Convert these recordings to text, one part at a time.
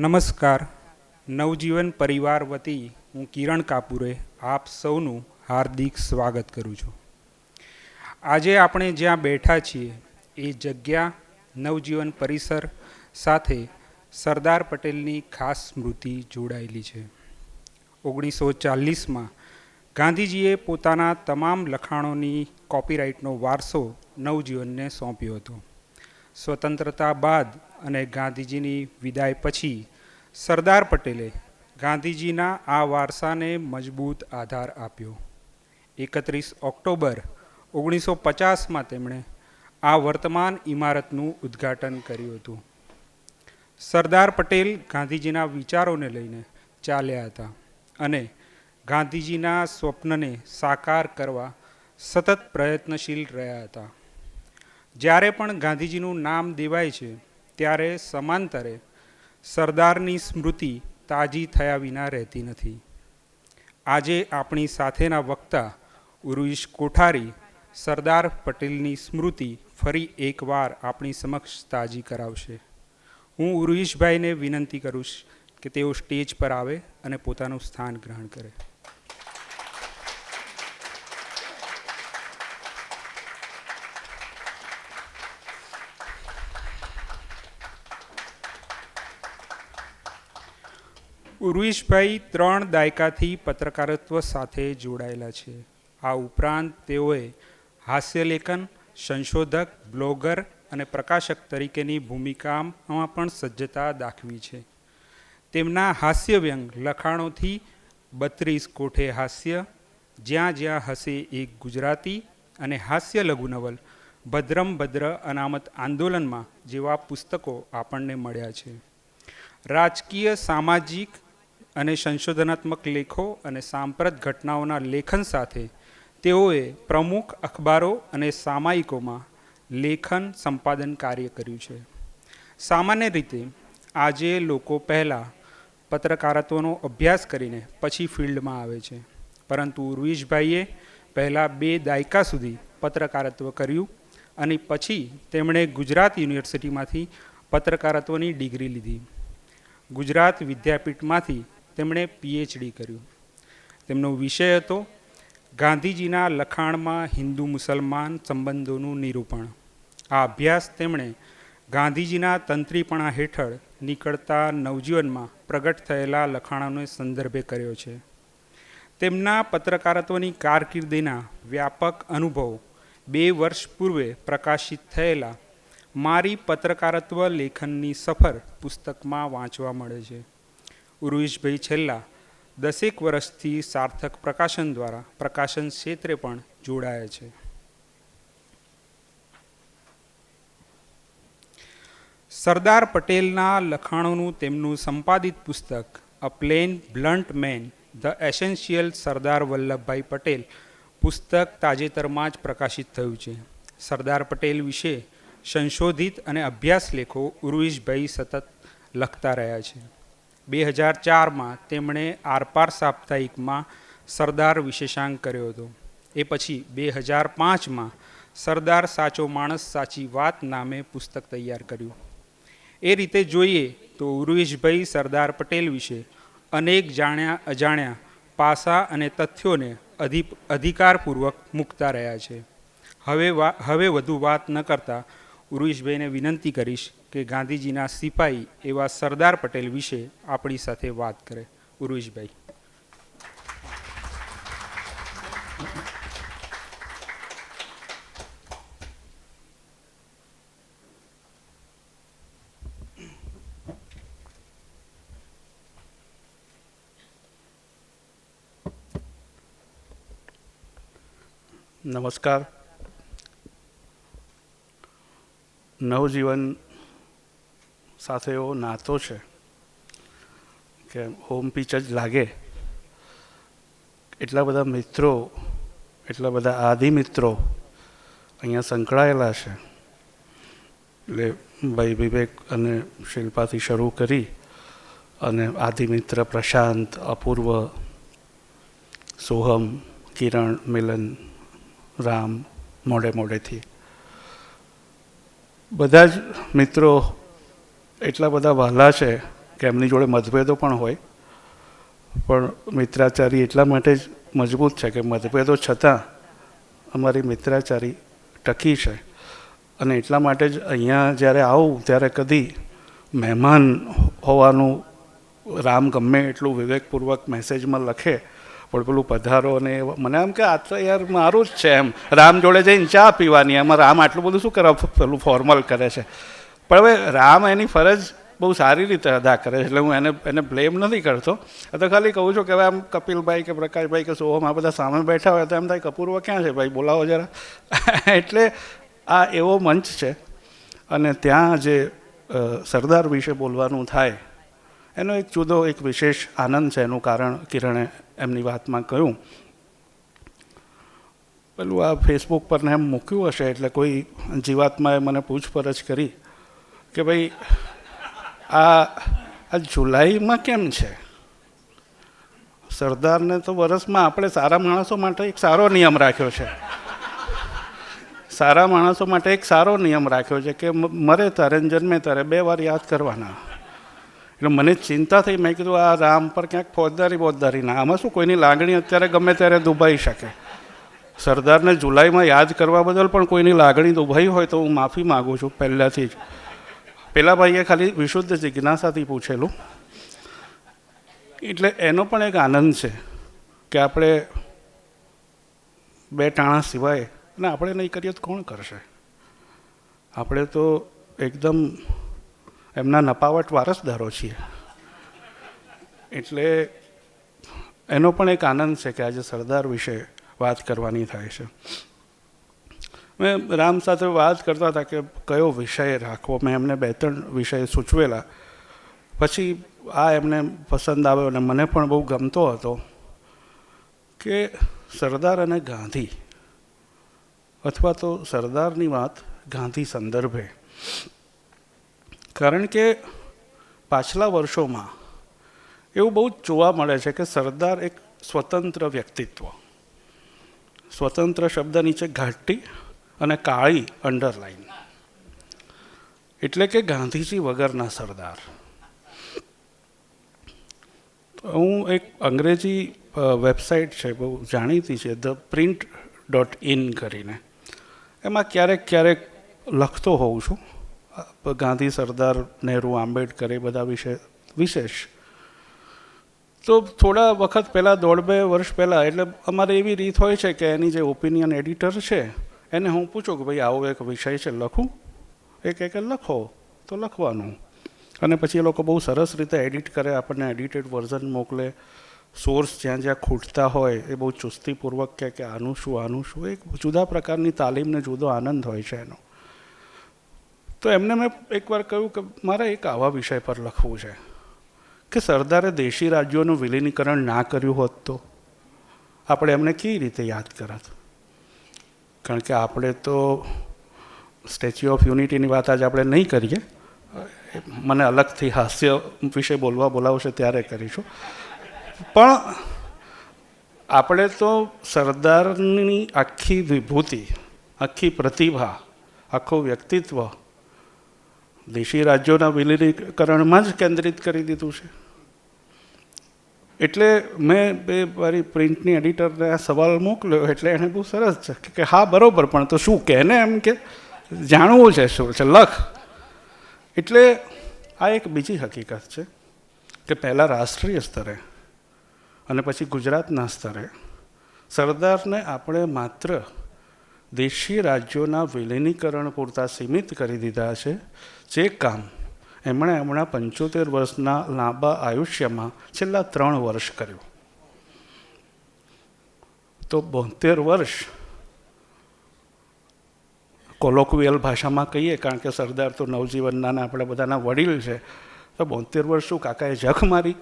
નમસ્કાર. નવજીવન પરિવાર વતી હું કિરણ કાપુરે આપ સૌનું હાર્દિક સ્વાગત કરું છું. આજે આપણે જ્યાં બેઠા છીએ એ જગ્યા નવજીવન પરિસર સાથે સરદાર પટેલની ખાસ સ્મૃતિ જોડાયેલી છે. 1940માં ગાંધીજીએ પોતાના તમામ લખાણોની કોપીરાઇટનો વારસો નવજીવનને સોંપ્યો હતો. સ્વતંત્રતા બાદ અને ગાંધીજીની વિદાય પછી સરદાર પટેલે ગાંધીજીના આ વારસાને મજબૂત આધાર આપ્યો. 31 ઓક્ટોબર 1950માં તેમણે આ વર્તમાન ઇમારતનું ઉદ્ઘાટન કર્યું હતું. સરદાર પટેલ ગાંધીજીના વિચારોને લઈને ચાલ્યા હતા અને ગાંધીજીના સ્વપ્નને સાકાર કરવા સતત પ્રયત્નશીલ રહ્યા હતા. જ્યારે પણ ગાંધીજીનું નામ દેવાય છે ત્યારે સમાંતરે સરદારની સ્મૃતિ તાજી થયા વિના રહેતી નથી. આજે આપણી સાથેના વક્તા ઉર્વિશ કોઠારી સરદાર પટેલની સ્મૃતિ ફરી એકવાર આપણી સમક્ષ તાજી કરાવશે. હું ઉર્વિશભાઈને વિનંતી કરું કે તેઓ સ્ટેજ પર આવે અને પોતાનું સ્થાન ગ્રહણ કરે. ઉર્વિશભાઈ 3 દાયકાથી પત્રકારત્વ સાથે જોડાયેલા છે. આ ઉપરાંત તેઓએ હાસ્યલેખન, સંશોધક, બ્લોગર અને પ્રકાશક તરીકેની ભૂમિકામાં પણ સજ્જતા દાખવી છે. તેમના હાસ્યવ્યંગ લખાણોથી 32 કોઠે હાસ્ય, જ્યાં જ્યાં હસે એક ગુજરાતી અને હાસ્ય લઘુનવલ ભદ્રમ ભદ્ર અનામત આંદોલનમાં જેવા પુસ્તકો આપણને મળ્યા છે. રાજકીય, સામાજિક અને સંશોધનાત્મક લેખો અને સાંપ્રત ઘટનાઓના લેખન સાથે તેઓએ પ્રમુખ અખબારો અને સામાયિકોમાં લેખન સંપાદન કાર્ય કર્યું છે. સામાન્ય રીતે આજે લોકો પહેલાં પત્રકારત્વનો અભ્યાસ કરીને પછી ફિલ્ડમાં આવે છે, પરંતુ ઉર્વિશભાઈએ પહેલાં 2 દાયકા સુધી પત્રકારત્વ કર્યું અને પછી તેમણે ગુજરાત યુનિવર્સિટીમાંથી પત્રકારત્વની ડિગ્રી લીધી. ગુજરાત વિદ્યાપીઠમાંથી તેમણે PhD કર્યું. તેમનો વિષય હતો ગાંધીજીના લખાણમાં હિન્દુ મુસલમાન સંબંધોનું નિરૂપણ. આ અભ્યાસ તેમણે ગાંધીજીના તંત્રીપણા હેઠળ નીકળતા નવજીવનમાં પ્રગટ થયેલા લખાણોને સંદર્ભે કર્યો છે. તેમના પત્રકારત્વની કારકિર્દીના વ્યાપક અનુભવો 2 વર્ષ પૂર્વે પ્રકાશિત થયેલા મારી પત્રકારત્વ લેખનની સફર પુસ્તકમાં વાંચવા મળે છે. ઉર્વિશભાઈ છેલ્લા 10 વર્ષથી સાર્થક પ્રકાશન દ્વારા પ્રકાશન ક્ષેત્રે પણ જોડાયા છે. સરદાર પટેલના લખાણોનું તેમનું સંપાદિત પુસ્તક a plain blunt man the essential Sardar Vallabhbhai Patel પુસ્તક તાજેતરમાં જ પ્રકાશિત થયું છે. સરદાર પટેલ વિશે સંશોધિત અને અભ્યાસ લેખો ઉર્વિશભાઈ સતત લખતા રહ્યા છે. 2004માં તેમણે આરપાર સાપ્તાહિકમાં સરદાર વિશેષાંક કર્યો હતો. એ પછી 2005માં સરદાર સાચો માણસ સાચી વાત નામે પુસ્તક તૈયાર કર્યું. એ રીતે જોઈએ તો ઉર્વિશભાઈ સરદાર પટેલ વિશે અનેક જાણ્યા અજાણ્યા પાસા અને તથ્યોને અધિકારપૂર્વક મૂકતા રહ્યા છે. હવે વધુ વાત ન કરતા ઉર્વિશભાઈને વિનંતી કરીશ કે ગાંધીજીના સિપાઈ એવા સરદાર પટેલ વિશે આપણી સાથે વાત કરે. ઉર્વિશભાઈ. નમસ્કાર. નવજીવન સાથે એવો નાતો છે કે હોમ પિચ જ લાગે. એટલા બધા મિત્રો, એટલા બધા આદિ મિત્રો અહીંયા સંકળાયેલા છે. એટલે ભાઈ વિવેક અને શિલ્પાથી શરૂ કરી અને આદિ મિત્ર પ્રશાંત, અપૂર્વ, સોહમ, કિરણ, મિલન, રામ, મોડે મોડેથી બધા જ મિત્રો એટલા બધા વહાલા છે કે એમની જોડે મતભેદો પણ હોય, પણ મિત્રાચારી એટલા માટે જ મજબૂત છે કે મતભેદો છતાં અમારી મિત્રાચારી ટકી છે. અને એટલા માટે જ અહીંયા જ્યારે આવું ત્યારે કદી મહેમાન હોવાનું રામ ગમે એટલું વિવેકપૂર્વક મેસેજમાં લખે, પણ પેલું પધારો અને મને એમ કે આ તો યાર મારું જ છે, એમ રામ જોડે જઈને ચા પીવાની, એમાં રામ આટલું બધું શું કરવા પેલું ફોર્મલ કરે છે. પણ હવે રામ એની ફરજ બહુ સારી રીતે અદા કરે છે, એટલે હું એને બ્લેમ નથી કરતો. તો ખાલી કહું છું કે હવે આમ કપિલભાઈ કે પ્રકાશભાઈ કે સોહમ આ બધા સામે બેઠા હોય તો એમ થાય કપૂરવા ક્યાં છે ભાઈ, બોલાવો જરા. એટલે આ એવો મંચ છે અને ત્યાં જે સરદાર વિશે બોલવાનું થાય એનો એક જુદો એક વિશેષ આનંદ છે. એનું કારણ કિરણે એમની વાતમાં કહ્યું, પેલું આ ફેસબુક પર ને એમ મૂક્યું હશે એટલે કોઈ જીવાત્માએ મને પૂછપરછ કરી કે ભાઈ આ જુલાઈમાં કેમ છે? સરદારને તો વર્ષમાં આપણે સારા માણસો માટે એક સારો નિયમ રાખ્યો છે, સારા માણસો માટે એક સારો નિયમ રાખ્યો છે કે મરે ત્યારે જન્મે ત્યારે 2 વાર યાદ કરવાના. એટલે મને ચિંતા થઈ, મેં કીધું આ રામ પર ક્યાંક ફોજદારી ના, આમાં શું કોઈની લાગણી અત્યારે ગમે ત્યારે દુભાઈ શકે. સરદારને જુલાઈમાં યાદ કરવા બદલ પણ કોઈની લાગણી દુભાઈ હોય તો હું માફી માગું છું પહેલાંથી જ. પેલા ભાઈએ ખાલી વિશુદ્ધ જિજ્ઞાસાથી પૂછેલું, એટલે એનો પણ એક આનંદ છે કે આપણે 2 ટાણા સિવાય અને આપણે નહીં કરીએ તો કોણ કરશે? આપણે તો એકદમ એમના નપાવટ વારસદારો છીએ. એટલે એનો પણ એક આનંદ છે કે આજે સરદાર વિશે વાત કરવાની થાય છે. મેં રામ સાથે વાત કરતા હતા કે કયો વિષય રાખવો. મેં એમને 2-3 વિષય સૂચવેલા, પછી આ એમને પસંદ આવ્યો અને મને પણ બહુ ગમતો હતો કે સરદાર અને ગાંધી, અથવા તો સરદારની વાત ગાંધી સંદર્ભે. કારણ કે પાછલા વર્ષોમાં એવું બહુ જ જોવા મળે છે કે સરદાર એક સ્વતંત્ર વ્યક્તિત્વ, સ્વતંત્ર શબ્દ નીચે ઘાટી અને કાળી અંડરલાઈન, એટલે કે ગાંધીજી વગરના સરદાર. હું એક અંગ્રેજી વેબસાઇટ છે બહુ જાણીતી છે, theprint.in કરીને, એમાં ક્યારેક લખતો હોઉં છું ગાંધી, સરદાર, નહેરુ, આંબેડકર એ બધા વિશે વિશેષ. તો થોડા વખત પહેલાં 1.5-2 વર્ષ પહેલાં, એટલે અમારે એવી રીત હોય છે કે એની જે ઓપિનિયન એડિટર છે એને હું પૂછું કે ભાઈ આવો એક વિષય છે, લખું? એક લખો તો લખવાનું, અને પછી એ લોકો બહુ સરસ રીતે એડિટ કરે, આપણને એડિટેડ વર્ઝન મોકલે. સોર્સ જ્યાં જ્યાં ખૂટતા હોય એ બહુ ચુસ્તીપૂર્વક કહે કે આનું શું, એક જુદા પ્રકારની તાલીમને જુદો આનંદ હોય છે એનો. તો એમને મેં એકવાર કહ્યું કે મારે એક આવા વિષય પર લખવું છે કે સરદારે દેશી રાજ્યોનું વિલીનીકરણ ના કર્યું હોત તો આપણે એમને કેવી રીતે યાદ કરત? કારણ કે આપણે તો સ્ટેચ્યુ ઓફ યુનિટીની વાત આજે આપણે નહીં કરીએ, મને અલગથી હાસ્ય વિશે બોલાવશે ત્યારે કરીશું. પણ આપણે તો સરદારની આખી વિભૂતિ, આખી પ્રતિભા, આખું વ્યક્તિત્વ દેશી રાજ્યોના વિલીનીકરણમાં જ કેન્દ્રિત કરી દીધું છે. એટલે મેં મારી પ્રિન્ટની એડિટરને આ સવાલ મોકલ્યો, એટલે એણે બહુ સરસ છે કે હા બરાબર, પણ તો શું કહે ને, એમ કે જાણવું છે શું છે, લખ. એટલે આ એક બીજી હકીકત છે કે પહેલાં રાષ્ટ્રીય સ્તરે અને પછી ગુજરાતના સ્તરે સરદારને આપણે માત્ર દેશી રાજ્યોના વિલીનીકરણ પૂરતા સીમિત કરી દીધા છે, જે કામ એમણે હમણાં 75 વર્ષના લાંબા આયુષ્યમાં છેલ્લા 3 વર્ષ કર્યું. તો 72 વર્ષ કોલોક્વિયલ ભાષામાં કહીએ, કારણ કે સરદાર તો નવજીવનના ને આપણે બધાના વડીલ છે, તો 72 વર્ષ શું કાકાએ જખ મારી?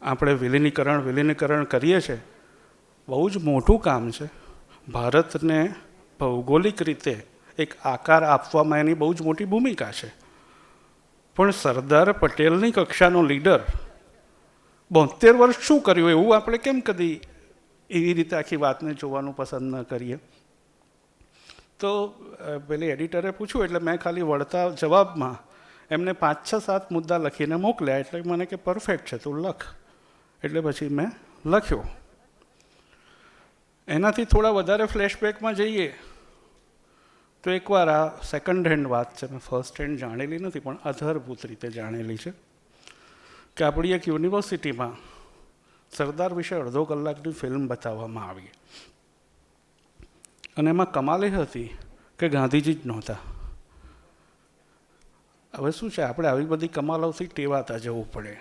આપણે વિલીનીકરણ કરીએ છીએ, બહુ જ મોટું કામ છે. ભારતને ભૌગોલિક રીતે એક આકાર આપવામાં એની બહુ જ મોટી ભૂમિકા છે. પણ સરદાર પટેલની કક્ષાનો લીડર 72 વર્ષ શું કર્યું એવું આપણે કેમ કદી એવી રીતે આખી વાતને જોવાનું પસંદ ન કરીએ? તો પેલી એડિટરે પૂછ્યું એટલે મેં ખાલી વળતા જવાબમાં એમને 5-6-7 મુદ્દા લખીને મોકલ્યા. એટલે મને કે પરફેક્ટ છે, તું લખ. એટલે પછી મેં લખ્યો. એનાથી થોડા વધારે ફ્લેશબેકમાં જઈએ તો એકવાર આ સેકન્ડ હેન્ડ વાત છે, મેં ફર્સ્ટ હેન્ડ જાણેલી નથી, પણ આધારભૂત રીતે જાણેલી છે કે આપણી એક યુનિવર્સિટીમાં સરદાર વિશે અડધો કલાકની ફિલ્મ બતાવવામાં આવી. અને એમાં કમાલ એ હતી કે ગાંધીજી જ નહોતા. હવે શું છે, આપણે આવી બધી કમાલોથી ટેવાતા જવું પડે,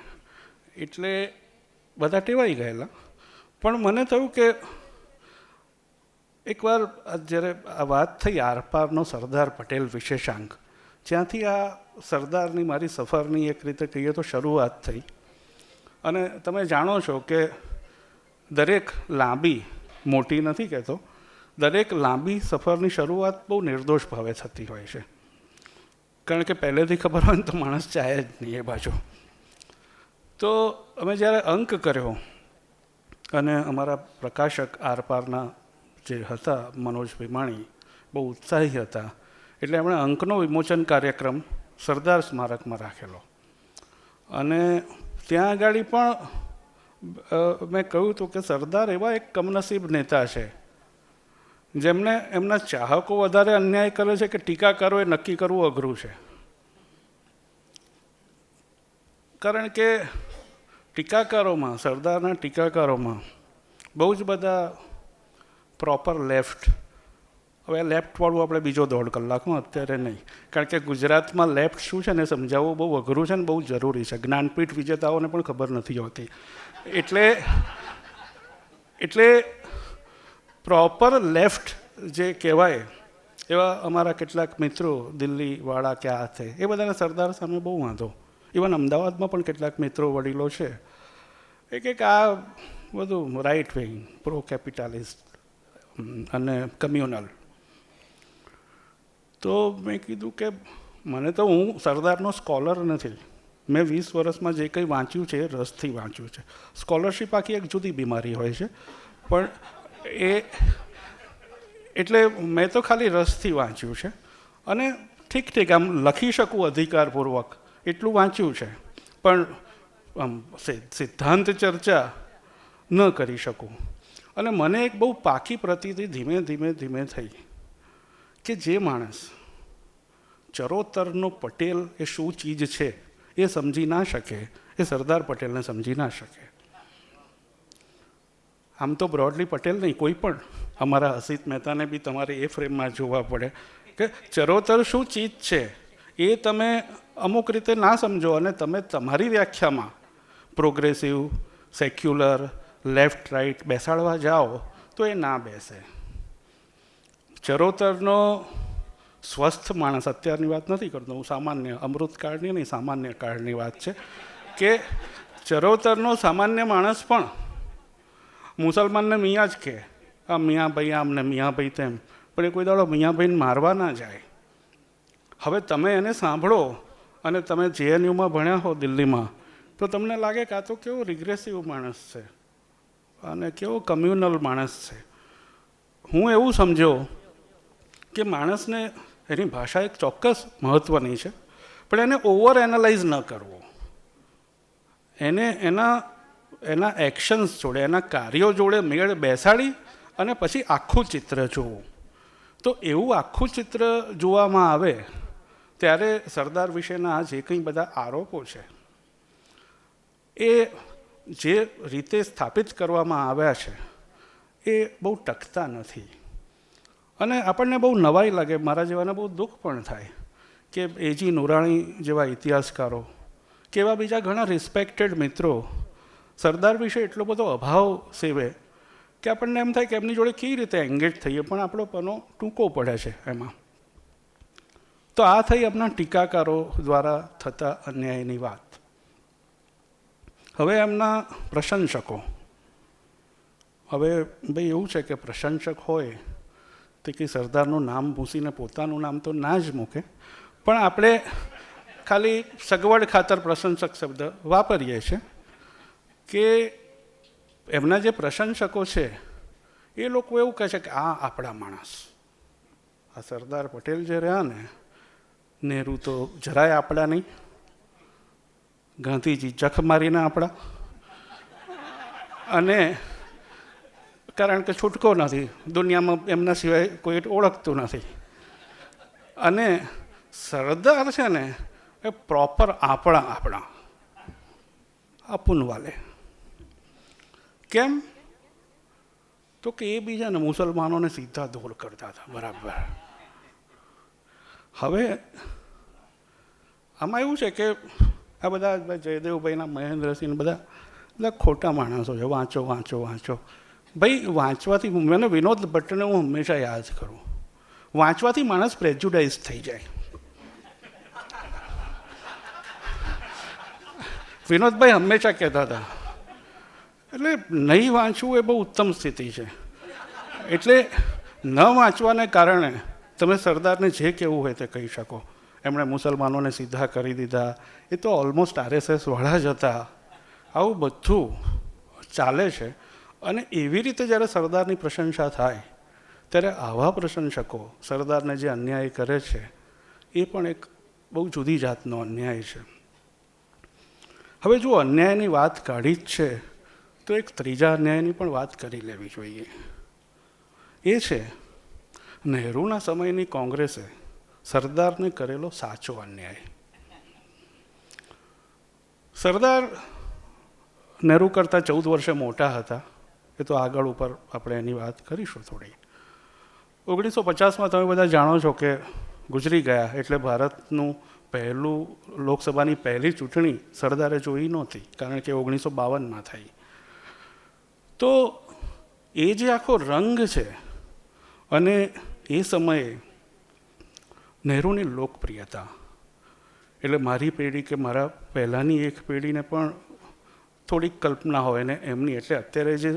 એટલે બધા ટેવાઈ ગયેલા. પણ મને થયું કે એકવાર જ્યારે આ વાત થઈ આરપારનો સરદાર પટેલ વિશેષાંક, જ્યાંથી આ સરદારની મારી સફરની એક રીતે કહીએ તો શરૂઆત થઈ. અને તમે જાણો છો કે દરેક લાંબી, મોટી નથી કહેતો, દરેક લાંબી સફરની શરૂઆત બહુ નિર્દોષ ભાવે થતી હોય છે. કારણ કે પહેલેથી ખબર હોય ને તો માણસ ચાહે જ નહીં એ બાજુ. તો અમે જ્યારે અંક કર્યો અને અમારા પ્રકાશક આરપારના જે હતા મનોજ ભીમાણી બહુ ઉત્સાહી હતા, એટલે એમણે અંકનો વિમોચન કાર્યક્રમ સરદાર સ્મારકમાં રાખેલો. અને ત્યાં આગળ પણ મેં કહ્યું હતું કે સરદાર એવા એક કમનસીબ નેતા છે જેમને એમના ચાહકો વધારે અન્યાય કરે છે કે ટીકાકારોએ નક્કી કરવું અઘરું છે. કારણ કે ટીકાકારોમાં, સરદારના ટીકાકારોમાં બહુ જ બધા પ્રોપર લેફ્ટ, હવે લેફ્ટવાળું આપણે બીજો 1.5 કલાકમાં અત્યારે નહીં, કારણ કે ગુજરાતમાં લેફ્ટ શું છે ને સમજાવવું બહુ અઘરું છે ને બહુ જરૂરી છે. જ્ઞાનપીઠ વિજેતાઓને પણ ખબર નથી હોતી. એટલે પ્રોપર લેફ્ટ જે કહેવાય એવા અમારા કેટલાક મિત્રો દિલ્હીવાળા કે આ છે, એ બધાને સરદાર સામે બહુ વાંધો. ઇવન અમદાવાદમાં પણ કેટલાક મિત્રો વડીલો છે એક આ બધું રાઇટ વિંગ, પ્રો કેપિટાલિસ્ટ અને કમ્યુનલ. તો મેં કીધું કે મને તો, હું સરદારનો સ્કોલર નથી, મેં 20 વર્ષમાં જે કંઈ વાંચ્યું છે એ રસથી વાંચ્યું છે. સ્કોલરશિપ આખી એક જુદી બીમારી હોય છે, પણ એટલે મેં તો ખાલી રસથી વાંચ્યું છે. અને ઠીક આમ લખી શકું અધિકારપૂર્વક એટલું વાંચ્યું છે, પણ આમ સિદ્ધાંત ચર્ચા ન કરી શકું. અને મને એક બહુ પાકી પ્રતીતિ ધીમે થઈ કે જે માણસ ચરોતરનો પટેલ એ શું ચીજ છે એ સમજી ના શકે, એ સરદાર પટેલને સમજી ના શકે. આમ તો બ્રોડલી પટેલ નહીં, કોઈ પણ, અમારા હસીત મહેતાને બી તમારે એ ફ્રેમમાં જોવા પડે કે ચરોતર શું ચીજ છે એ તમે અમુક રીતે ના સમજો અને તમે તમારી વ્યાખ્યામાં પ્રોગ્રેસિવ, સેક્યુલર, લેફ્ટ રાઇટ બેસાડવા જાઓ તો એ ના બેસે. ચરોતરનો સ્વસ્થ માણસ, અત્યારની વાત નથી કરતો હું, સામાન્ય અમૃતકાળની નહીં, સામાન્ય કાળની વાત છે કે ચરોતરનો સામાન્ય માણસ પણ મુસલમાનને મિયાં જ કહે, આ મિયાંભાઈ આમ ને મિયાંભાઈ તેમ, પણ એ કોઈ દાડો મિયાંભાઈને મારવા ના જાય. હવે તમે એને સાંભળો અને તમે JNUમાં ભણ્યા હો દિલ્હીમાં, તો તમને લાગે કે આ તો કેવો રિગ્રેસિવ માણસ છે અને કેવો કમ્યુનલ માણસ છે. હું એવું સમજ્યો કે માણસને એની ભાષા એક ચોક્કસ મહત્ત્વની છે, પણ એને ઓવર એનાલાઇઝ ન કરવો. એને એના એક્શન્સ જોડે, એના કાર્યો જોડે મેળ બેસાડી અને પછી આખું ચિત્ર જોવું. તો એવું આખું ચિત્ર જોવામાં આવે ત્યારે સરદાર વિશેના આ જે કંઈ બધા આરોપો છે એ જે રીતે સ્થાપિત કરવામાં આવ્યા છે એ બહુ ટકતા નથી. અને આપણને બહુ નવાઈ લાગે, મારા જેવાને બહુ દુઃખ પણ થાય કે AG નુરાણી જેવા ઇતિહાસકારો કે એવા બીજા ઘણા રિસ્પેક્ટેડ મિત્રો સરદાર વિશે એટલો બધો અભાવ સેવે કે આપણને એમ થાય કે એમની જોડે કેવી રીતે એંગેજ થઈએ, પણ આપણો પનો ટૂંકો પડે છે એમાં. તો આ થઈ આપણા ટીકાકારો દ્વારા થતા અન્યાયની વાત. હવે એમના પ્રશંસકો, હવે ભાઈ એવું છે કે પ્રશંસક હોય તે કંઈ સરદારનું નામ ભૂસીને પોતાનું નામ તો ના જ મૂકે, પણ આપણે ખાલી સગવડ ખાતર પ્રશંસક શબ્દ વાપરીએ છીએ કે એમના જે પ્રશંસકો છે એ લોકો એવું કહે છે કે આ આપણા માણસ, આ સરદાર પટેલ જે રહ્યા ને નહેરુ તો જરાય આપણા નહીં, ગાંધીજી જખ મારીને આપણા, અને કારણ કે છૂટકો નથી, દુનિયામાં એમના સિવાય કોઈ ઓળખતું નથી. અને સરદાર છે ને એ પ્રોપર આપણા અપુનવાલે. કેમ? તો કે એ બીજાને મુસલમાનોને સીધા દૂર કરતા હતા. બરાબર. હવે આમાં એવું છે કે આ બધા જયદેવભાઈના, મહેન્દ્રસિંહ બધા ખોટા માણસો છે. વાંચો વાંચો વાંચો. ભાઈ વાંચવાથી, મને વિનોદ ભટ્ટને હું હંમેશા યાદ કરું, વાંચવાથી માણસ પ્રેજ્યુડાઇઝ થઈ જાય. વિનોદભાઈ હંમેશા કહેતા હતા, એટલે નહીં વાંચવું એ બહુ ઉત્તમ સ્થિતિ છે. એટલે ન વાંચવાને કારણે તમે સરદારને જે કહેવું હોય તે કહી શકો. એમણે મુસલમાનોને સીધા કરી દીધા, એ તો ઓલમોસ્ટ RSS વાળા જ હતા. આવું બધું ચાલે છે. અને એવી રીતે જ્યારે સરદારની પ્રશંસા થાય ત્યારે આવા પ્રશંસકો સરદારને જે અન્યાય કરે છે એ પણ એક બહુ જુદી જાતનો અન્યાય છે. હવે જો અન્યાયની વાત કાઢી જ છે તો એક ત્રીજા અન્યાયની પણ વાત કરી લેવી જોઈએ. એ છે નહેરુના સમયની કોંગ્રેસે સરદારને કરેલો સાચો અન્યાય. સરદાર નહેરુ કરતાં 14 વર્ષે મોટા હતા. એ તો આગળ ઉપર આપણે એની વાત કરીશું થોડી. 1950માં તમે બધા જાણો છો કે ગુજરી ગયા, એટલે ભારતનું પહેલું લોકસભાની પહેલી ચૂંટણી સરદારે જોઈ નહોતી, કારણ કે 1952માં થઈ. તો એ જે આખો રંગ છે, અને એ સમયે નહેરુની લોકપ્રિયતા, એટલે મારી પેઢી કે મારા પહેલાંની એક પેઢીને પણ થોડીક કલ્પના હોય ને એમની, એટલે અત્યારે જે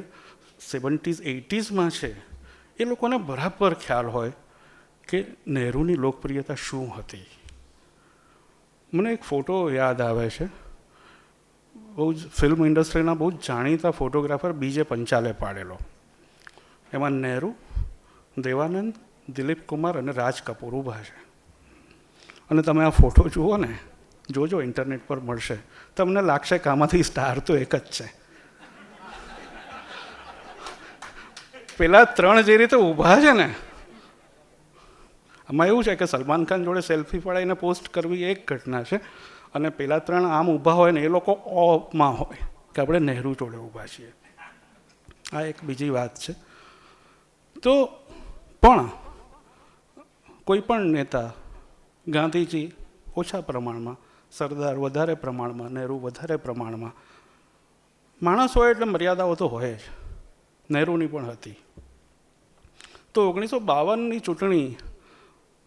70s 80sમાં છે એ લોકોને બરાબર ખ્યાલ હોય કે નહેરુની લોકપ્રિયતા શું હતી. મને એક ફોટો યાદ આવે છે, બહુ જ ફિલ્મ ઇન્ડસ્ટ્રીના બહુ જ જાણીતા ફોટોગ્રાફર બીજે પંચાલે પાડેલો. એમાં નહેરુ, દેવાનંદ, દિલીપ કુમાર અને રાજ કપૂર ઊભા છે. અને તમે આ ફોટો જુઓ ને, જોજો, ઇન્ટરનેટ પર મળશે, તમને લાગશે કે આમાંથી સ્ટાર તો એક જ છે. પેલા ત્રણ જે રીતે ઊભા છે ને, આમાં એવું છે કે સલમાન ખાન જોડે સેલ્ફી પડાવીને પોસ્ટ કરવી એક ઘટના છે, અને પેલા ત્રણ આમ ઊભા હોય ને એ લોકો ઓમાં હોય કે આપણે નહેરુ જોડે ઊભા છીએ. આ એક બીજી વાત છે. તો પણ કોઈ પણ નેતા, ગાંધીજી ઓછા પ્રમાણમાં, સરદાર વધારે પ્રમાણમાં, નહેરુ વધારે પ્રમાણમાં, માણસ હોય એટલે મર્યાદાઓ તો હોય જ. નહેરુની પણ હતી. તો 1952ની ચૂંટણી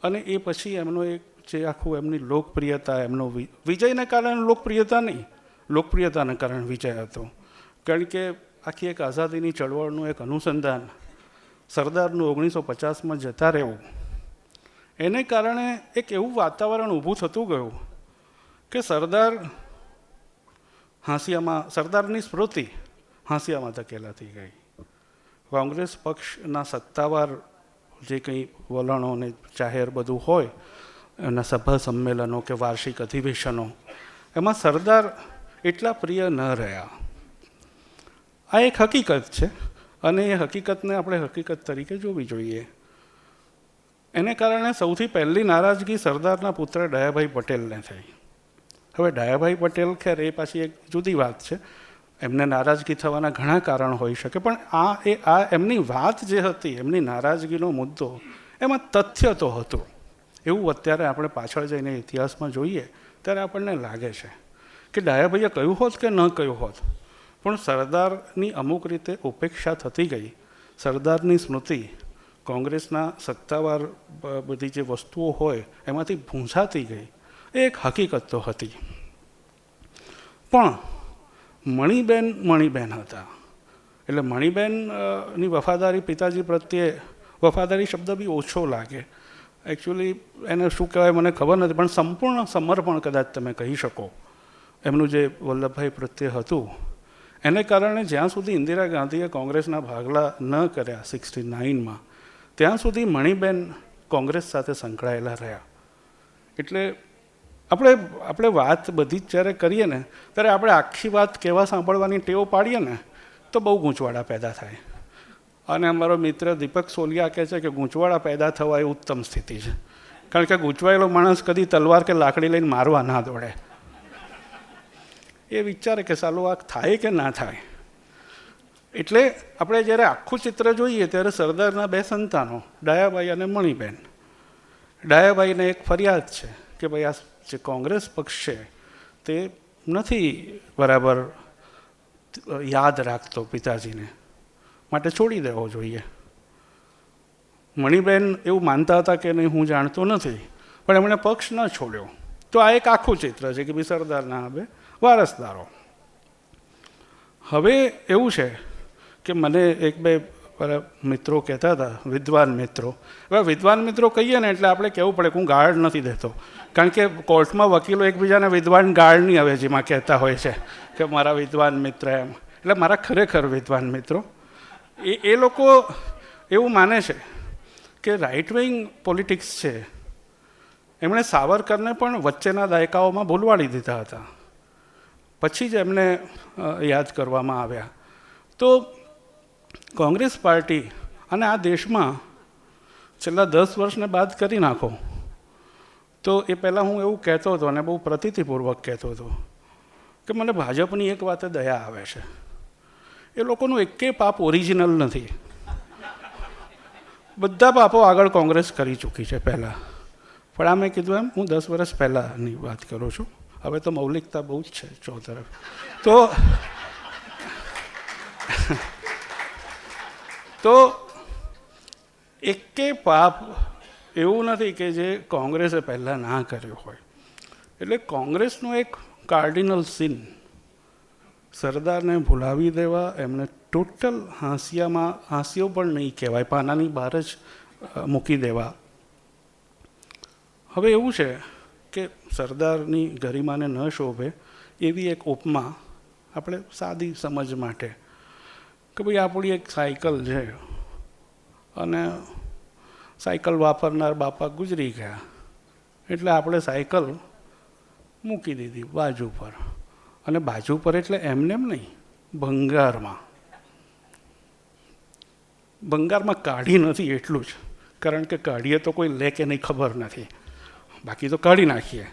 અને એ પછી એમનો એક જે આખું એમની લોકપ્રિયતા, એમનો વિજયને કારણે લોકપ્રિયતા નહીં, લોકપ્રિયતાને કારણે વિજય હતો. કારણ કે આખી એક આઝાદીની ચળવળનું એક અનુસંધાન સરદારનું 1950માં જતા રહેવું, એને કારણે એક એવું વાતાવરણ ઊભું થતું ગયું કે સરદારની સ્મૃતિ હાંસિયામાં ધકેલાતી ગઈ. કોંગ્રેસ પક્ષના સત્તાવાર જે કંઈ વલણો અને જાહેર બધું હોય, એના સભા સંમેલનો કે વાર્ષિક અધિવેશનો, એમાં સરદાર એટલા પ્રિય ન રહ્યા. આ એક હકીકત છે, અને એ હકીકતને આપણે હકીકત તરીકે જોવી જોઈએ. એને કારણે સૌથી પહેલી નારાજગી સરદારના પુત્ર ડાયાભાઈ પટેલને થઈ. હવે ડાયાભાઈ પટેલ, ખેર એ પાછી એક જુદી વાત છે, એમને નારાજગી થવાના ઘણા કારણ હોઈ શકે, પણ આ એમની વાત જે હતી, એમની નારાજગીનો મુદ્દો, એમાં તથ્ય તો હતું. એવું અત્યારે આપણે પાછળ જઈને ઇતિહાસમાં જોઈએ ત્યારે આપણને લાગે છે કે ડાયાભાઈએ કહ્યું હોત કે ન કહ્યું હોત, પણ સરદારની અમુક રીતે ઉપેક્ષા થતી ગઈ. સરદારની સ્મૃતિ કોંગ્રેસના સત્તાવાર બધી જે વસ્તુઓ હોય એમાંથી ભૂંસાતી ગઈ, એ એક હકીકત તો હતી. પણ મણિબેન હતા, એટલે મણિબેનની વફાદારી પિતાજી પ્રત્યે, વફાદારી શબ્દ બી ઓછો લાગે, એકચ્યુઅલી એને શું કહેવાય મને ખબર નથી, પણ સંપૂર્ણ સમર્પણ કદાચ તમે કહી શકો એમનું જે વલ્લભભાઈ પ્રત્યે હતું. એને કારણે જ્યાં સુધી ઇન્દિરા ગાંધીએ કોંગ્રેસના ભાગલા ન કર્યા 69માં, ત્યાં સુધી મણિબેન કોંગ્રેસ સાથે સંકળાયેલા રહ્યા. એટલે આપણે વાત બધી જ જ્યારે કરીએ ને ત્યારે આપણે આખી વાત કહેવા સાંભળવાની ટેવ પાડીએ ને તો બહુ ગૂંચવાડા પેદા થાય. અને અમારો મિત્ર દીપક સોલિયા કહે છે કે ગૂંચવાડા પેદા થવા એ ઉત્તમ સ્થિતિ છે, કારણ કે ગૂંચવાયેલો માણસ કદી તલવાર કે લાકડી લઈને મારવા ના દોડે. એ વિચારે કે સાલું આ થાય કે ના થાય. એટલે આપણે જ્યારે આખું ચિત્ર જોઈએ ત્યારે સરદારના બે સંતાનો ડાયાભાઈ અને મણિબેન. ડાયાભાઈને એક ફરિયાદ છે કે ભાઈ આ જે કોંગ્રેસ પક્ષ છે તે નથી બરાબર યાદ રાખતો પિતાજીને, માટે છોડી દેવો જોઈએ. મણિબેન એવું માનતા હતા કે નહીં હું જાણતો નથી, પણ એમણે પક્ષ ન છોડ્યો. તો આ એક આખું ચિત્ર છે કે ભાઈ સરદારના હવે વારસદારો. હવે એવું છે કે મને એક બે મિત્રો કહેતા હતા, વિદ્વાન મિત્રો. હવે વિદ્વાન મિત્રો કહીએ ને એટલે આપણે કહેવું પડે કે હું ગાળ નથી દેતો, કારણ કે કોર્ટમાં વકીલો એકબીજાને વિદ્વાન ગાળની અવેજીમાં કહેતા હોય છે કે મારા વિદ્વાન મિત્ર એમ. એટલે મારા ખરેખર વિદ્વાન મિત્રો એ લોકો એવું માને છે કે રાઇટ વિંગ પોલિટિક્સ છે એમણે સાવરકરને પણ વચ્ચેના દાયકાઓમાં ભૂલવાડી દીધા હતા, પછી જ એમને યાદ કરવામાં આવ્યા. તો કોંગ્રેસ પાર્ટી અને આ દેશમાં છેલ્લા 10 વર્ષને બાદ કરી નાખો તો એ પહેલાં હું એવું કહેતો હતો અને બહુ પ્રતીતિપૂર્વક કહેતો હતો કે મને ભાજપની એક વાતે દયા આવે છે, એ લોકોનું એકેય પાપ ઓરિજિનલ નથી. બધા પાપો આગળ કોંગ્રેસ કરી ચૂકી છે પહેલાં. પણ આ મેં કીધું એમ હું 10 વર્ષ પહેલાંની વાત કરું છું. હવે તો મૌલિકતા બહુ જ છે ચોતરફ. તો એકે પાપ એવું નથી કે જે કોંગ્રેસે પહેલાં ના કર્યું હોય. એટલે કોંગ્રેસનું એક કાર્ડિનલ સિન સરદારને ભૂલાવી દેવા, એમને ટોટલ હાંસિયો પણ નહીં કહેવાય, પાનાની બહાર જ મૂકી દેવા. હવે એવું છે કે સરદારની ગરિમાને ન શોભે એવી એક ઉપમા આપણે સાદી સમજ માટે કે ભાઈ આપણી એક સાયકલ છે અને સાયકલ વાપરનાર બાપા ગુજરી ગયા એટલે આપણે સાયકલ મૂકી દીધી બાજુ પર. અને બાજુ પર એટલે એમને નહીં, ભંગારમાં કાઢી નથી એટલું જ, કારણ કે કાઢીએ તો કોઈ લે કે નહીં ખબર નથી, બાકી તો કાઢી નાખીએ.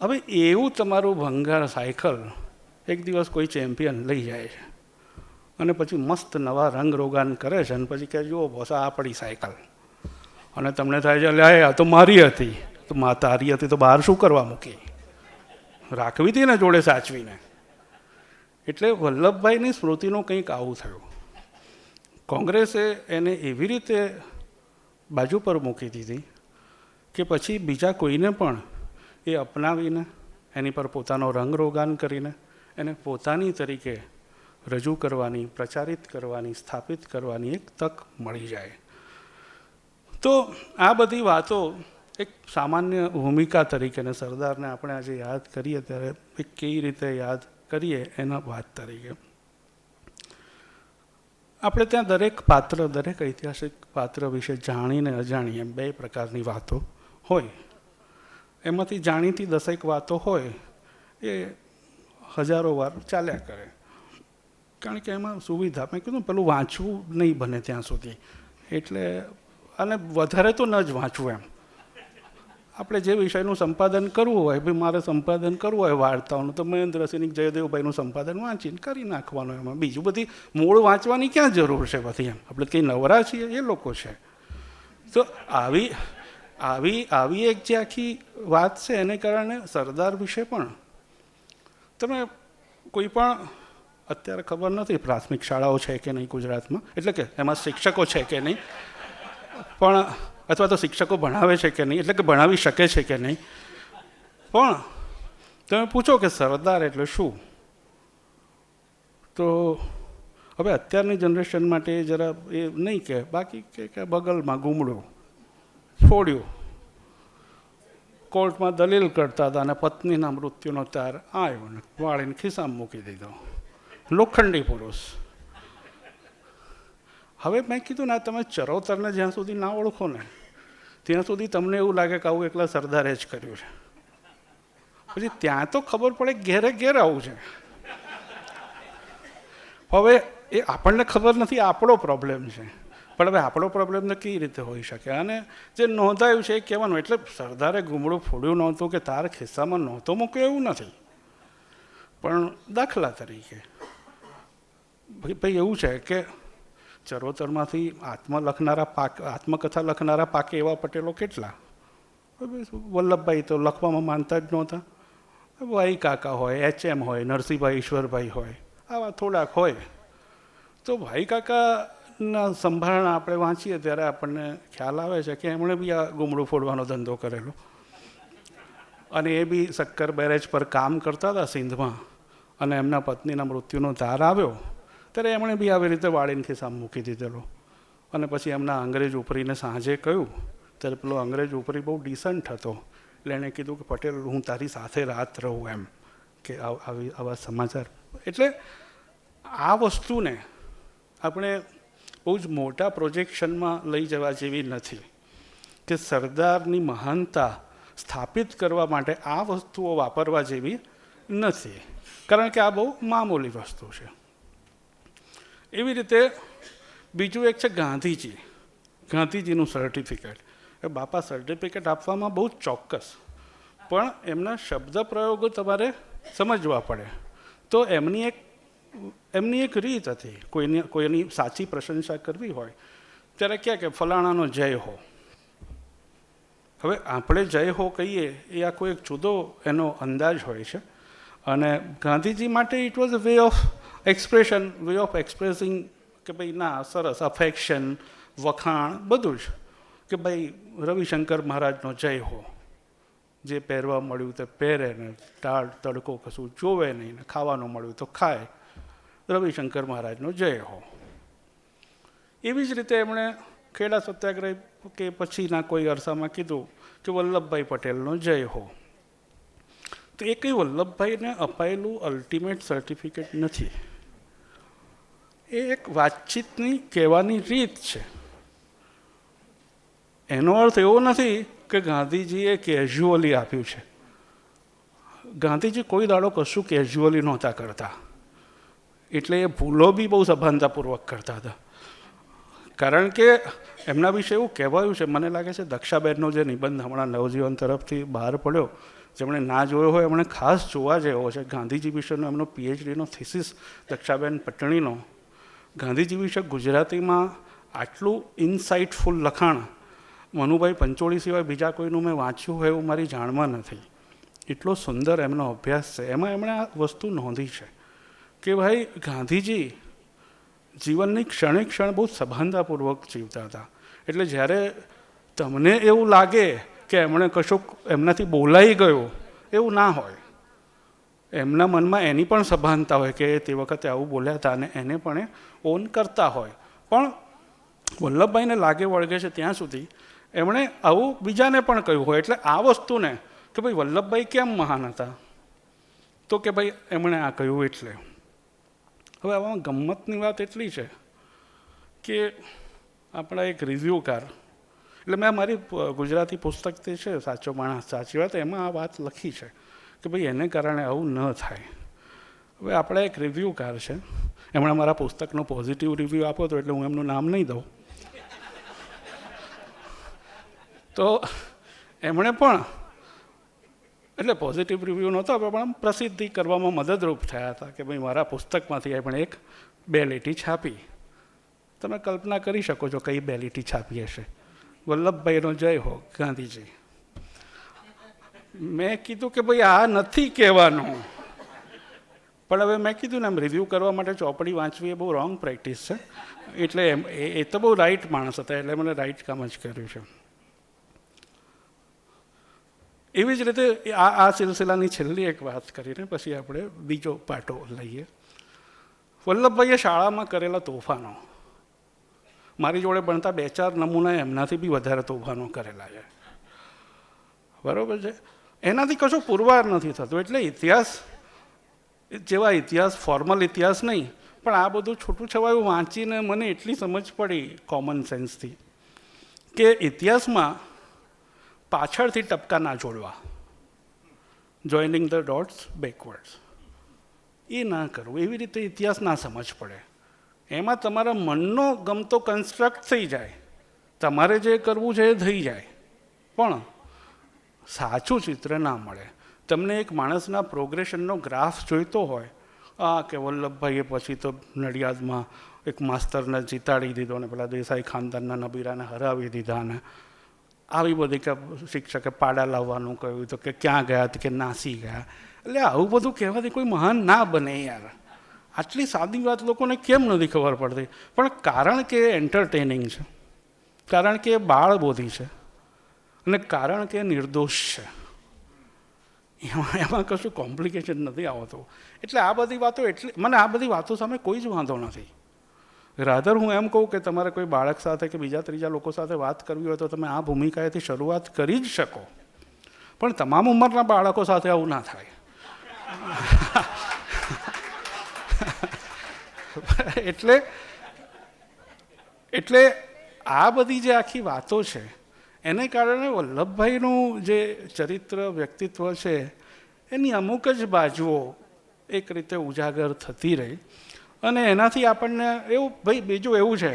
હવે એવું તમારું ભંગાર સાયકલ એક દિવસ કોઈ ચેમ્પિયન લઈ જાય છે અને પછી મસ્ત નવા રંગ રોગાન કરે છે અને પછી કહે જુઓ બોસ આ આપણી સાયકલ, અને તમને થાય છે લે આ તો મારી હતી. તો તારી હતી તો બહાર શું કરવા મૂકી, રાખવી હતી ને જોડે સાચવીને. એટલે વલ્લભભાઈની સ્મૃતિનું કંઈક આવું થયું. કોંગ્રેસે એને એવી રીતે બાજુ પર મૂકી દીધી કે પછી બીજા કોઈને પણ એ અપનાવીને એની પર પોતાનો રંગ રોગાન કરીને એને પોતાની તરીકે રજૂ કરવાની, પ્રચારિત કરવાની, સ્થાપિત કરવાની એક તક મળી જાય. તો આ બધી વાતો એક સામાન્ય ભૂમિકા તરીકે અને સરદારને આપણે આજે યાદ કરીએ ત્યારે એ કેવી રીતે યાદ કરીએ એના વાત તરીકે આપણે ત્યાં દરેક ઐતિહાસિક પાત્ર વિશે જાણીને અજાણી એમ બે પ્રકારની વાતો હોય. એમાંથી જાણીતી 10 વાતો હોય એ હજારો વાર ચાલ્યા કરે, કારણ કે એમાં સુવિધા મેં કીધું પેલું વાંચવું નહીં બને ત્યાં સુધી, એટલે અને વધારે તો ન જ વાંચવું. એમ આપણે જે વિષયનું સંપાદન કરવું હોય, ભાઈ મારે સંપાદન કરવું હોય વાર્તાઓનું તો મહેન્દ્રસિંહ જયદેવભાઈનું સંપાદન વાંચીને કરી નાખવાનું. એમાં બીજું બધી મૂળ વાંચવાની ક્યાં જરૂર છે બધી, એમ આપણે કંઈ નવરા છીએ એ લોકો છે. તો આવી એક જે આખી વાત છે એને કારણે સરદાર વિશે પણ તમે કોઈ પણ અત્યારે ખબર નથી પ્રાથમિક શાળાઓ છે કે નહીં ગુજરાતમાં, એટલે કે એમાં શિક્ષકો છે કે નહીં, પણ અથવા તો શિક્ષકો ભણાવે છે કે નહીં, એટલે કે ભણાવી શકે છે કે નહીં, પણ તમે પૂછો કે સરદાર એટલે શું, તો હવે અત્યારની જનરેશન માટે જરા એ નહીં કે, બાકી કે બગલમાં ગુમડું ફોડ્યું, કોર્ટમાં દલીલ કરતા હતા અને પત્નીના મૃત્યુનો તાર આવ્યો ને વાળીને ખિસ્સામાં મૂકી દીધો, લોખંડી પુરુષ. હવે મેં કીધું ને તમે ચરોતરને જ્યાં સુધી ના ઓળખો ને ત્યાં સુધી તમને એવું લાગે કે આવું એકલા સરદારે જ કર્યું છે. પછી ત્યાં તો ખબર પડે ઘેરે ઘેર આવું છે. હવે એ આપણને ખબર નથી, આપણો પ્રોબ્લેમ છે. પણ હવે આપણો પ્રોબ્લેમ તો કેવી રીતે હોઈ શકે? અને જે નોંધાયું છે એ કહેવાનું. એટલે સરદારે ગુમડું ફોડ્યું નહોતું કે તાર ખિસ્સામાં નહોતો મૂક્યો એવું નથી. પણ દાખલા તરીકે ભાઈ એવું છે કે ચરોતરમાંથી આત્મકથા લખનારા પાકે એવા પટેલો કેટલા? વલ્લભભાઈ તો લખવામાં માનતા જ નહોતા. ભાઈ કાકા હોય, HM હોય, નરસિંહભાઈ ઈશ્વરભાઈ હોય, આવા થોડાક હોય. તો ભાઈ કાકાના સંભાળણા આપણે વાંચીએ ત્યારે આપણને ખ્યાલ આવે છે કે એમણે બી આ ગુમડું ફોડવાનો ધંધો કરેલો. અને એ બી શક્કર બેરેજ પર કામ કરતા હતા સિંધમાં. અને એમના પત્નીના મૃત્યુનો ધાર આવ્યો ત્યારે એમણે બી આવી રીતે વાળીને ખિસ્સામાં મૂકી દીધેલો. અને પછી એમના અંગ્રેજ ઉપરીને સાંજે કહ્યું ત્યારે પેલો અંગ્રેજ ઉપરી બહુ ડિસન્ટ હતો. એટલે એણે કીધું કે પટેલ હું તારી સાથે રાત રહું, એમ કે આવા સમાચાર. એટલે આ વસ્તુને આપણે બહુ જ મોટા પ્રોજેક્શનમાં લઈ જવા જેવી નથી કે સરદારની મહાનતા સ્થાપિત કરવા માટે આ વસ્તુઓ વાપરવા જેવી નથી. કારણ કે આ બહુ મામૂલી વસ્તુ છે. એવી રીતે બીજું એક છે ગાંધીજી. ગાંધીજીનું સર્ટિફિકેટ. એ બાપા સર્ટિફિકેટ આપવામાં બહુ ચોક્કસ, પણ એમના શબ્દ પ્રયોગો તમારે સમજવા પડે. તો એમની એક રીત હતી. કોઈની સાચી પ્રશંસા કરવી હોય ત્યારે કહે કે ફલાણાનો જય હો. હવે આપણે જય હો કહીએ એ આખો એક જુદો એનો અંદાજ હોય છે. અને ગાંધીજી માટે it was a way of expression, way of expressing કે ભાઈ ના સરસ, અફેક્શન, વખાણ બધું જ. કે ભાઈ રવિશંકર મહારાજનો જય હો. જે પહેરવા મળ્યું તે પહેરે ને ટાળ તડકો કશું જોવે નહીં ને ખાવાનું મળ્યું તો ખાય. રવિશંકર મહારાજનો જય હો. એવી જ રીતે એમણે ખેડા સત્યાગ્રહ કે પછીના કોઈ અરસામાં કીધું કે વલ્લભભાઈ પટેલનો જય હો. તો એ કંઈ વલ્લભભાઈને અપાયેલું અલ્ટિમેટ સર્ટિફિકેટ નથી. એ એક વાતચીતની કહેવાની રીત છે. એનો અર્થ એવો નથી કે ગાંધીજીએ કેઝ્યુઅલી આપ્યું છે. ગાંધીજી કોઈ દાડો કશું કેઝ્યુઅલી નહોતા કરતા. એટલે એ ભૂલો બી બહુ સભાનતાપૂર્વક કરતા હતા. કારણ કે એમના વિશે એવું કહેવાયું છે, મને લાગે છે દક્ષાબેનનો જે નિબંધ હમણાં નવજીવન તરફથી બહાર પડ્યો, જેમણે ના જોયો હોય એમણે ખાસ જોવા જેવો છે. ગાંધીજી વિશેનો એમનો PhDનો થીસીસ દક્ષાબેન પટણીનો. ગાંધીજી વિશે ગુજરાતીમાં આટલું ઇનસાઇટફુલ લખાણ મનુભાઈ પંચોળી સિવાય બીજા કોઈનું મેં વાંચ્યું હોય એવું મારી જાણમાં નથી. એટલો સુંદર એમનો અભ્યાસ છે. એમાં એમણે આ વસ્તુ નોંધી છે કે ભાઈ ગાંધીજી જીવનની ક્ષણે ક્ષણ બહુ સભાનતાપૂર્વક જીવતા હતા. એટલે જ્યારે તમને એવું લાગે કે એમણે કશુંક એમનાથી બોલાઈ ગયું, એવું ના હોય. એમના મનમાં એની પણ સભાનતા હોય કે તે વખતે આવું બોલ્યા હતા અને એને પણ ઓન કરતા હોય. પણ વલ્લભભાઈને લાગે વળગે છે ત્યાં સુધી એમણે આવું બીજાને પણ કહ્યું હોય. એટલે આ વસ્તુને કે ભાઈ વલ્લભભાઈ કેમ મહાન હતા, તો કે ભાઈ એમણે આ કહ્યું એટલે. હવે આમાં ગમ્મતની વાત એટલી છે કે આપણા એક રિવ્યૂકાર, એટલે મેં મારી ગુજરાતી પુસ્તક તે છે સાચો માણસ સાચી વાત, એમાં આ વાત લખી છે કે ભાઈ એને કારણે આવું ન થાય. હવે આપણા એક રિવ્યૂકાર છે, એમણે મારા પુસ્તકનો પોઝિટિવ રિવ્યૂ આપ્યો હતો, એટલે હું એમનું નામ નહીં દઉં. તો એમણે પણ એટલે પોઝિટિવ રિવ્યૂ નહોતો પણ પ્રસિદ્ધિ કરવામાં મદદરૂપ થયા હતા કે ભાઈ મારા પુસ્તકમાંથી એમણે એક 2 લીટી છાપી. તમે કલ્પના કરી શકો છો કઈ 2 લીટી છાપી હશે. વલ્લભભાઈનો જય હો, ગાંધીજી. મેં કીધું કે ભાઈ આ નથી કહેવાનું. પણ હવે મેં કીધું ને એમ રિવ્યૂ કરવા માટે ચોપડી વાંચવી એ બહુ રોંગ પ્રેક્ટિસ છે. એટલે એ તો બહુ રાઈટ માણસ હતા, એટલે મને રાઈટ કામ જ કર્યું છે. એવી જ રીતે આ સિલસિલાની છેલ્લી એક વાત કરીને પછી આપણે બીજો પાટો લઈએ. વલ્લભભાઈએ શાળામાં કરેલા તોફાનો, મારી જોડે ભણતા 2-4 નમૂના એમનાથી બી વધારે તોફાનો કરેલા છે. બરાબર છે. એનાથી કશો પુરવાર નથી થતો. એટલે ઇતિહાસ જેવા ઇતિહાસ, ફોર્મલ ઇતિહાસ નહીં, પણ આ બધું છૂટું છવાયું વાંચીને મને એટલી સમજ પડી કોમન સેન્સથી કે ઇતિહાસમાં પાછળથી ટપકા ના જોડવા, જોઈનિંગ ધ ડોટ્સ બેકવર્ડ્સ, એ ના કરવું. એવી રીતે ઇતિહાસ ના સમજ પડે. એમાં તમારા મનનો ગમતો કન્સ્ટ્રક્ટ થઈ જાય, તમારે જે કરવું છે એ થઈ જાય, પણ સાચું ચિત્ર ના મળે. તમને એક માણસના પ્રોગ્રેશનનો ગ્રાફ જોઈતો હોય, કે વલ્લભભાઈએ પછી તો નડિયાદમાં એક માસ્તરને જીતાડી દીધો ને પેલા દેસાઈ ખાનદાનના નબીરાને હરાવી દીધા ને આવી બધી, કે શિક્ષકે પાડા લાવવાનું કહ્યું તો કે ક્યાં ગયા કે નાસી ગયા. એટલે આવું બધું કહેવાથી કોઈ મહાન ના બને યાર. આટલી સાદી વાત લોકોને કેમ નથી ખબર પડતી? પણ કારણ કે એન્ટરટેનિંગ છે, કારણ કે બાળબોધી છે, અને કારણ કે નિર્દોષ છે. એમાં કશું કોમ્પ્લિકેશન નથી આવતું. એટલે આ બધી વાતો, એટલે મને આ બધી વાતો સામે કોઈ જ વાંધો નથી. રાધર હું એમ કહું કે તમારે કોઈ બાળક સાથે કે બીજા ત્રીજા લોકો સાથે વાત કરવી હોય તો તમે આ ભૂમિકાએથી શરૂઆત કરી જ શકો, પણ તમામ ઉંમરના બાળકો સાથે આવું ના થાય. એટલે આ બધી જે આખી વાતો છે એને કારણે વલ્લભભાઈનું જે ચરિત્ર વ્યક્તિત્વ છે એની અમુક જ બાજુઓ એક રીતે ઉજાગર થતી રહી. અને એનાથી આપણને એવું, ભાઈ બીજું એવું છે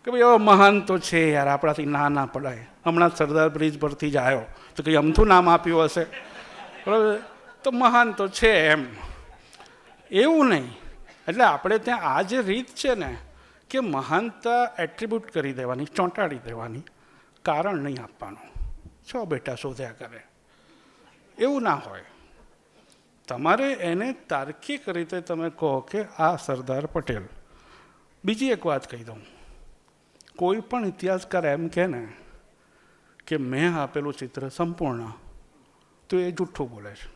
કે ભાઈ એવો મહાન તો છે યાર, આપણાથી ના પડાય. હમણાં સરદાર બ્રિજ પરથી જ આવ્યો તો કંઈ અમથું નામ આપ્યું હશે, બરાબર, તો મહાન તો છે એમ, એવું નહીં. એટલે આપણે ત્યાં આ જે રીત છે ને કે મહાનતા એટ્રીબ્યુટ કરી દેવાની, ચોંટાડી દેવાની, કારણ નહીં આપવાનું, છો બેટા શોધ્યા કરે, એવું ના હોય. તમારે એને તાર્કિક રીતે તમે કહો કે આ સરદાર પટેલ. બીજી એક વાત કહી દઉં, કોઈ પણ ઇતિહાસકાર એમ કહે ને કે મેં આપેલું ચિત્ર સંપૂર્ણ, તો એ જુઠ્ઠું બોલે છે.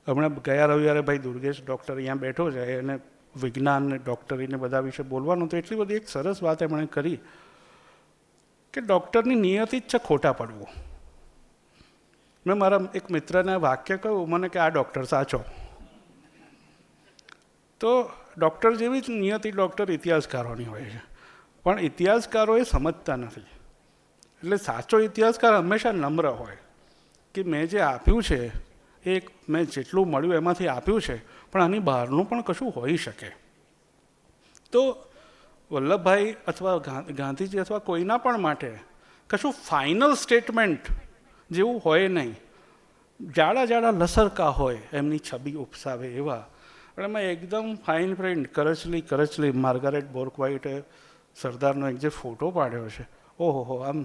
હમણાં ગયા રવિવારે ભાઈ દુર્ગેશ ડૉક્ટર અહીંયા બેઠો છે, એને વિજ્ઞાન ને ડૉક્ટરીને બધા વિશે બોલવાનું, તો એટલી બધી એક સરસ વાત એમણે કરી કે ડૉક્ટરની નિયતિ જ છે ખોટા પડવું. મેં મારા એક મિત્રને વાક્ય કહ્યું, મને કે આ ડૉક્ટર સાચો. તો ડૉક્ટર જેવી જ નિયતિ ડૉક્ટર ઇતિહાસકારોની હોય છે, પણ ઇતિહાસકારો એ સમજતા નથી. એટલે સાચો ઇતિહાસકાર હંમેશા નમ્ર હોય કે મેં જે આપ્યું છે એ મેં જેટલું મળ્યું એમાંથી આપ્યું છે, પણ આની બહારનું પણ કશું હોઈ શકે. તો વલ્લભભાઈ અથવા ગાંધીજી અથવા કોઈના પણ માટે કશું ફાઇનલ સ્ટેટમેન્ટ જેવું હોય નહીં. જાડા જાડા લસરકા હોય એમની છબી ઉપસાવે એવા. પણ એમાં એકદમ ફાઇન પ્રિન્ટ, કરચલી માર્ગારેટ બોર્કવાઇટે સરદારનો એક જે ફોટો પાડ્યો છે, ઓહો, આમ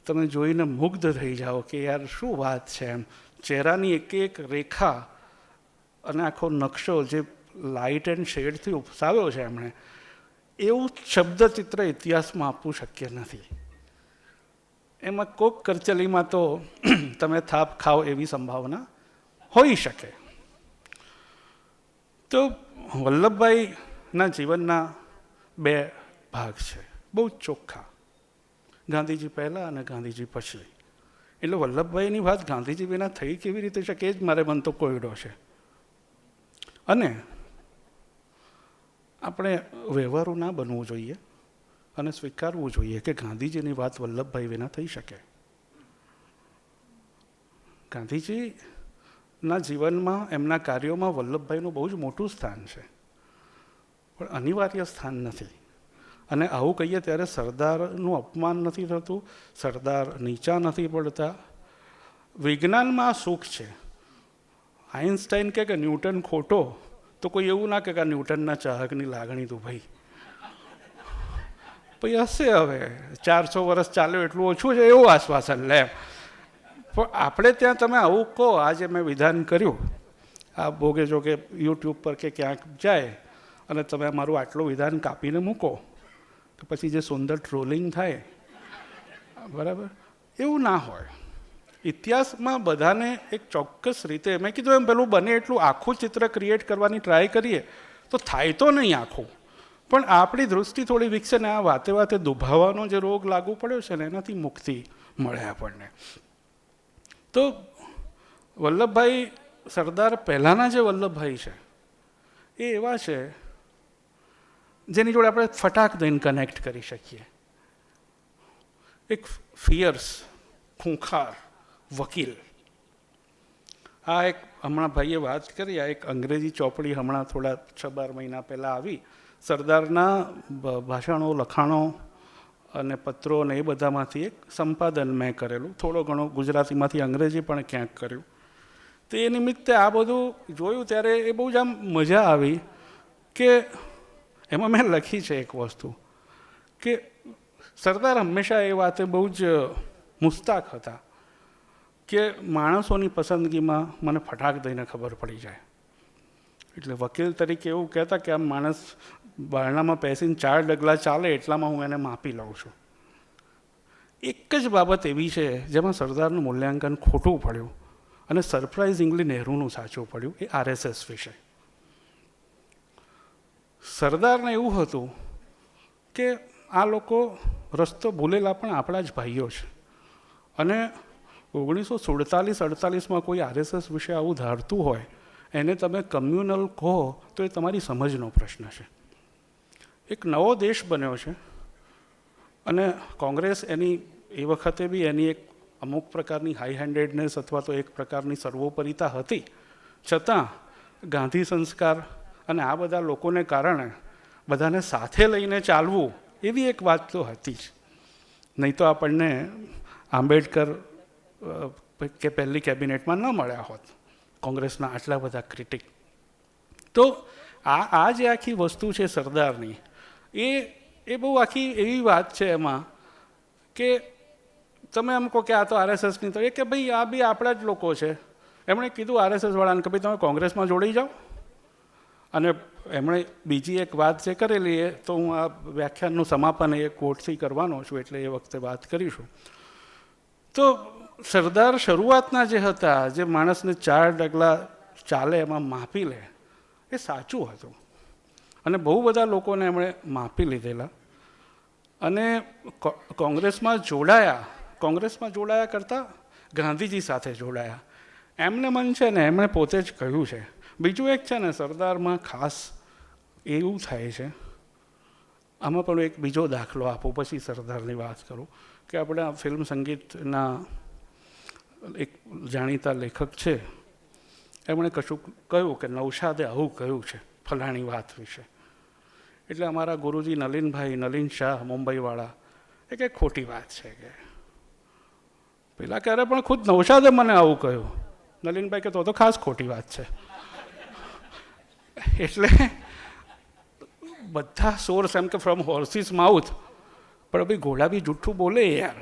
તમે જોઈને મુગ્ધ થઈ જાઓ કે યાર શું વાત છે. એમ ચહેરાની એક એક રેખા અને આખો નકશો જે લાઇટ એન્ડ શેડથી ઉપસાવ્યો છે એમણે, એવું શબ્દચિત્ર ઇતિહાસમાં આપવું શક્ય નથી. એમાં કોક કરચલીમાં તો તમે થાપ ખાઓ એવી સંભાવના હોઈ શકે. તો વલ્લભભાઈના જીવનના બે ભાગ છે, બહુ જ ચોખ્ખા, ગાંધીજી પહેલાં અને ગાંધીજી પછી. એટલે વલ્લભભાઈની વાત ગાંધીજી વિના થઈ કેવી રીતે શકે, એ જ મારે બનતો કોયડો છે. અને આપણે વ્યવહારુ ના બનવું જોઈએ અને સ્વીકારવું જોઈએ કે ગાંધીજીની વાત વલ્લભભાઈ વિના થઈ શકે. ગાંધીજીના જીવનમાં, એમના કાર્યોમાં વલ્લભભાઈનું બહુ જ મોટું સ્થાન છે, પણ અનિવાર્ય સ્થાન નથી. અને આવું કહીએ ત્યારે સરદારનું અપમાન નથી થતું, સરદાર નીચા નથી પડતા. વિજ્ઞાનમાં આ સુખ છે. આઇન્સ્ટાઈન કે ન્યૂટન ખોટો, તો કોઈ એવું ના કે ન્યૂટનના ચાહકની લાગણી તો ભાઈ હશે, હવે 400 વર્ષ ચાલ્યો એટલું ઓછું છે, એવું આશ્વાસન લે. પણ આપણે ત્યાં તમે આવું કહો, આજે મેં વિધાન કર્યું, આ ભોગે જો કે યુટ્યુબ પર કે ક્યાંક જાય અને તમે મારું આટલું વિધાન કાપીને મૂકો, તો પછી જે સુંદર ટ્રોલિંગ થાય, બરાબર, એવું ના હોય. ઇતિહાસમાં બધાને એક ચોક્કસ રીતે, મેં કીધું એમ પેલું બને એટલું આખું ચિત્ર ક્રિએટ કરવાની ટ્રાય કરીએ તો થાય તો નહીં આખું, પણ આપણી દૃષ્ટિ થોડી વિકસે ને આ વાતે વાતે દુભાવાનો જે રોગ લાગુ પડ્યો છે ને એનાથી મુક્તિ મળે આપણને. તો વલ્લભભાઈ, સરદાર પહેલાંના જે વલ્લભભાઈ છે એ એવા છે જેની જોડે આપણે ફટાક દઈને કનેક્ટ કરી શકીએ. એક ફિયર્સ ખૂંખાર, વકીલ. આ એક હમણાં ભાઈએ વાત કરી, આ એક અંગ્રેજી ચોપડી હમણાં થોડા 6-12 મહિના પહેલાં આવી. સરદારના ભાષણો, લખાણો અને પત્રો ને એ બધામાંથી એક સંપાદન મેં કરેલું, થોડો ઘણો ગુજરાતીમાંથી અંગ્રેજી પણ ક્યાંક કર્યું. તો એ નિમિત્તે આ બધું જોયું ત્યારે એ બહુ જ આમ મજા આવી કે એમાં મેં લખી છે એક વસ્તુ કે સરદાર હંમેશા એ વાતે બહુ જ મુસ્તાક હતા કે માણસોની પસંદગીમાં મને ફટાક દઈને ખબર પડી જાય. એટલે વકીલ તરીકે એવું કહેતા કે આમ માણસ બારણામાં બેસીને 4 ડગલા ચાલે એટલામાં હું એને માપી લઉં છું. એક જ બાબત એવી છે જેમાં સરદારનું મૂલ્યાંકન ખોટું પડ્યું અને સરપ્રાઇઝિંગલી નહેરુનું સાચું પડ્યું, એ RSS વિશે. સરદારને એવું હતું કે આ લોકો રસ્તો ભૂલેલા પણ આપણા જ ભાઈઓ છે અને 1947-48માં કોઈ RSS વિશે આવું ધારતું હોય એને તમે કમ્યુનલ કહો તો એ તમારી સમજનો પ્રશ્ન છે. એક નવો દેશ બન્યો છે અને કોંગ્રેસ એની એ વખતે બી એની એક અમુક પ્રકારની હાઈ હેન્ડેડનેસ અથવા તો એક પ્રકારની સર્વોપરિતા હતી, છતાં ગાંધી સંસ્કાર અને આ બધા લોકોને કારણે બધાને સાથે લઈને ચાલવું એવી એક વાત તો હતી જ. નહીં તો આપણને આંબેડકર કે પહેલી કેબિનેટમાં ન મળ્યા હોત કોંગ્રેસના આટલા બધા ક્રિટિક. તો આ જે આખી વસ્તુ છે સરદારની, એ બહુ આખી એવી વાત છે એમાં કે તમે એમ કહો કે આ તો RSSની તો એ કે ભાઈ આ બી આપણા જ લોકો છે. એમણે કીધું RSS વાળાને કે ભાઈ તમે કોંગ્રેસમાં જોડાઈ જાઓ. અને એમણે બીજી એક વાત જે કરેલી એ તો હું આ વ્યાખ્યાનનું સમાપન એ કોટથી કરવાનો છું એટલે એ વખતે વાત કરીશું. તો સરદાર શરૂઆતના જે હતા, જે માણસને 4 ડગલા ચાલે એમાં માપી લે, એ સાચું હતું અને બહુ બધા લોકોને એમણે માપી લીધેલા. અને કોંગ્રેસમાં જોડાયા કરતાં ગાંધીજી સાથે જોડાયા. એમને મન છે ને એમણે પોતે જ કહ્યું છે. બીજું એક છે ને સરદારમાં ખાસ એવું થાય છે, આમાં પણ એક બીજો દાખલો આપો પછી સરદારની વાત કરું કે આપણા ફિલ્મ સંગીતના એક જાણીતા લેખક છે, એમણે કશું કહ્યું કે નૌશાદે આવું કહ્યું છે ફલાણી વાત વિશે. એટલે અમારા ગુરુજી નલિન શાહ મુંબઈવાળા એ કે ખોટી વાત છે કે પેલા ક્યારે પણ ખુદ નૌશાદે મને આવું કહ્યું. નલિનભાઈ કે તો ખાસ ખોટી વાત છે. એટલે બધા સોર્સ એમ કે ફ્રોમ હોર્સિસ માઉથ, પણ ભાઈ ઘોડા બી જૂઠું બોલે યાર.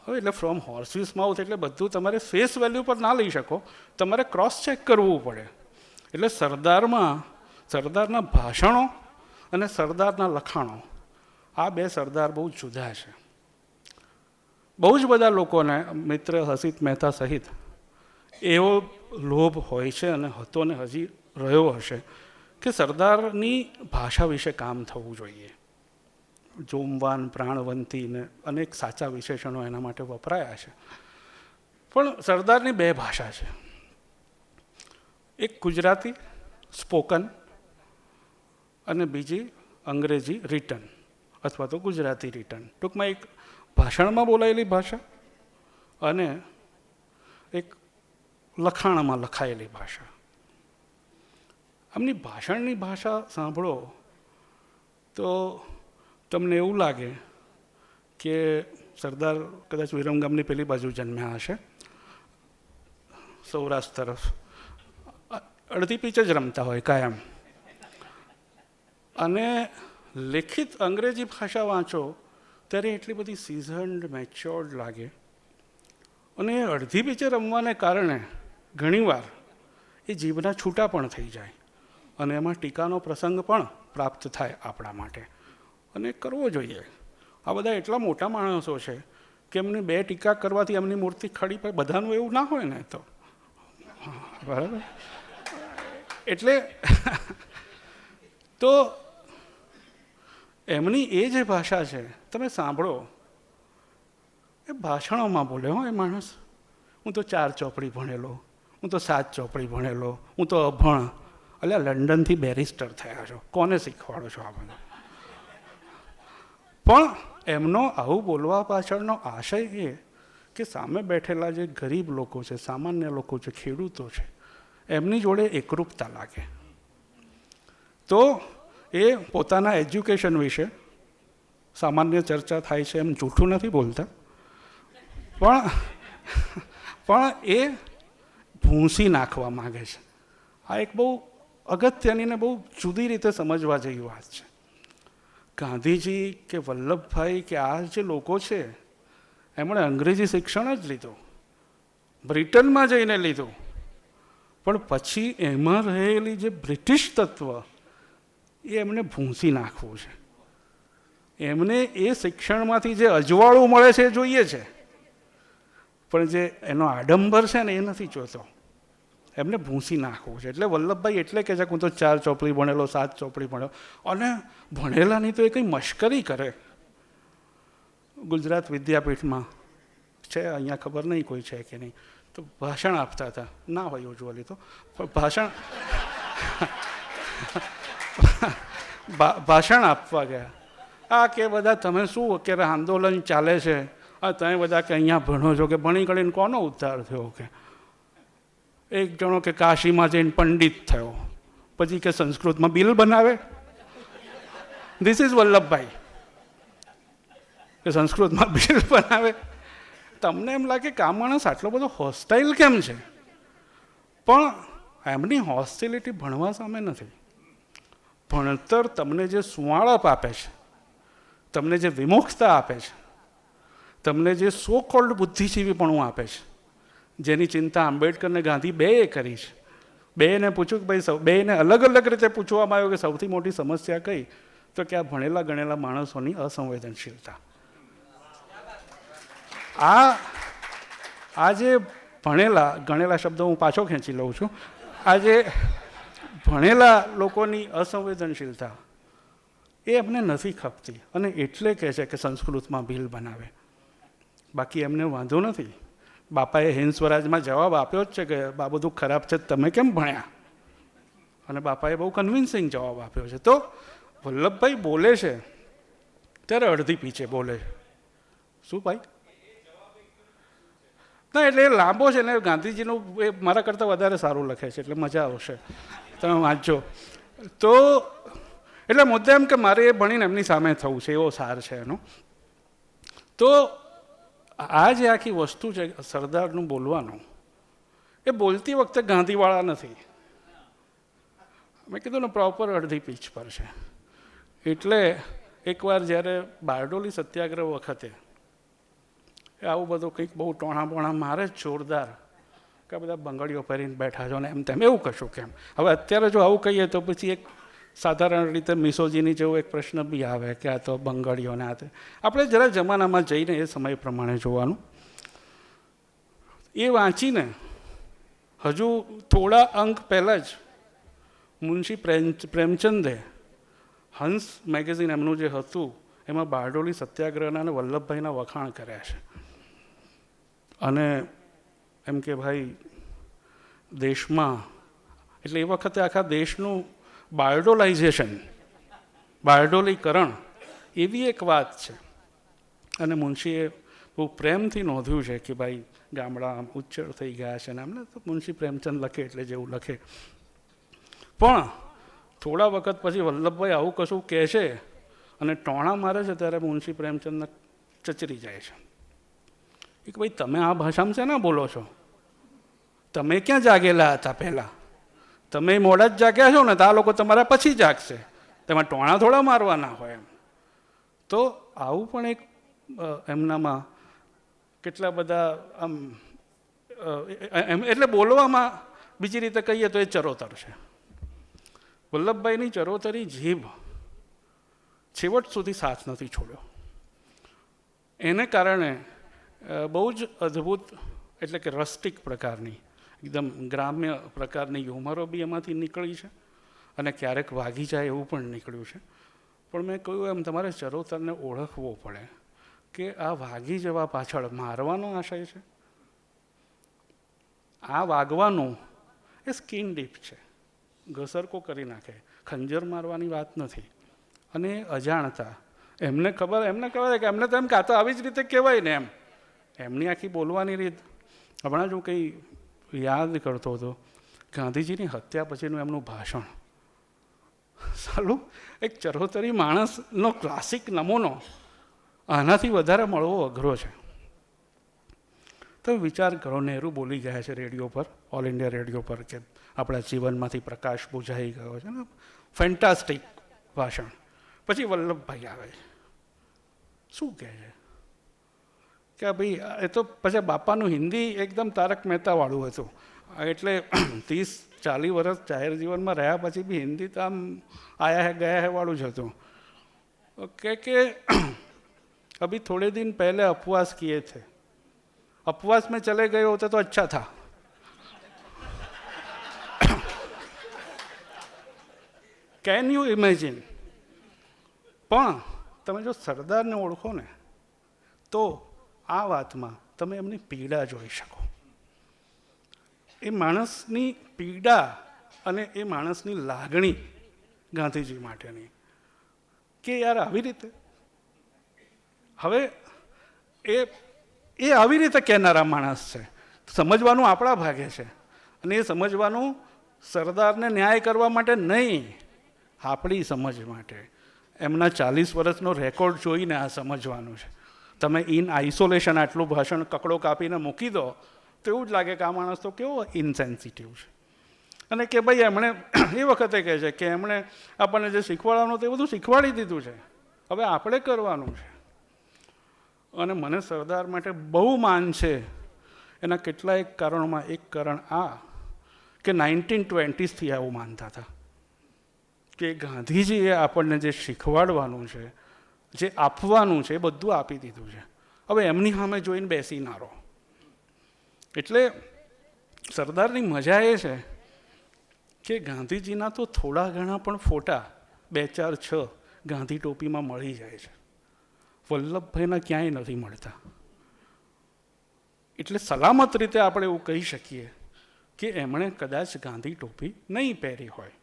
હવે એટલે ફ્રોમ હોર્સિસ માઉથ એટલે બધું તમારે ફેસ વેલ્યુ પર ના લઈ શકો, તમારે ક્રોસ ચેક કરવું પડે. એટલે સરદારના ભાષણો અને સરદારના લખાણો, આ બે સરદાર બહુ જુદા છે. બહુ જ બધા લોકોને, મિત્ર હસીત મહેતા સહિત, એવો લોભ હોય છે અને હતો ને હજી રહ્યો હશે કે સરદારની ભાષા વિશે કામ થવું જોઈએ. જોમવાન, પ્રાણવંતી ને અનેક સાચા વિશેષણો એના માટે વપરાયા છે. પણ સરદારની 2 ભાષા છે, એક ગુજરાતી સ્પોકન અને બીજી અંગ્રેજી રિટન અથવા તો ગુજરાતી રિટન. ટૂંકમાં એક ભાષણમાં બોલાયેલી ભાષા અને એક લખાણમાં લખાયેલી ભાષા. આમની ભાષણની ભાષા સાંભળો તો તમને એવું લાગે કે સરદાર કદાચ વિરમગામની પેલી બાજુ જન્મ્યા હશે, સૌરાષ્ટ્ર તરફ, અડધી પીચ જ રમતા હોય કાયમ. અને લેખિત અંગ્રેજી ભાષા વાંચો ત્યારે એટલી બધી સિઝન્ડ, મેચ્યોર્ડ લાગે. અને અડધી પીચે રમવાને કારણે ઘણીવાર એ જીભના છૂટા પણ થઈ જાય અને એમાં ટીકાનો પ્રસંગ પણ પ્રાપ્ત થાય આપણા માટે, અને કરવો જોઈએ. આ બધા એટલા મોટા માણસો છે કે એમને 2 ટીકા કરવાથી એમની મૂર્તિ ખડી પડે. બધાનું એવું ના હોય ને તો બરાબર. એટલે તો એમની એ જે ભાષા છે તમે સાંભળો, એ ભાષણોમાં બોલે હો એ માણસ. હું તો 4 ચોપડી ભણેલો, હું તો 7 ચોપડી ભણેલો, હું તો અભણ. અલ્યા લંડનથી બેરિસ્ટર થયા છો, કોને શીખવાડો છો આ બધું? પણ એમનો આવું બોલવા પાછળનો આશય એ કે સામે બેઠેલા જે ગરીબ લોકો છે, સામાન્ય લોકો છે, ખેડૂતો છે, એમની જોડે એકરૂપતા લાગે. તો એ પોતાના એજ્યુકેશન વિશે સામાન્ય ચર્ચા થાય છે એમ જૂઠું નથી બોલતા, પણ એ ભૂંસી નાખવા માગે છે. આ એક બહુ અગત્યની ને બહુ જુદી રીતે સમજવા જેવી વાત છે. ગાંધીજી કે વલ્લભભાઈ કે આ જે લોકો છે એમણે અંગ્રેજી શિક્ષણ જ લીધું, બ્રિટનમાં જઈને લીધું, પણ પછી એમાં રહેલી જે બ્રિટિશ તત્વ એ એમને ભૂંસી નાખવું છે. એમને એ શિક્ષણમાંથી જે અજવાળું મળે છે એ જોઈએ છે, પણ જે એનો આડંબર છે ને એ નથી જોતો. એમને ભૂંસી નાખવું છે. એટલે વલ્લભભાઈ એટલે કે છે હું તો 4 ચોપડી ભણેલો, 7 ચોપડી ભણ્યો, અને ભણેલાની તો એ કંઈ મશ્કરી કરે. ગુજરાત વિદ્યાપીઠમાં છે, અહીંયા ખબર નહીં કોઈ છે કે નહીં, તો ભાષણ આપતા હતા, ના હોય યુઝ્યુઅલી તો, પણ ભાષણ આપવા ગયા. આ કે બધા તમે શું અત્યારે આંદોલન ચાલે છે, તમે બધા કે અહીંયા ભણો છો, કે ભણી ગણીને કોનો ઉદ્ધાર થયો? કે એક જણો કે કાશીમાં જઈને પંડિત થયો, પછી કે સંસ્કૃતમાં બિલ બનાવે. ધીસ ઇઝ વલ્લભભાઈ, કે સંસ્કૃતમાં બિલ બનાવે. તમને એમ લાગે કે આ માણસ આટલો બધો હોસ્ટાઇલ કેમ છે? પણ એમની હોસ્ટિલિટી ભણવા સામે નથી. ભણતર તમને જે સુંવાળપ આપે છે, તમને જે વિમુખતા આપે છે, તમને જે સો કોલ્ડ બુદ્ધિજીવીપણું આપે છે, જેની ચિંતા આંબેડકર ને ગાંધી બેએ કરી છે. બેને પૂછ્યું કે ભાઈ, બેને અલગ અલગ રીતે પૂછવામાં આવ્યું કે સૌથી મોટી સમસ્યા કઈ? તો કે આ ભણેલા ગણેલા માણસોની અસંવેદનશીલતા. આ જે ભણેલા ગણેલા શબ્દ હું પાછો ખેંચી લઉં છું. આ જે ભણેલા લોકોની અસંવેદનશીલતા એ એમને નથી ખપતી, અને એટલે કહે છે કે સંસ્કૃતમાં બિલ બનાવે. બાકી એમને વાંધો નથી. બાપાએ હિન્દ સ્વરાજમાં જવાબ આપ્યો જ છે કે આ બધું ખરાબ છે, તમે કેમ ભણ્યા? અને બાપાએ બહુ કન્વિન્સિંગ જવાબ આપ્યો છે. તો વલ્લભભાઈ બોલે છે ત્યારે અડધી પીછે બોલે છે. શું ભાઈ? ના, એટલે એ લાંબો છે ને, ગાંધીજીનું એ મારા કરતાં વધારે સારું લખે છે, એટલે મજા આવશે, તમે વાંચજો. તો એટલે મુદ્દે એમ કે મારે એ ભણીને એમની સામે થવું છે, એવો સાર છે એનો. તો આ જે આખી વસ્તુ છે સરદારનું બોલવાનું, એ બોલતી વખતે ગાંધીવાળા નથી. મેં કીધું ને પ્રોપર અડધી પીચ પર છે. એટલે એકવાર જ્યારે બારડોલી સત્યાગ્રહ વખતે આવું બધું કંઈક બહુ ટોણા મારે જ જોરદાર, કે બધા બંગડીઓ પહેરીને બેઠા છો ને એમ તેમ, એવું કશું કેમ. હવે અત્યારે જો આવું કહીએ તો પછી એક સાધારણ રીતે મિસોજીની જેવો એક પ્રશ્ન બી આવે કે આ તો બંગાળીઓને આ તે. આપણે જરા જમાનામાં જઈને એ સમય પ્રમાણે જોવાનું. એ વાંચીને હજુ થોડા અંક પહેલાં જ મુનશી પ્રેમચંદે હંસ મેગેઝિન એમનું જે હતું એમાં બારડોલી સત્યાગ્રહના અને વલ્લભભાઈના વખાણ કર્યા છે. અને એમ કે ભાઈ દેશમાં, એટલે એ વખતે આખા દેશનું બારડોલાઇઝેશન, બારડોલીકરણ એવી એક વાત છે. અને મુનશીએ બહુ પ્રેમથી નોંધ્યું છે કે ભાઈ ગામડા ઉચ્ચર થઈ ગયા છે ને એમને. તો મુનશી પ્રેમચંદ લખે એટલે જેવું લખે. પણ થોડા વખત પછી વલ્લભભાઈ આવું કશું કહે છે અને ટોણા મારે છે ત્યારે મુનશી પ્રેમચંદને ચચરી જાય છે કે ભાઈ તમે આ ભાષામાં શેના બોલો છો? તમે ક્યાં જાગેલા હતા પહેલાં? તમે મોડા જ જાગ્યા છો ને, તો આ લોકો તમારા પછી જાગશે, તેમાં ટોણા થોડા મારવાના હોય એમ. તો આવું પણ એક એમનામાં કેટલા બધા આમ એટલે બોલવામાં બીજી રીતે કહીએ તો એ ચરોતર છે. વલ્લભભાઈની ચરોતરી જીભ છેવટ સુધી સાથ નથી છોડ્યો. એને કારણે બહુ જ અદ્ભુત, એટલે કે રસ્ટિક પ્રકારની, એકદમ ગ્રામ્ય પ્રકારની હ્યુમરો બી એમાંથી નીકળી છે, અને ક્યારેક વાગી જાય એવું પણ નીકળ્યું છે. પણ મેં કહ્યું એમ, તમારે ચરોતરને ઓળખવો પડે કે આ વાગી જવા પાછળ મારવાનો આશય છે. આ વાગવાનું એ સ્કિન ડીપ છે, ઘસરકો કરી નાખે, ખંજર મારવાની વાત નથી. અને અજાણતા એમને ખબર કે એમને તો એમ કે આ તો આવી જ રીતે કહેવાય ને એમ, એમની આખી બોલવાની રીત, હમણાં જો કંઈ યાદ કરતો હતો, ગાંધીજીની હત્યા પછીનું એમનું ભાષણ, સાલું એક ચરોતરી માણસનો ક્લાસિક નમૂનો આનાથી વધારે મળવો અઘરો છે. તમે વિચાર કરો, નહેરુ બોલી ગયા છે રેડિયો પર, ઓલ ઇન્ડિયા રેડિયો પર, કે આપણા જીવનમાંથી પ્રકાશ બુઝાઈ ગયો છે ને, ફેન્ટાસ્ટિક ભાષણ. પછી વલ્લભભાઈ આવે છે, શું કહે છે કે ભાઈ એ તો પછી બાપાનું હિન્દી એકદમ તારક મહેતાવાળું હતું, એટલે 30-40 વર્ષ જાહેર જીવનમાં રહ્યા પછી બી હિન્દી તો આમ આયા હે ગયા હે વાળું જ હતું. કે अभी थोड़े दिन पहले उपवास किए थे, उपवास में चले गए होते तो अच्छा था. Can you imagine? પણ તમે જો સરદારને ઓળખો ને તો આ વાતમાં તમે એમની પીડા જોઈ શકો. એ માણસની પીડા અને એ માણસની લાગણી ગાંધીજી માટેની, કે યાર આવી રીતે હવે એ આવી રીતે કહેનારા માણસ છે. સમજવાનું આપણા ભાગે છે, અને એ સમજવાનું સરદારને ન્યાય કરવા માટે નહીં, આપણી સમજ માટે. એમના 40 વર્ષનો રેકોર્ડ જોઈને આ સમજવાનું છે. તમે ઇન આઇસોલેશન આટલું ભાષણ કકડો કાપીને મૂકી દો તો એવું જ લાગે કે આ માણસ તો કેવો ઇનસેન્સિટિવ છે. અને કે ભાઈ એમણે એ વખતે કહે છે કે એમણે આપણને જે શીખવાડવાનું તે બધું શીખવાડી દીધું છે, હવે આપણે કરવાનું છે. અને મને સરદાર માટે બહુ માન છે. એના કેટલાય કારણોમાં એક કારણ આ કે 1920થી આવું માનતા હતા કે ગાંધીજીએ આપણને જે શીખવાડવાનું છે, જે આપવાનું છે, એ બધું આપી દીધું છે. હવે એમની સામે જોઈને બેસી ના રહો. એટલે સરદારની મજા એ છે કે ગાંધીજીના તો થોડા ઘણા પણ ફોટા 2, 4, 6 ગાંધી ટોપીમાં મળી જાય છે. વલ્લભભાઈના ક્યાંય નથી મળતા. એટલે સલામત રીતે આપણે એવું કહી શકીએ કે એમણે કદાચ ગાંધી ટોપી નહીં પહેરી હોય.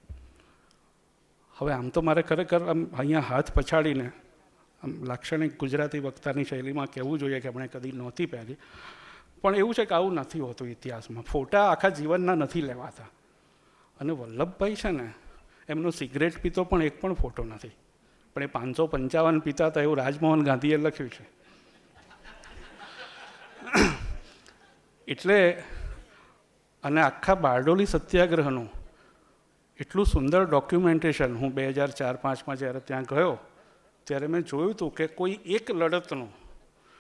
હવે આમ તો મારે ખરેખર આમ અહીંયા હાથ પછાડીને આમ લાક્ષણિક ગુજરાતી વક્તાની શૈલીમાં કહેવું જોઈએ કે એમણે કદી નહોતી પહેરી, પણ એવું છે કે આવું નથી હોતું ઇતિહાસમાં. ફોટા આખા જીવનના નથી લેવાતા. અને વલ્લભભાઈ છે ને, એમનો સિગરેટ પીતો પણ એક પણ ફોટો નથી, પણ એ 555 પીતા હતા એવું રાજમોહન ગાંધીએ લખ્યું છે. એટલે અને આખા બારડોલી સત્યાગ્રહનું એટલું સુંદર ડોક્યુમેન્ટેશન, હું 2004-05માં જ્યારે ત્યાં ગયો ત્યારે મેં જોયું હતું કે કોઈ એક લડતનું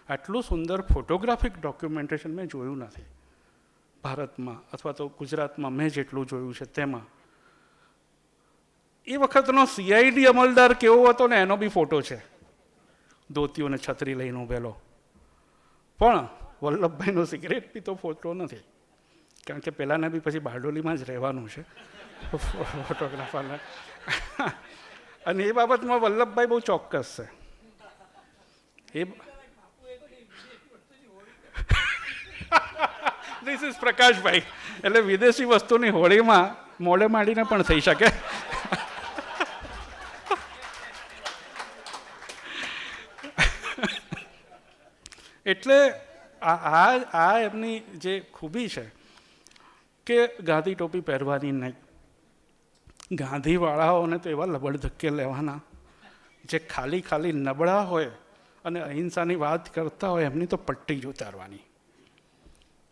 આટલું સુંદર ફોટોગ્રાફિક ડોક્યુમેન્ટેશન મેં જોયું નથી ભારતમાં, અથવા તો ગુજરાતમાં મેં જેટલું જોયું છે તેમાં. એ વખતનો CID અમલદાર કેવો હતો ને એનો બી ફોટો છે, ધોતીઓ ને છત્રી લઈને ઉભેલો. પણ વલ્લભભાઈનો સિગરેટ પીતો ફોટો નથી, કારણ કે પહેલાંને બી પછી બારડોલીમાં જ રહેવાનું છે ફોટોગ્રાફરને. અને એ બાબતમાં વલ્લભભાઈ બહુ ચોક્કસ છે. એ ધીસ ઇઝ પ્રકાશભાઈ. એટલે વિદેશી વસ્તુની હોળીમાં મોડે માંડીને પણ થઈ શકે. એટલે આ એમની જે ખૂબી છે કે ગાંધી ટોપી પહેરવાની નહીં. ગાંધીવાળાઓને તો એવા લબડ ધક્કે લેવાના જે ખાલી નબળા હોય અને અહિંસાની વાત કરતા હોય એમની તો પટ્ટી જ ઉતારવાની.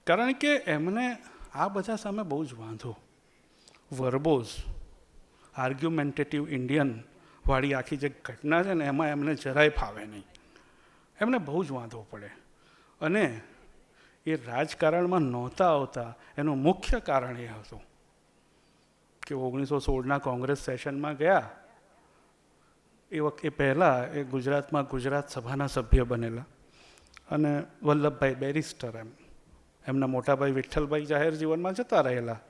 કારણ કે એમને આ બધા સામે બહુ જ વાંધો. વર્બોઝ આર્ગ્યુમેન્ટેટિવ ઇન્ડિયન વાળી આખી જે ઘટના છે ને એમાં એમને જરાય ફાવે નહીં. એમને બહુ જ વાંધો પડે. અને એ રાજકારણમાં નહોતા આવતા એનું મુખ્ય કારણ એ હતું કે 1916ના કોંગ્રેસ સેશનમાં ગયા એ પહેલાં એ ગુજરાતમાં ગુજરાત સભાના સભ્ય બનેલા. અને વલ્લભભાઈ બેરિસ્ટર, એમના મોટાભાઈ વિઠ્ઠલભાઈ જાહેર જીવનમાં જતા રહેલા.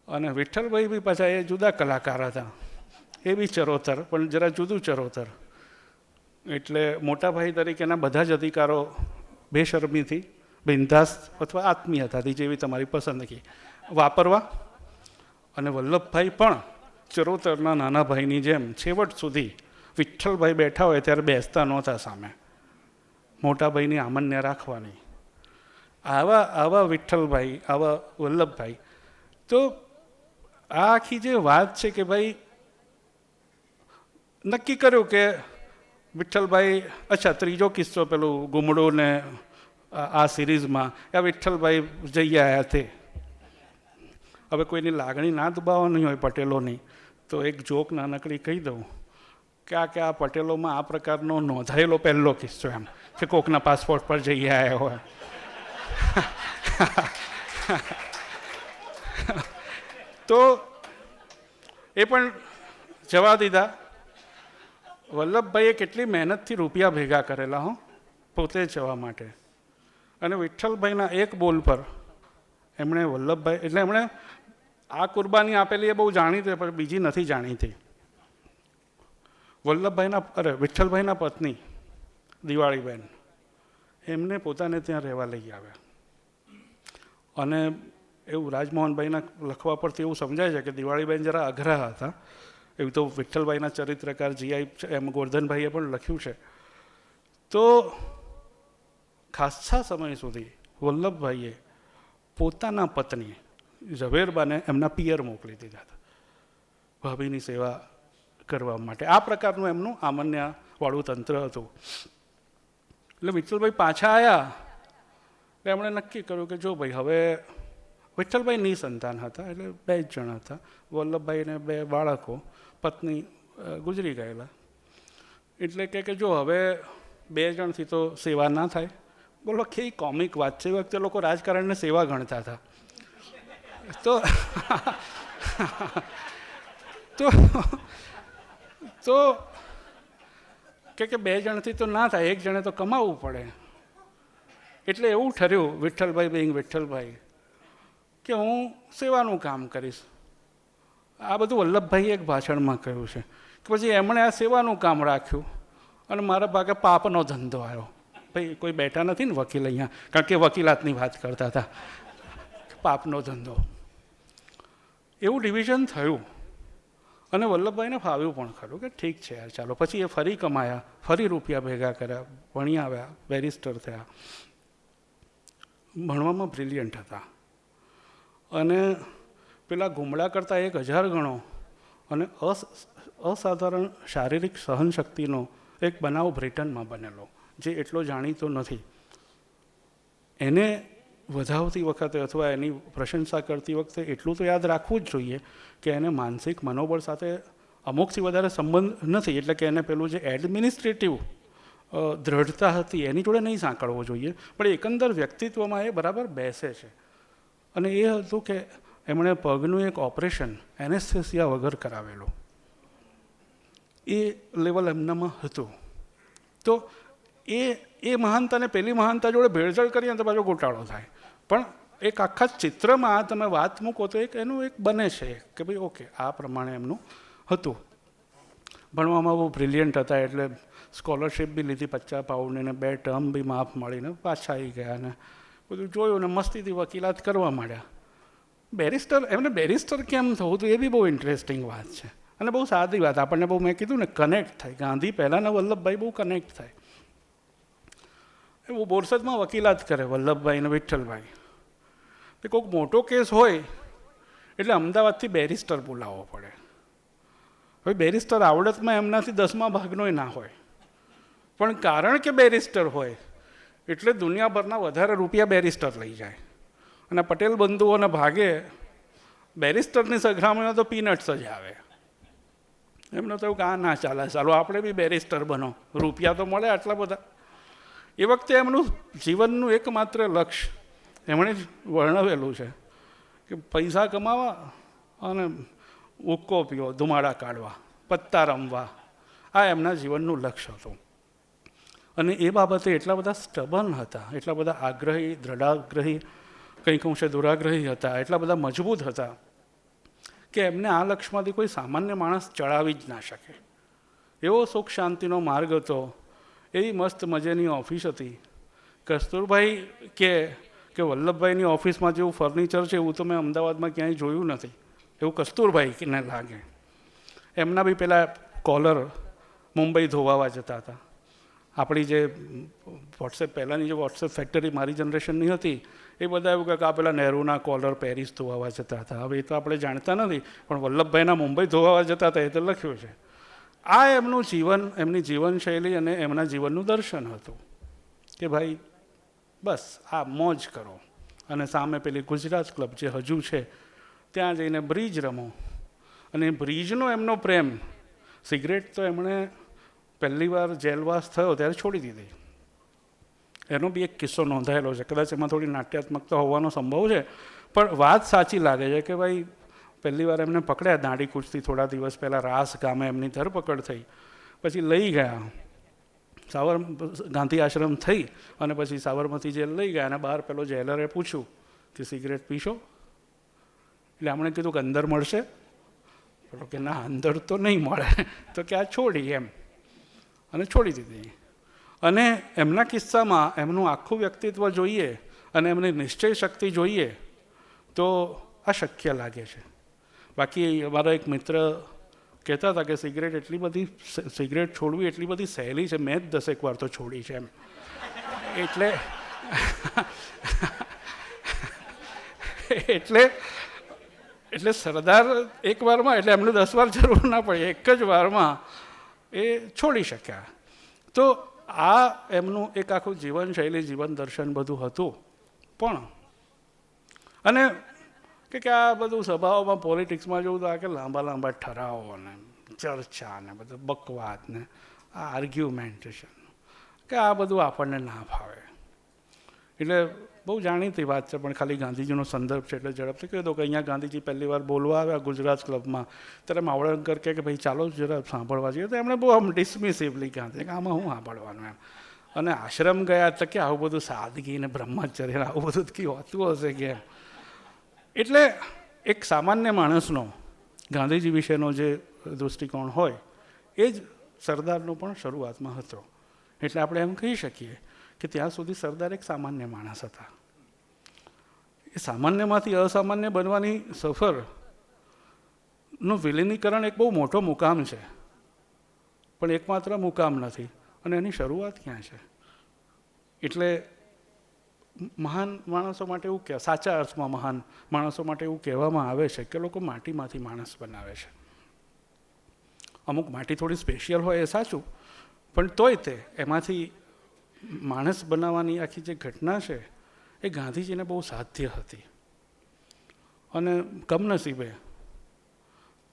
અને વિઠ્ઠલભાઈ બી પાછા એ જુદા કલાકાર હતા, એ બી ચરોતર, પણ જરા જુદું ચરોતર. એટલે મોટાભાઈ તરીકેના બધા જ અધિકારો બેશરમીથી, બિંદાસ અથવા આત્મીયતાથી, જેવી તમારી પસંદગી, વાપરવા. અને વલ્લભભાઈ પણ ચરોતરના નાના ભાઈની જેમ છેવટ સુધી વિઠ્ઠલભાઈ બેઠા હોય ત્યારે બેસતા નહોતા સામે. મોટા ભાઈની આમન્ય રાખવાની. આવા આવા વિઠ્ઠલભાઈ, આવા વલ્લભભાઈ. તો આ આખી જે વાત છે કે ભાઈ નક્કી કર્યું કે વિઠ્ઠલભાઈ, અચ્છા ત્રીજો કિસ્સો પેલું ગુમડું ને આ સિરીઝમાં આ વિઠ્ઠલભાઈ જઈ આવ્યા તે. હવે કોઈની લાગણી ના દબાવવાની હોય પટેલોની, તો એક જોક નાનકડી કહી દઉં કે આ પટેલોમાં આ પ્રકારનો નોંધાયેલો પહેલો કિસ્સો એમ કે કોકના પાસપોર્ટ પર જઈ આવ્યા હોય. તો એ પણ જવા દીધા. વલ્લભભાઈએ કેટલી મહેનતથી રૂપિયા ભેગા કરેલા હો પોતે જવા માટે. અને વિઠ્ઠલભાઈના એક બોલ પર એમણે વલ્લભભાઈ, એટલે એમણે આ કુરબાની આપેલી એ બહુ જાણીતી, પણ બીજી નથી જાણીતી. વિઠ્ઠલભાઈના પત્ની દિવાળીબેન, એમને પોતાને ત્યાં રહેવા લઈ આવ્યા. અને એવું રાજમોહનભાઈના લખવા પરથી એવું સમજાય છે કે દિવાળીબેન જરા અઘરા હતા. એવું તો વિઠ્ઠલભાઈના ચરિત્રકાર જીઆઈ એમ ગોરધનભાઈએ પણ લખ્યું છે. તો ખાસ્સા સમય સુધી વલ્લભભાઈએ પોતાના પત્ની ઝવેરબાને એમના પિયર મોકલી દીધા હતા ભાભીની સેવા કરવા માટે. આ પ્રકારનું એમનું આમન્યાવાળું તંત્ર હતું. એટલે વિઠ્ઠલભાઈ પાછા આવ્યા એટલે એમણે નક્કી કર્યું કે જો ભાઈ, હવે વિઠ્ઠલભાઈ નિસંતાન હતા, એટલે 2 જ જણ હતા, વલ્લભભાઈને 2 બાળકો, પત્ની ગુજરી ગયેલા. એટલે કે જો હવે 2 જણથી તો સેવા ના થાય. બોલો કેવી કોમિક વાત છે. એ વખતે લોકો રાજકારણને સેવા ગણતા હતા. તો કે 2 જણથી તો ના થાય, 1 જણે તો કમાવવું પડે. એટલે એવું ઠર્યું વિઠ્ઠલભાઈ બેંગ વિઠ્ઠલભાઈ કે હું સેવાનું કામ કરીશ. આ બધું વલ્લભભાઈએ એક ભાષણમાં કહ્યું છે કે પછી એમણે આ સેવાનું કામ રાખ્યું અને મારા ભાગે પાપનો ધંધો આવ્યો. ભાઈ કોઈ બેઠા નથી ને વકીલ અહીંયા, કારણ કે વકીલાતની વાત કરતા હતા. પાપનો ધંધો, એવું ડિવિઝન થયું. અને વલ્લભભાઈને ફાવ્યું પણ ખરું કે ઠીક છે યાર, ચાલો. પછી એ ફરી કમાયા, ફરી રૂપિયા ભેગા કર્યા, ભણી આવ્યા, બેરિસ્ટર થયા. ભણવામાં બ્રિલિયન્ટ હતા. અને પેલા ગુમડા કરતાં 1000 ગણો અને અસાધારણ શારીરિક સહનશક્તિનો એક બનાવ બ્રિટનમાં બનેલો, જે એટલો જાણીતો નથી. એને વધાવતી વખતે અથવા એની પ્રશંસા કરતી વખતે એટલું તો યાદ રાખવું જ જોઈએ કે એને માનસિક મનોબળ સાથે અમુકથી વધારે સંબંધ નથી. એટલે કે એને પેલું જે એડમિનિસ્ટ્રેટિવ દ્રઢતા હતી એની જોડે નહીં સાંકળવો જોઈએ, પણ એકંદર વ્યક્તિત્વમાં એ બરાબર બેસે છે. અને એ હતું કે એમણે પગનું એક ઓપરેશન એનેસ્થેસિયા વગર કરાવેલું. એ લેવલ એમનામાં હતું. તો એ મહાનતાને પેલી મહાનતા જોડે ભેળસેળ કરીએ તો પાછો ગોટાળો થાય. પણ એક આખા ચિત્રમાં તમે વાત મૂકો તો એનું એક બને છે કે ભાઈ ઓકે, આ પ્રમાણે એમનું હતું. ભણવામાં બહુ બ્રિલિયન્ટ હતા, એટલે સ્કોલરશીપ બી લીધી 50 પાઉન્ડની ને 2 ટર્મ બી માફ મળીને પાછા આવી ગયા ને બધું જોયું ને મસ્તીથી વકીલાત કરવા માંડ્યા. એમને બેરિસ્ટર કેમ થવું હતું એ બી બહુ ઇન્ટરેસ્ટિંગ વાત છે અને બહુ સાદી વાત. આપણને બહુ, મેં કીધું ને, કનેક્ટ થાય. ગાંધી પહેલાંના વલ્લભભાઈ બહુ કનેક્ટ થાય. એવું બોરસદમાં વકીલાત કરે વલ્લભભાઈ અને વિઠ્ઠલભાઈ. એ કોઈક મોટો કેસ હોય એટલે અમદાવાદથી બેરિસ્ટર બોલાવવો પડે. હવે બેરિસ્ટર આવડતમાં એમનાથી 10મા ભાગનોય ના હોય, પણ કારણ કે બેરિસ્ટર હોય એટલે દુનિયાભરના વધારે રૂપિયા બેરિસ્ટર લઈ જાય. અને પટેલ બંધુઓના ભાગે બેરિસ્ટરની સરખામણીમાં તો પીનટ્સ જ આવે. એમને તો એવું કે આ ના ચાલે, ચાલો આપણે બી બેરિસ્ટર બનો, રૂપિયા તો મળે આટલા બધા. એ વખતે એમનું જીવનનું એકમાત્ર લક્ષ્ય એમણે જ વર્ણવેલું છે કે પૈસા કમાવા અને ઉક્કો પીવો, ધુમાડા કાઢવા, પત્તા રમવા. આ એમના જીવનનું લક્ષ્ય હતું. અને એ બાબતે એટલા બધા સ્ટબન હતા, એટલા બધા આગ્રહી, દ્રઢાગ્રહી, કંઈક અંશે દુરાગ્રહી હતા, એટલા બધા મજબૂત હતા કે એમને આ લક્ષ્યમાંથી કોઈ સામાન્ય માણસ ચડાવી જ ના શકે. એવો સુખ શાંતિનો માર્ગ હતો. એવી મસ્ત મજાની ઓફિસ હતી. કસ્તુરભાઈ કે વલ્લભભાઈની ઓફિસમાં જેવું ફર્નિચર છે એવું તો મેં અમદાવાદમાં ક્યાંય જોયું નથી. એવું કસ્તુરભાઈને લાગે. એમના બી પેલા કોલર મુંબઈ ધોવાવા જતા હતા. આપણી જે વોટ્સએપ પહેલાંની જે વોટ્સએપ ફેક્ટરી મારી જનરેશનની હતી એ બધા એવું કે આ પેલા નહેરુના કોલર પેરિસ ધોવાવા જતા હતા. હવે એ તો આપણે જાણતા નથી, પણ વલ્લભભાઈના મુંબઈ ધોવાવા જતા હતા એ તો લખ્યું છે. આ એમનું જીવન, એમની જીવનશૈલી અને એમના જીવનનું દર્શન હતું કે ભાઈ બસ આ મોજ કરો. અને સામે પેલી ગુજરાત ક્લબ જે હજુ છે ત્યાં જઈને બ્રિજ રમો. અને બ્રિજનો એમનો પ્રેમ, સિગરેટ તો એમણે પહેલી વાર જેલવાસ થયો ત્યારે છોડી દીધી. એનો બી એક કિસ્સો નોંધાયેલો છે, કદાચ એમાં થોડી નાટ્યાત્મકતા હોવાનો સંભવ છે, પણ વાત સાચી લાગે છે કે ભાઈ પહેલી વાર એમને પકડ્યા દાંડી કૂચથી થોડા દિવસ પહેલાં રાસ ગામે એમની ધરપકડ થઈ, પછી લઈ ગયા ગાંધી આશ્રમ થઈ અને પછી સાબરમતી જેલ લઈ ગયા. અને બહાર પેલો જેલરે પૂછ્યું કે સિગરેટ પીશો? એટલે એમણે કીધું કે અંદર મળશે. પેલો કે ના, અંદર તો નહીં મળે. તો કે આ છોડી એમ, અને છોડી દીધી. અને એમના કિસ્સામાં એમનું આખું વ્યક્તિત્વ જોઈએ અને એમની નિશ્ચય શક્તિ જોઈએ તો આ શક્ય લાગે છે. બાકી અમારા એક મિત્ર કહેતા હતા કે સિગરેટ છોડવી એટલી બધી સહેલી છે, મેં જ 10 વાર તો છોડી છે એમ. એટલે સરદાર એક વારમાં, એટલે એમને 10 વાર જરૂર ના પડે, એક જ વારમાં એ છોડી શક્યા. તો આ એમનું એક આખું જીવનશૈલી, જીવન દર્શન બધું હતું. પણ અને કે આ બધું સભાઓમાં પોલિટિક્સમાં જોવું તો આ કે લાંબા લાંબા ઠરાવો ને ચર્ચા ને બધું બકવાદ ને આ આર્ગ્યુમેન્ટેશન, કે આ બધું આપણને ના ફાવે. એટલે બહુ જાણીતી વાત છે, પણ ખાલી ગાંધીજીનો સંદર્ભ છે એટલે ઝડપથી કહી દો કે અહીંયા ગાંધીજી પહેલી વાર બોલવા આવ્યા ગુજરાત ક્લબમાં, ત્યારે માવળંકર કહે કે ભાઈ ચાલો જરા સાંભળવા જઈએ. તો એમણે બહુ આમ ડિસમિસિવલી ગાંધી કે આમાં હું સાંભળવાનું એમ. અને આશ્રમ ગયા તો કે આવું બધું સાદગી ને બ્રહ્મચર્ય આવું બધું જ કંઈ હોતું હશે કે એમ. એટલે એક સામાન્ય માણસનો ગાંધીજી વિશેનો જે દૃષ્ટિકોણ હોય એ જ સરદારનો પણ શરૂઆતમાં હતો. એટલે આપણે એમ કહી શકીએ કે ત્યાં સુધી સરદાર એક સામાન્ય માણસ હતા. એ સામાન્યમાંથી અસામાન્ય બનવાની સફરનું વિલીનીકરણ એક બહુ મોટો મુકામ છે, પણ એકમાત્ર મુકામ નથી. અને એની શરૂઆત ક્યાં છે? એટલે મહાન માણસો માટે એવું કહેવાય, સાચા અર્થમાં મહાન માણસો માટે એવું કહેવામાં આવે છે કે લોકો માટીમાંથી માણસ બનાવે છે. અમુક માટી થોડી સ્પેશિયલ હોય એ સાચું, પણ તોય તે એમાંથી માણસ બનાવવાની આખી જે ઘટના છે એ ગાંધીજીને બહુ સાધ્ય હતી. અને કમનસીબે